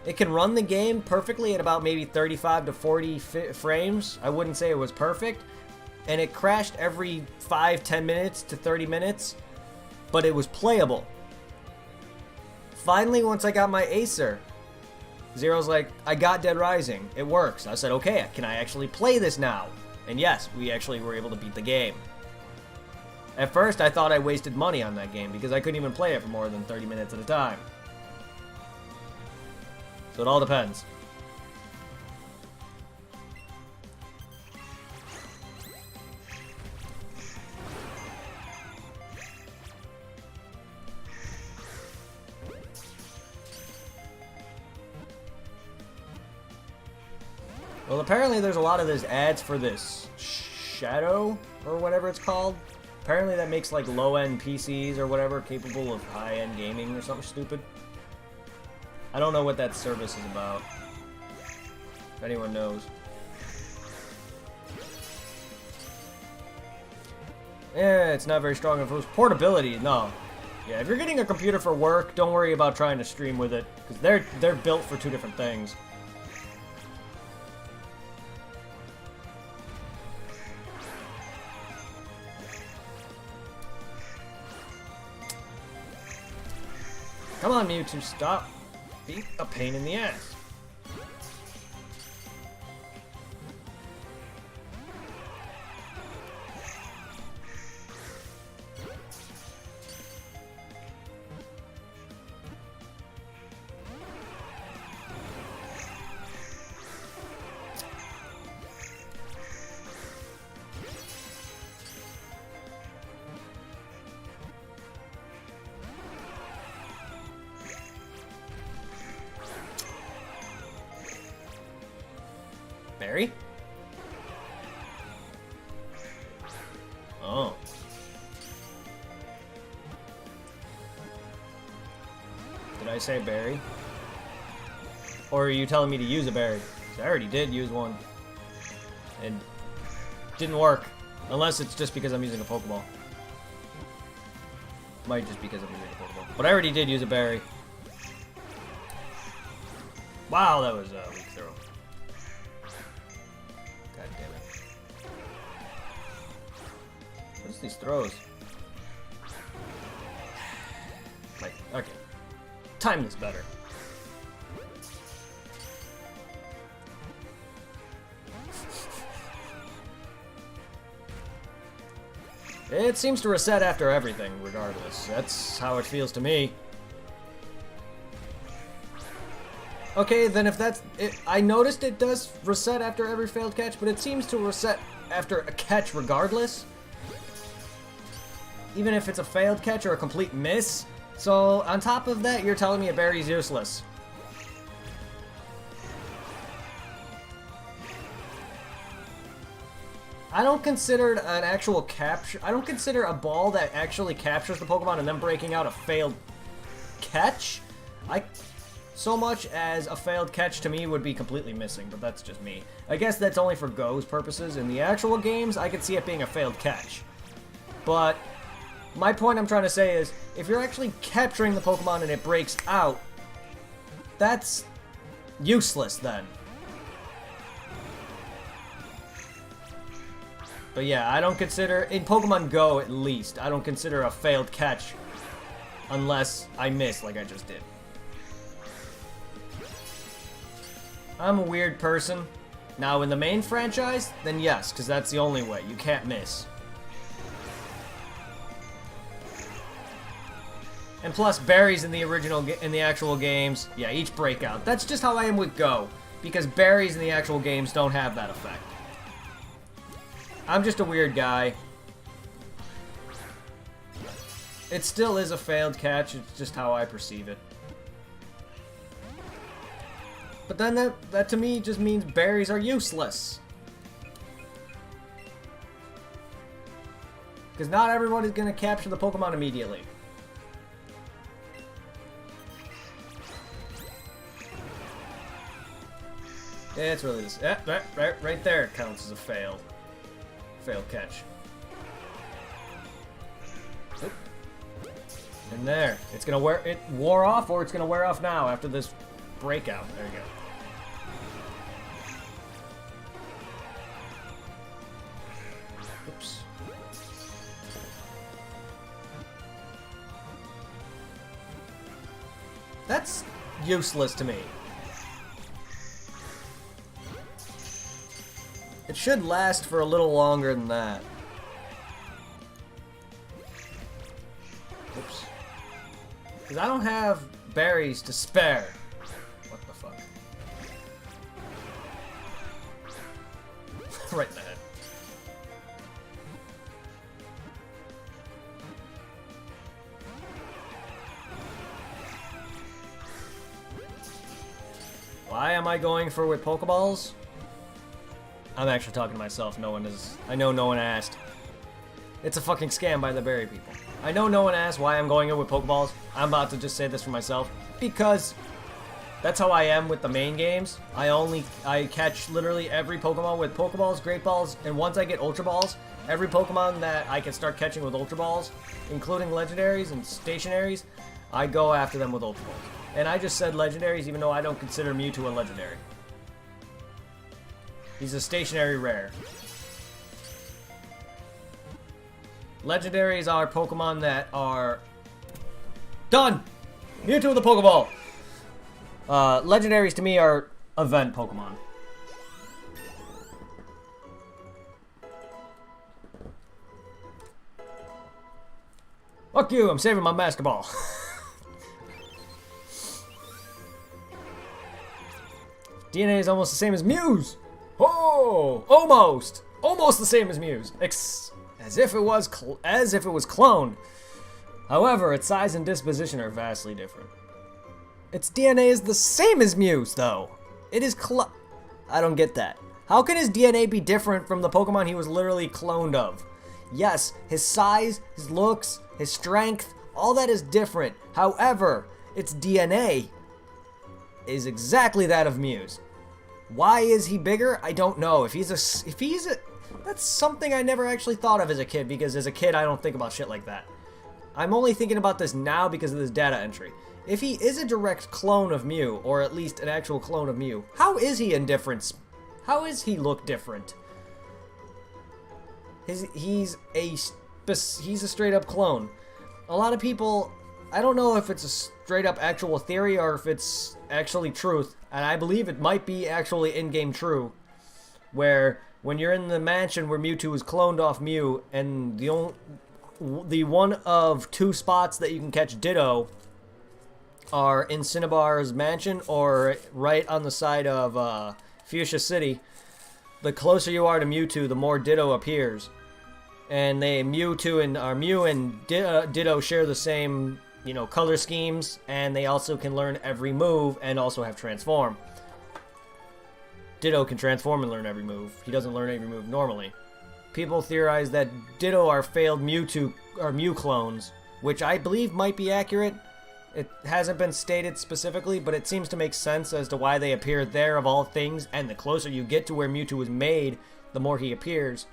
it can run the game perfectly at about maybe 35 to 40 frames. I wouldn't say it was perfect. And it crashed every 5-10 minutes to 30 minutes, but it was playable. Finally, once I got my Acer, Zero's like, I got Dead Rising. It works. I said, okay, can I actually play this now? And yes, we actually were able to beat the game. At first, I thought I wasted money on that game because I couldn't even play it for more than 30 minutes at a time. So it all depends. Well, apparently there's a lot of this ads for this Shadow, or whatever it's called. Apparently that makes like low-end PCs or whatever capable of high-end gaming or something stupid. I don't know what that service is about. If anyone knows. Yeah, it's not very strong. If it was portability, no. Yeah, if you're getting a computer for work, don't worry about trying to stream with it, because they're built for two different things. Come on, Mewtwo, stop. Be a pain in the ass. Barry? Oh. Did I say berry? Or are you telling me to use a berry? 'Cause I already did use one. And didn't work. Unless it's just because I'm using a Pokeball. Might just because I'm using a Pokeball. But I already did use a berry. Wow, that was a weak throw. God damn it. What is these throws? Like, okay. Time this better. It seems to reset after everything, regardless. That's how it feels to me. Okay, then if that's it, I noticed it does reset after every failed catch, but it seems to reset after a catch regardless. Even if it's a failed catch or a complete miss. So, on top of that, you're telling me a berry's useless. I don't consider an actual capture. I don't consider a ball that actually captures the Pokemon and then breaking out a failed catch. So much as a failed catch to me would be completely missing, but that's just me. I guess that's only for Go's purposes. In the actual games, I could see it being a failed catch. But my point I'm trying to say is, if you're actually capturing the Pokemon and it breaks out, that's useless then. But yeah, I don't consider, in Pokemon Go at least, I don't consider a failed catch unless I miss like I just did. I'm a weird person. Now in the main franchise, then yes, because that's the only way. You can't miss. And plus, berries in the actual games, yeah, each breakout. That's just how I am with Go, because berries in the actual games don't have that effect. I'm just a weird guy. It still is a failed catch, it's just how I perceive it. But then that to me just means berries are useless. Because not everyone is going to capture the Pokemon immediately. Yeah, it's really this. Right there counts as a failed catch. Oop. And there, it's gonna wear. It wore off, or it's gonna wear off now after this breakout. There you go. Oops. That's useless to me. It should last for a little longer than that. Oops. Because I don't have berries to spare. What the fuck? Right in the head. Why am I going for with Pokeballs? I'm actually talking to myself. No one is. I know no one asked. It's a fucking scam by the berry people. I know no one asked why I'm going in with Pokeballs. I'm about to just say this for myself. Because that's how I am with the main games. I catch literally every Pokemon with Pokeballs, Great Balls, and once I get Ultra Balls, every Pokemon that I can start catching with Ultra Balls, including Legendaries and Stationaries, I go after them with Ultra Balls. And I just said Legendaries even though I don't consider Mewtwo a Legendary. He's a stationary rare. Legendaries are Pokemon that are... Done! Mewtwo with the Pokeball! Legendaries to me are event Pokemon. Fuck you, I'm saving my Master Ball. DNA is almost the same as Mew's! Oh, almost the same as Mew's, as if it was cloned. However, its size and disposition are vastly different. Its DNA is the same as Mew's, though. It is I don't get that. How can his DNA be different from the Pokemon he was literally cloned of? Yes, his size, his looks, his strength, all that is different. However, its DNA is exactly that of Mew's. Why is he bigger? I don't know. If he's a, that's something I never actually thought of as a kid, because as a kid I don't think about shit like that. I'm only thinking about this now because of this data entry. If he is a direct clone of Mew, or at least an actual clone of Mew, how is he indifferent? How is he look different? He's a straight up clone. A lot of people, I don't know if it's a straight up actual theory or if it's actually truth, and I believe it might be actually in-game true, where when you're in the mansion where Mewtwo is cloned off Mew, and the one of two spots that you can catch Ditto are in Cinnabar's mansion or right on the side of Fuchsia City, the closer you are to Mewtwo, the more Ditto appears. And Mew and Ditto share the same, color schemes, and they also can learn every move and also have transform. Ditto can transform and learn every move. He doesn't learn every move normally. People theorize that Ditto are failed Mew clones, which I believe might be accurate. It hasn't been stated specifically, but it seems to make sense as to why they appear there of all things, and the closer you get to where Mewtwo was made, the more he appears.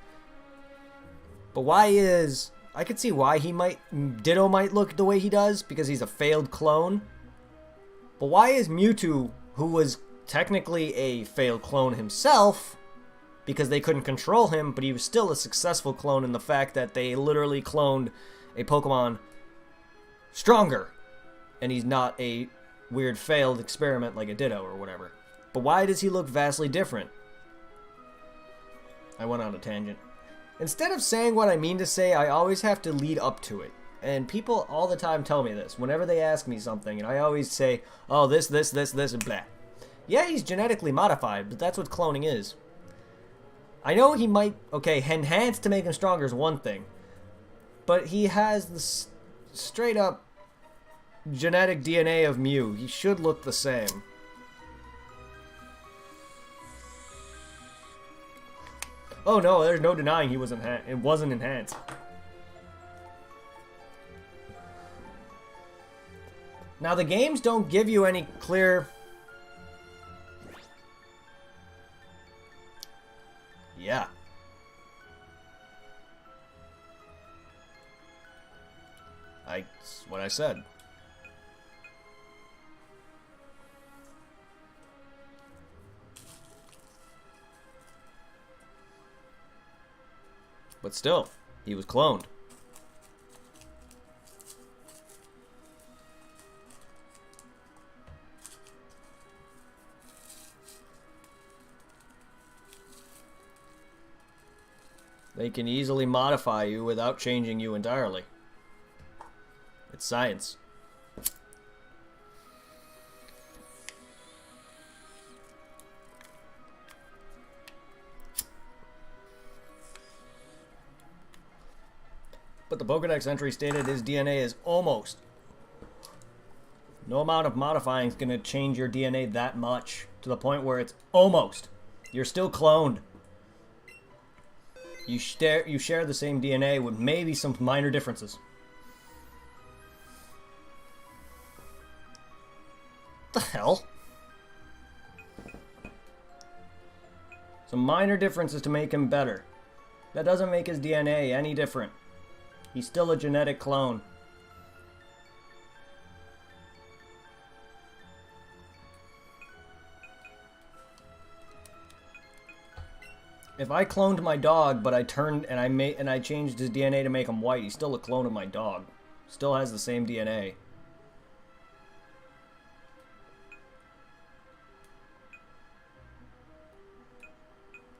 But I could see why Ditto might look the way he does, because he's a failed clone. But why is Mewtwo, who was technically a failed clone himself, because they couldn't control him, but he was still a successful clone in the fact that they literally cloned a Pokemon stronger, and he's not a weird failed experiment like a Ditto or whatever. But why does he look vastly different? I went on a tangent. Instead of saying what I mean to say, I always have to lead up to it. And people all the time tell me this, whenever they ask me something, and I always say, oh, this, and blah. Yeah, he's genetically modified, but that's what cloning is. I know he might, enhance to make him stronger is one thing, but he has the straight up genetic DNA of Mew. He should look the same. Oh no, there's no denying it wasn't enhanced. Now the games don't give you any clear... Yeah. That's what I said. But still, he was cloned. They can easily modify you without changing you entirely. It's science. But the Pokédex entry stated his DNA is almost. No amount of modifying is going to change your DNA that much, to the point where it's almost. You're still cloned. You share the same DNA with maybe some minor differences. What the hell? Some minor differences to make him better. That doesn't make his DNA any different. He's still a genetic clone. If I cloned my dog, but I changed his DNA to make him white, he's still a clone of my dog. Still has the same DNA.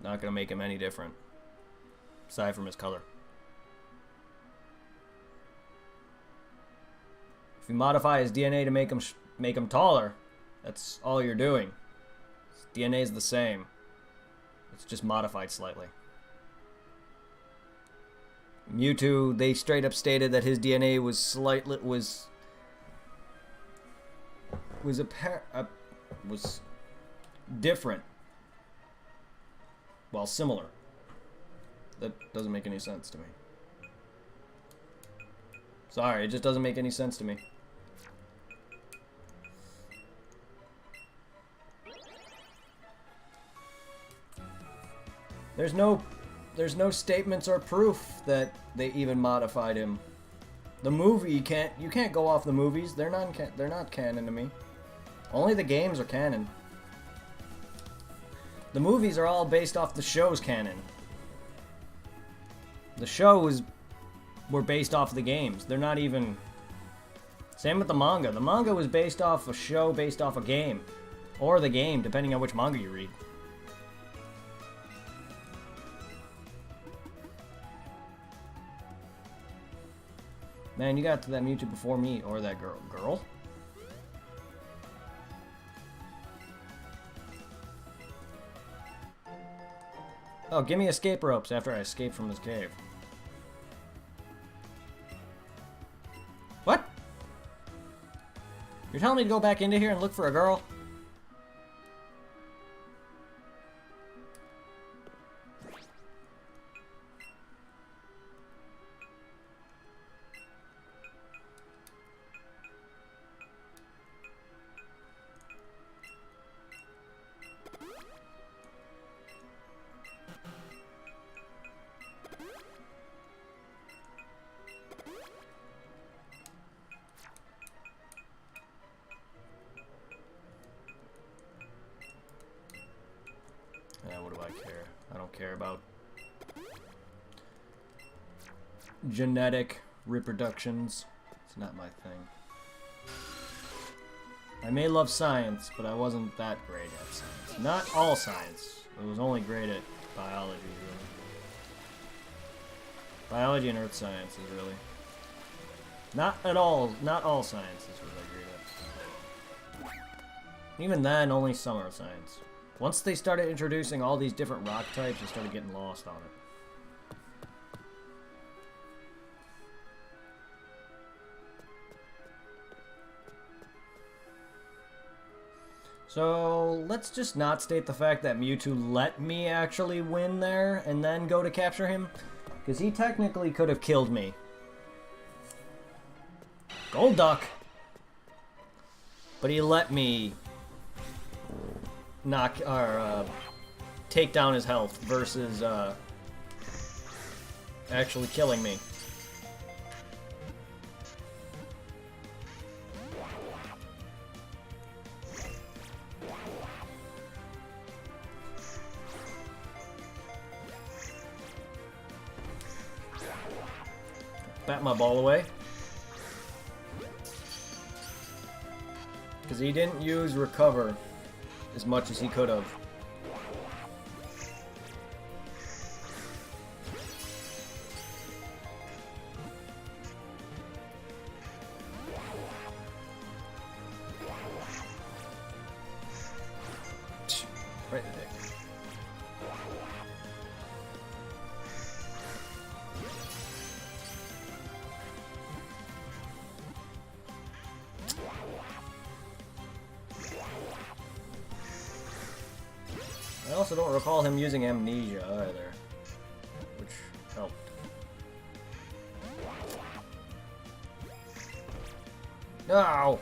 Not gonna make him any different, aside from his color. If you modify his DNA to make him taller, that's all you're doing. His DNA is the same. It's just modified slightly. Mewtwo, they straight up stated that his DNA was different, while similar. That doesn't make any sense to me. Sorry, it just doesn't make any sense to me. There's no statements or proof that they even modified him. The movie you can't go off the movies. They're not canon to me. Only the games are canon. The movies are all based off the show's canon. The shows were based off the games. They're not even... Same with the manga. The manga was based off a show based off a game. Or the game, depending on which manga you read. Man, you got to that Mewtwo before me, or that girl. Girl? Oh, give me escape ropes after I escape from this cave. What? You're telling me to go back into here and look for a girl? What do I care? I don't care about genetic reproductions. It's not my thing. I may love science, but I wasn't that great at science. Not all science. I was only great at biology, really. Biology and earth sciences, really. Not all science is what I'm great at. Even then, only some earth science. Once they started introducing all these different rock types, I started getting lost on it. So, let's just not state the fact that Mewtwo let me actually win there and then go to capture him. Because he technically could have killed me. Gold Duck! But he let me take down his health versus actually killing me. Bat my ball away. Because he didn't use recover as much as he could have. Right there. I also don't recall him using amnesia either, which helped. No!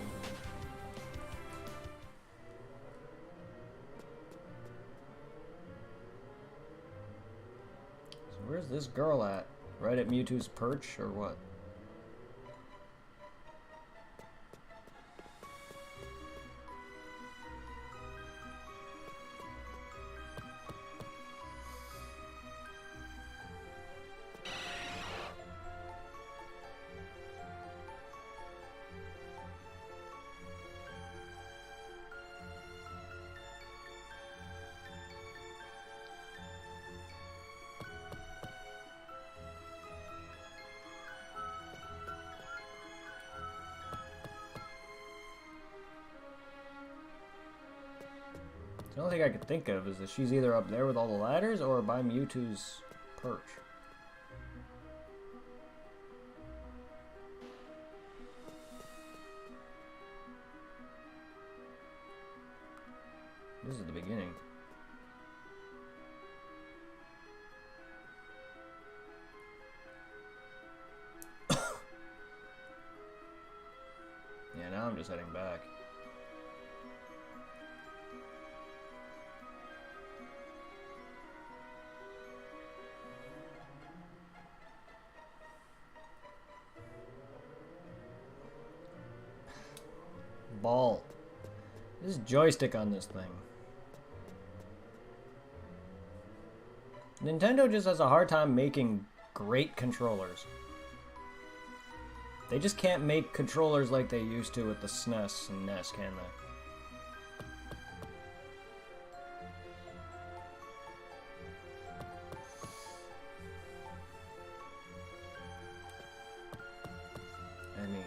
So where's this girl at? Right at Mewtwo's perch, or what? The only thing I could think of is that she's either up there with all the ladders or by Mewtwo's perch. This is the beginning. Yeah, now I'm just heading back. ball. This joystick on this thing. Nintendo just has a hard time making great controllers. They just can't make controllers like they used to with the SNES and NES, can they? I mean,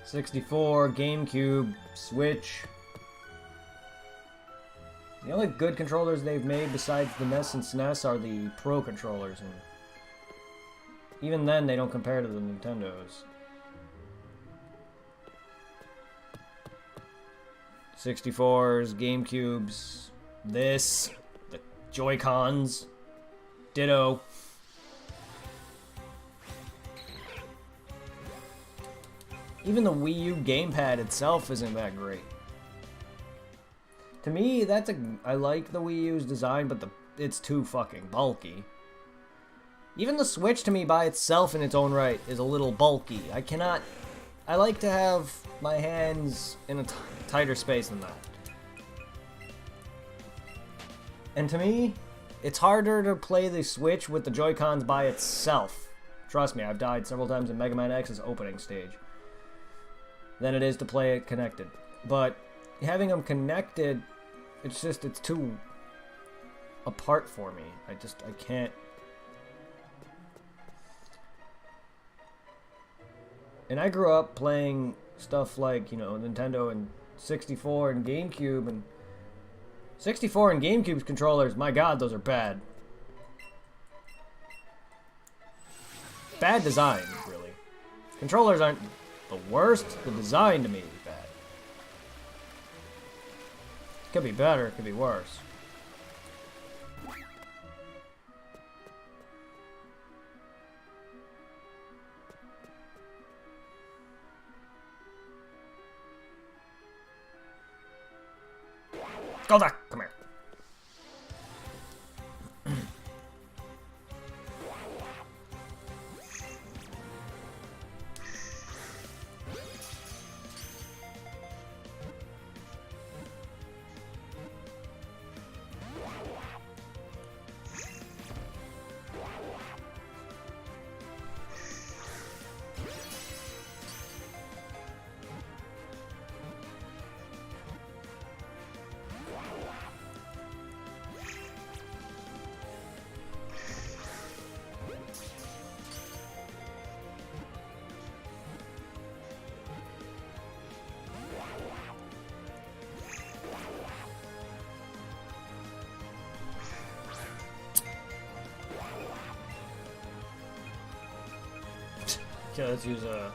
64, GameCube, Switch. The only good controllers they've made besides the NES and SNES are the Pro controllers, and even then they don't compare to the Nintendos. 64s, GameCubes, this, the Joy-Cons, ditto. Even the Wii U gamepad itself isn't that great. To me, I like the Wii U's design, but it's too fucking bulky. Even the Switch, to me, by itself in its own right, is a little bulky. I like to have my hands in a tighter space than that. And to me, it's harder to play the Switch with the Joy-Cons by itself. Trust me, I've died several times in Mega Man X's opening stage than it is to play it connected. But having them connected, it's too apart for me. I can't. And I grew up playing stuff like, Nintendo and 64 and GameCube, and 64 and GameCube's controllers, my god, those are bad. Bad design, really. Controllers aren't the worst, the design to me is bad. Could be better, could be worse. Golda, come here. Okay, let's use a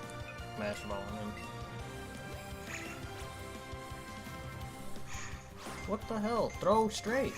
Master Ball on him. What the hell? Throw straight.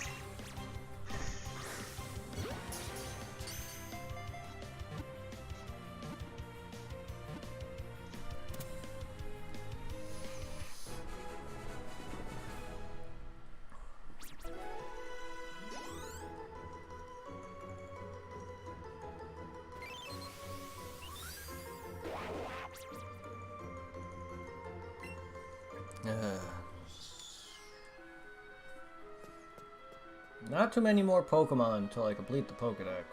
Not too many more Pokemon until I complete the Pokedex.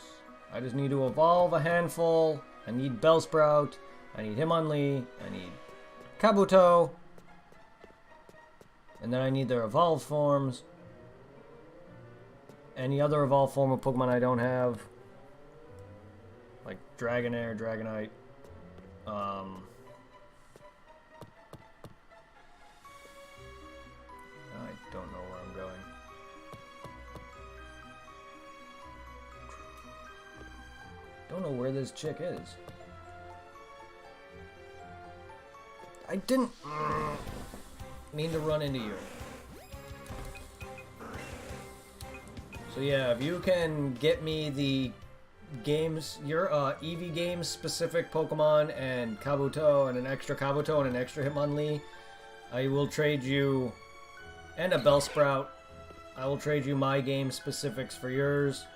I just need to evolve a handful. I need Bellsprout. I need Hitmonlee. I need Kabuto. And then I need their evolved forms. Any other evolved form of Pokemon I don't have. Like Dragonair, Dragonite. I don't know where I'm going. Don't know where this chick is. I didn't mean to run into you. So yeah, if you can get me the games, your Eevee games specific Pokemon and Kabuto and an extra Kabuto and an extra Hitmonlee, I will trade you, and a Bellsprout. I will trade you my game specifics for yours.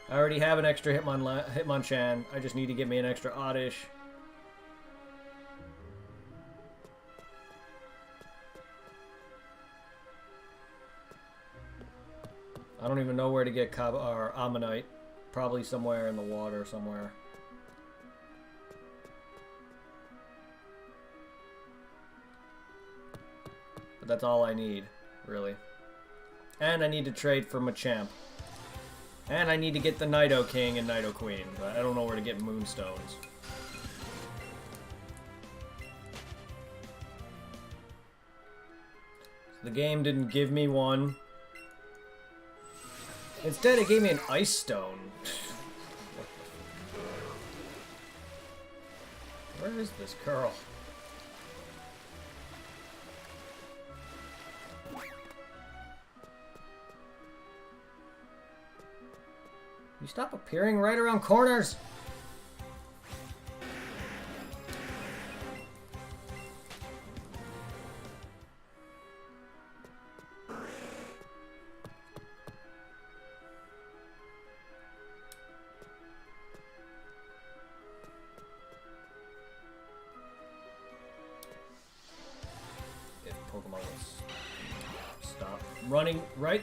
I already have an extra Hitmonchan. I just need to get me an extra Oddish. I don't even know where to get or Ammonite. Probably somewhere in the water somewhere. But that's all I need, really. And I need to trade for Machamp. And I need to get the Nido King and Nido Queen, but I don't know where to get Moonstones. The game didn't give me one. Instead, it gave me an Ice Stone. Where is this girl? You stop appearing right around corners! If Pokemon will stop running right,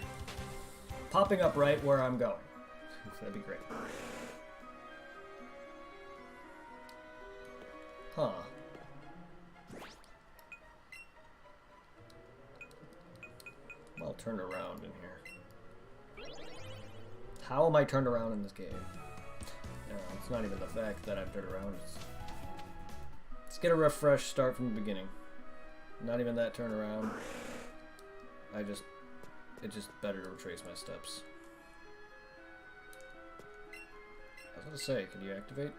popping up right where I'm going. That'd be great. Huh. Well, turned around in here. How am I turned around in this game? No, it's not even the fact that I'm turned around. Let's get a refresh start from the beginning. Not even that turnaround. It's just better to retrace my steps. I was gonna say, can you activate?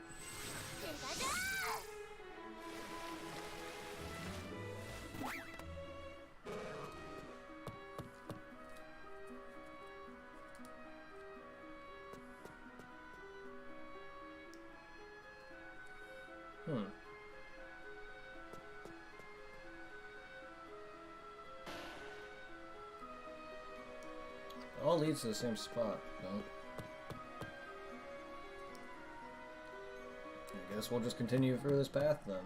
It all leads to the same spot, no? I guess we'll just continue through this path then.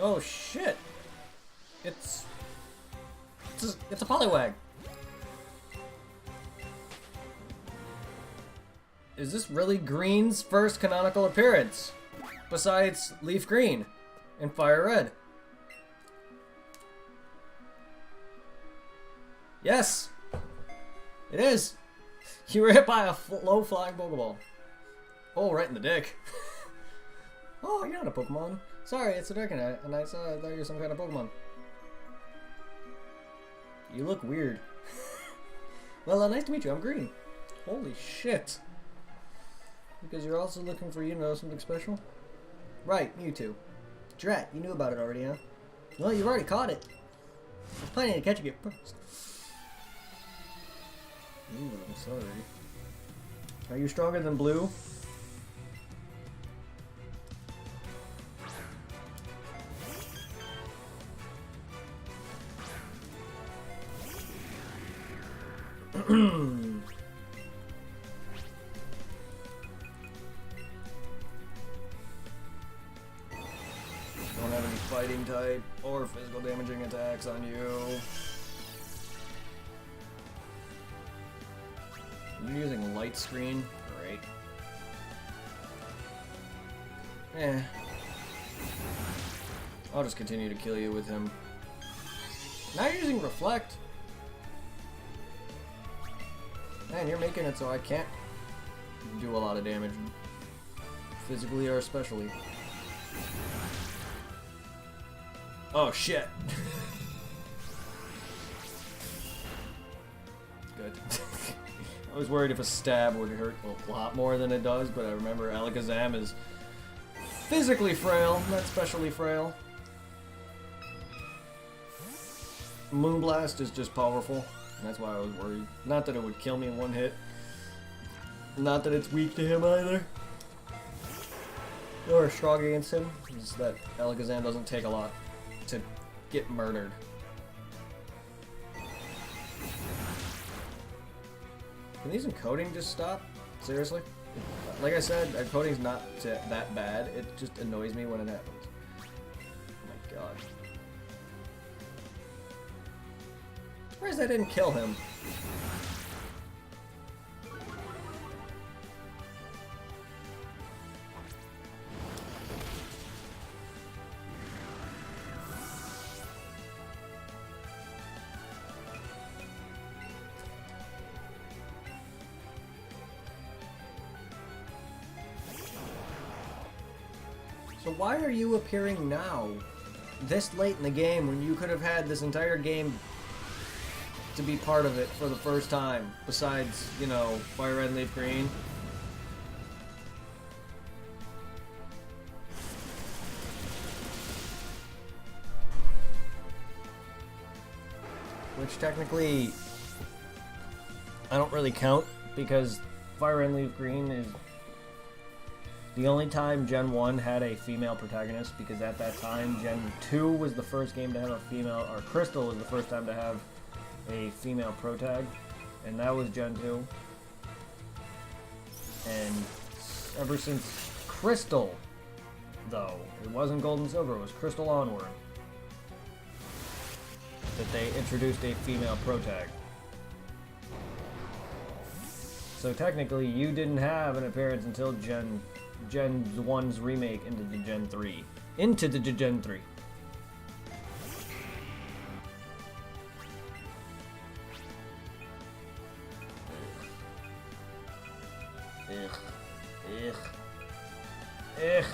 Oh shit! It's a Poliwag. Is this really Green's first canonical appearance? Besides Leaf Green and Fire Red. Yes! It is! You were hit by a low-flying Pokeball. Oh, right in the dick. Oh, you're not a Pokemon. Sorry, it's a Dragonite, and I thought you were some kind of Pokemon. You look weird. Well, nice to meet you. I'm Green. Holy shit. Because you're also looking for, you know, something special? Right, Mewtwo. Drat, you knew about it already, huh? Well, you've already caught it. I was planning to catch it first. Ooh, I'm sorry. Are you stronger than Blue? Don't have any fighting type or physical damaging attacks on you. You're using light screen? Great. Eh. I'll just continue to kill you with him. Now you're using reflect. Man, you're making it so I can't do a lot of damage, physically or especially. Oh shit! good. I was worried if a stab would hurt a lot more than it does, but I remember Alakazam is physically frail, not specially frail. Moonblast is just powerful, and that's why I was worried. Not that it would kill me in one hit. Not that it's weak to him either. Or strong against him. Is that Alakazam doesn't take a lot to get murdered. Can these encoding just stop? Seriously? Like I said, encoding's not that bad. It just annoys me when it happens. Oh my god. Surprised I didn't kill him. So why are you appearing now? This late in the game when you could have had this entire game to be part of it for the first time, besides, you know, Fire Red and Leaf Green. Which technically I don't really count because Fire Red and Leaf Green is the only time Gen 1 had a female protagonist, because at that time Gen 2 was the first game to have a female, or Crystal was the first time to have a female protag, and that was Gen 2. And ever since Crystal, though, it wasn't Gold and Silver, it was Crystal onward, that they introduced a female protag. So technically, you didn't have an appearance until Gen 1's remake into the Gen 3. Into the Gen 3. Ugh. Ugh.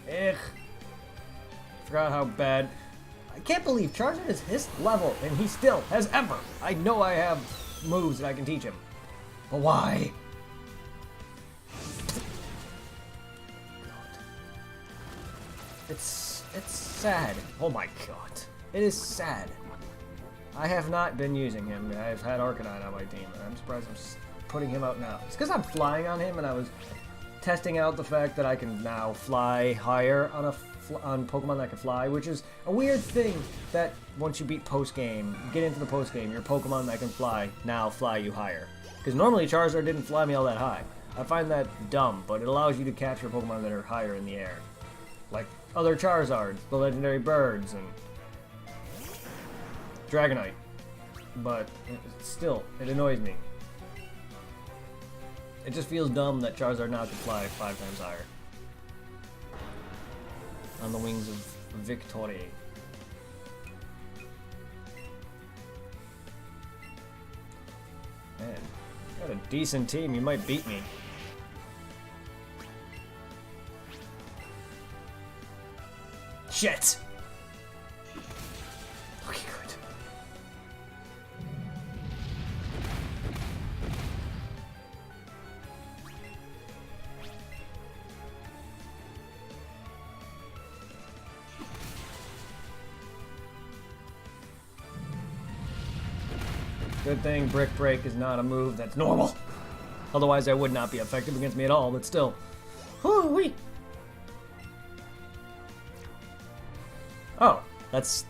Ugh. Forgot how bad. I can't believe Charizard is his level and he still has Ember. I know I have moves that I can teach him. But why? It's sad. Oh my god. It is sad. I have not been using him. I've had Arcanine on my team, and I'm surprised I'm putting him out now. It's because I'm flying on him, and I was testing out the fact that I can now fly higher on Pokemon that can fly, which is a weird thing that once you beat post-game, get into the post-game, your Pokemon that can fly now fly you higher. Because normally Charizard didn't fly me all that high. I find that dumb, but it allows you to capture Pokemon that are higher in the air. Like other Charizards, the legendary birds, and Dragonite. But still, it annoys me. It just feels dumb that Charizard now can fly 5 times higher. On the wings of victory. Man, you got a decent team, you might beat me. Shit! Okay, good. Good thing Brick Break is not a move that's normal. Otherwise, I would not be effective against me at all, but still. Whoo-wee! Oh, that's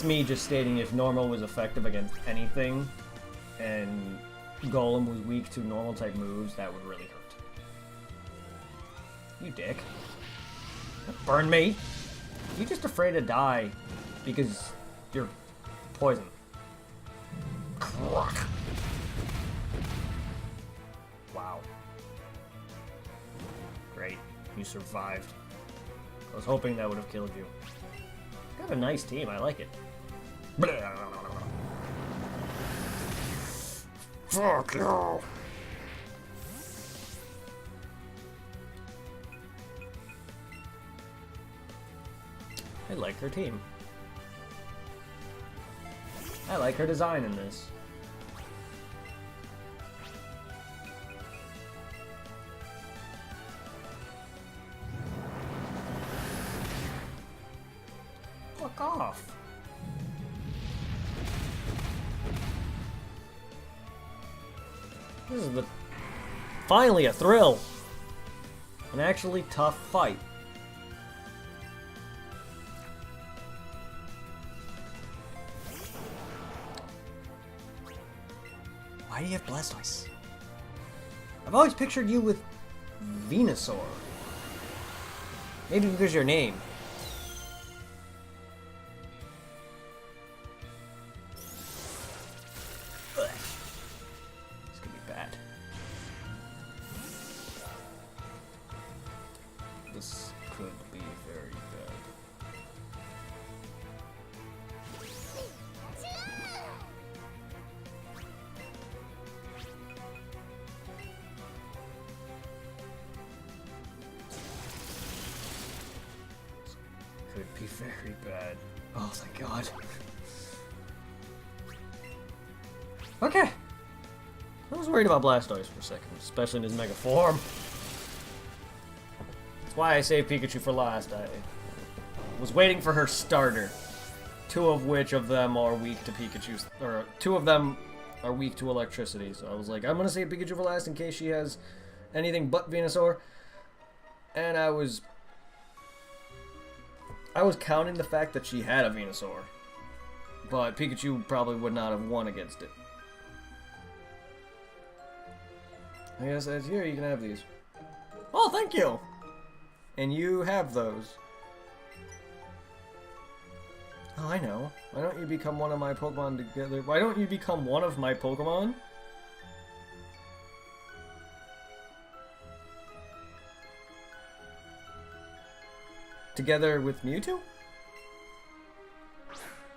me just stating if normal was effective against anything, and Golem was weak to normal type moves, that would really hurt. You dick. Burn me! You just afraid to die because you're poison. Wow. Great. You survived. I was hoping that would have killed you. Got a nice team, I like it. Fuck you! I like her team. I like her design in this. Fuck off. This is finally a thrill. An actually tough fight. Why do you have Blastoise? I've always pictured you with Venusaur. Maybe because your name. Ugh. This could be bad. This could be very bad. Could be very bad. Oh, thank God. Okay. I was worried about Blastoise for a second, especially in his Mega form. That's why I saved Pikachu for last. I was waiting for her starter. Two of them are weak to Pikachu's, or two of them are weak to electricity. So I was like, I'm gonna save Pikachu for last in case she has anything but Venusaur. And I was counting the fact that she had a Venusaur, but Pikachu probably would not have won against it. I guess that's here. You can have these. Oh, thank you. And you have those. Oh, I know. Why don't you become one of my Pokemon together? Why don't you become one of my Pokemon? Together with Mewtwo?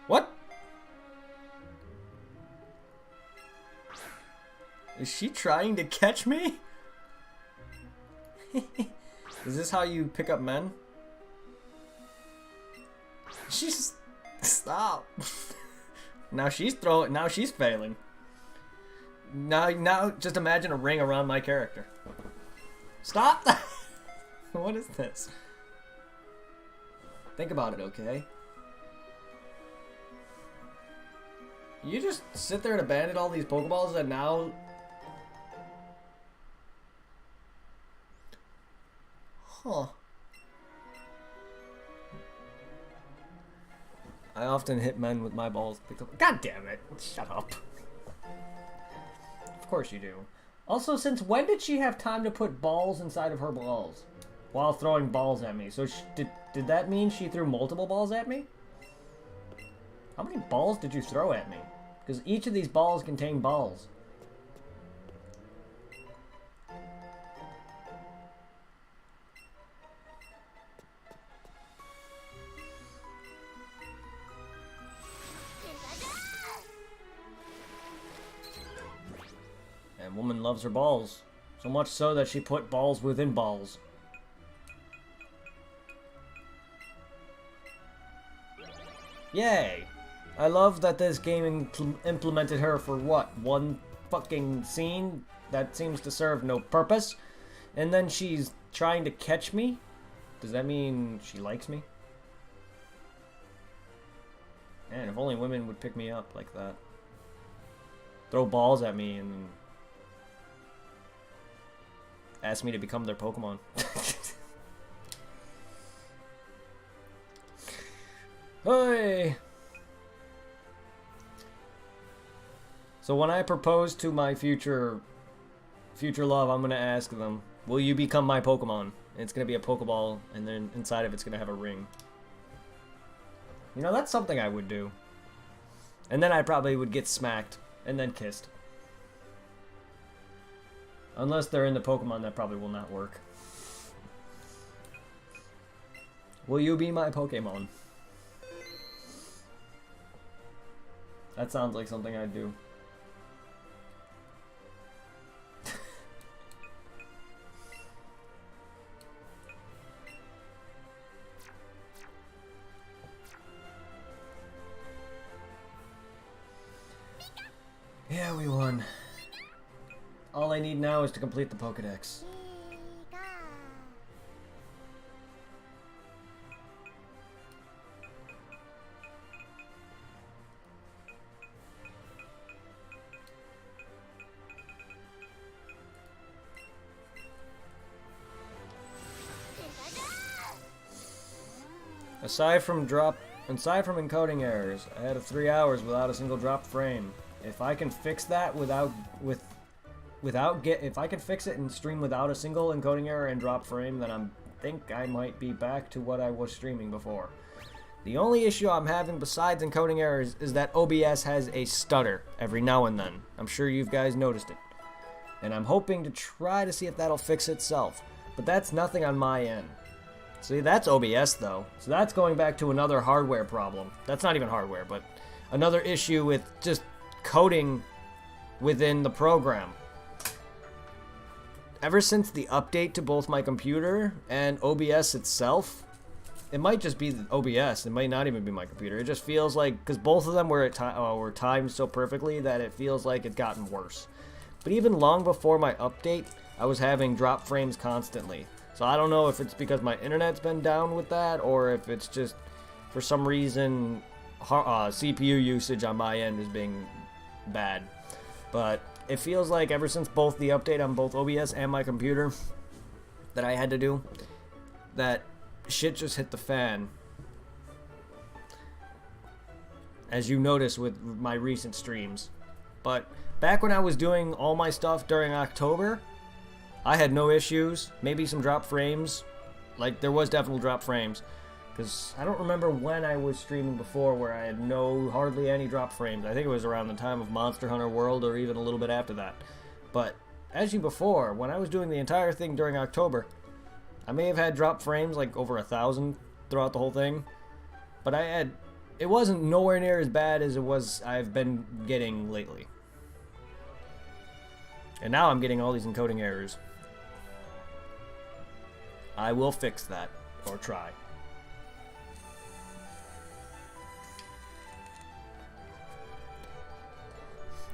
What? Is she trying to catch me? Is this how you pick up men? She's... Stop. Now she's failing. Now just imagine a ring around my character. Stop that! What is this? Think about it, okay? You just sit there and abandon all these Pokeballs and now... Huh. I often hit men with my balls. God damn it. Shut up. Of course you do. Also, since when did she have time to put balls inside of her balls? While throwing balls at me. So did that mean she threw multiple balls at me? How many balls did you throw at me? Because each of these balls contain balls. And woman loves her balls. So much so that she put balls within balls. Yay! I love that this game implemented her for what? One fucking scene that seems to serve no purpose? And then she's trying to catch me? Does that mean she likes me? Man, if only women would pick me up like that. Throw balls at me and ask me to become their Pokemon. Hey! So when I propose to my future love, I'm gonna ask them, will you become my Pokemon? And it's gonna be a Pokeball, and then inside of it's gonna have a ring. You know, that's something I would do. And then I probably would get smacked, and then kissed. Unless they're in the Pokemon, that probably will not work. Will you be my Pokemon? That sounds like something I'd do. Yeah, we won. All I need now is to complete the Pokedex. Aside from encoding errors, I had 3 hours without a single drop frame. If I can fix that if I can fix it and stream without a single encoding error and drop frame, then I think I might be back to what I was streaming before. The only issue I'm having besides encoding errors is that OBS has a stutter every now and then. I'm sure you guys noticed it. And I'm hoping to try to see if that'll fix itself. But that's nothing on my end. See, that's OBS though. So that's going back to another hardware problem. That's not even hardware, but another issue with just coding within the program. Ever since the update to both my computer and OBS itself, it might just be the OBS. It might not even be my computer. It just feels like, because both of them were timed so perfectly that it feels like it's gotten worse. But even long before my update, I was having drop frames constantly. So I don't know if it's because my internet's been down with that, or if it's just, for some reason, CPU usage on my end is being bad. But it feels like ever since both the update on both OBS and my computer that I had to do, that shit just hit the fan. As you notice with my recent streams. But back when I was doing all my stuff during October, I had no issues. Maybe some drop frames. Like, there was definitely drop frames. Because I don't remember when I was streaming before where I had hardly any drop frames. I think it was around the time of Monster Hunter World or even a little bit after that. But as you before, when I was doing the entire thing during October, I may have had drop frames like over 1,000 throughout the whole thing. But it wasn't nowhere near as bad as I've been getting lately. And now I'm getting all these encoding errors. I will fix that, or try.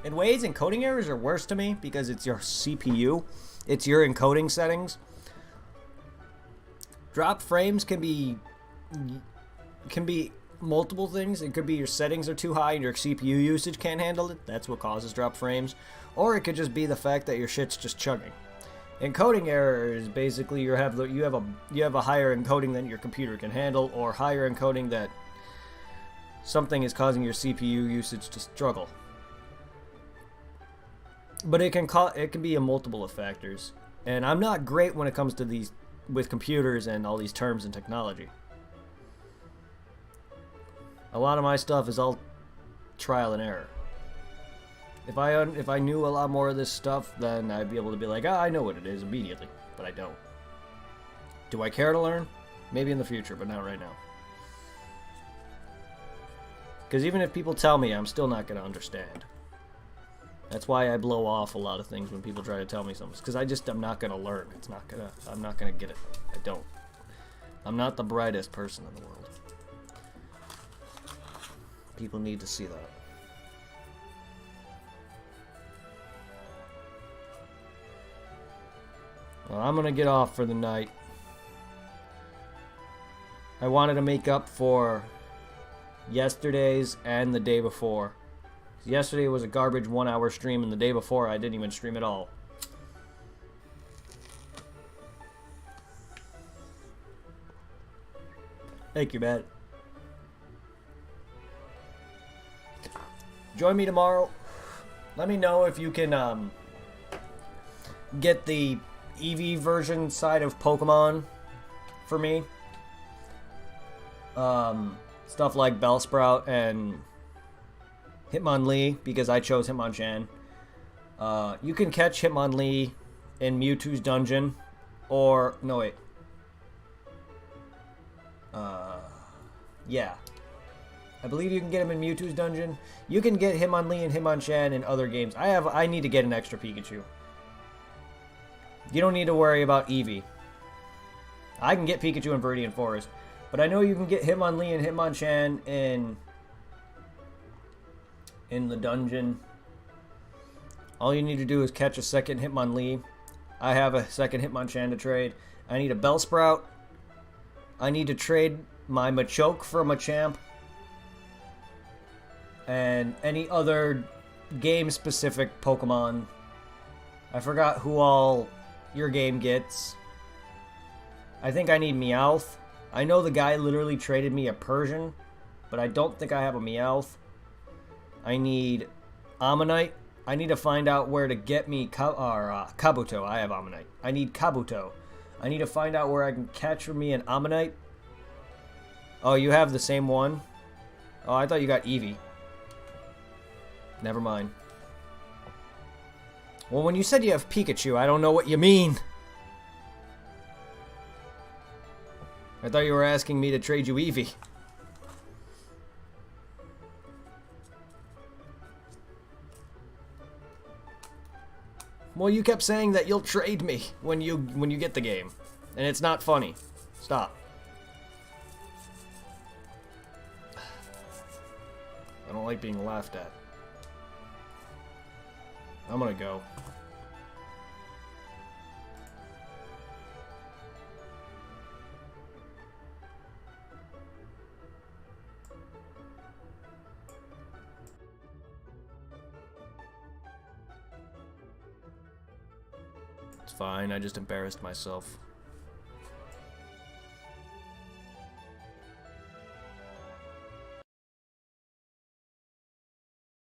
In ways, encoding errors are worse to me because it's your CPU. It's your encoding settings. Drop frames can be multiple things. It could be your settings are too high and your CPU usage can't handle it. That's what causes drop frames. Or it could just be the fact that your shit's just chugging. Encoding error is basically you have a higher encoding than your computer can handle, or higher encoding that something is causing your CPU usage to struggle. But it can be a multiple of factors, and I'm not great when it comes to these with computers and all these terms and technology. A lot of my stuff is all trial and error. If I knew a lot more of this stuff, then I'd be able to be like, I know what it is immediately, but I don't. Do I care to learn? Maybe in the future, but not right now. Because even if people tell me, I'm still not going to understand. That's why I blow off a lot of things when people try to tell me something. Because I'm not going to learn. I'm not going to get it. I don't. I'm not the brightest person in the world. People need to see that. Well, I'm going to get off for the night. I wanted to make up for yesterday's and the day before. Yesterday was a garbage 1 hour stream, and the day before I didn't even stream at all. Thank you, Matt. Join me tomorrow. Let me know if you can get the Eevee version side of Pokemon for me. Stuff like Bellsprout and Hitmonlee, because I chose Hitmonchan. You can catch Hitmonlee in Mewtwo's dungeon, or no wait. Yeah, I believe you can get him in Mewtwo's dungeon. You can get Hitmonlee and Hitmonchan in other games. I need to get an extra Pikachu. You don't need to worry about Eevee. I can get Pikachu in Viridian Forest, but I know you can get Hitmonlee and Hitmonchan in the dungeon All you need to do is catch a second Hitmonlee. I have a second Hitmonchan to trade. I need a Bellsprout. I need to trade my Machoke for a Machamp. And any other game-specific Pokemon. I forgot who all your game gets. I think I need Meowth. I know the guy literally traded me a Persian, but I don't think I have a Meowth. I need Ammonite. I need to find out where to get me Kabuto. I have Ammonite. I need Kabuto. I need to find out where I can catch for me an Ammonite. Oh, you have the same one? Oh, I thought you got Eevee. Never mind. Well, when you said you have Pikachu, I don't know what you mean. I thought you were asking me to trade you Eevee. Well, you kept saying that you'll trade me when you get the game. And it's not funny. Stop. I don't like being laughed at. I'm gonna go. It's fine, I just embarrassed myself.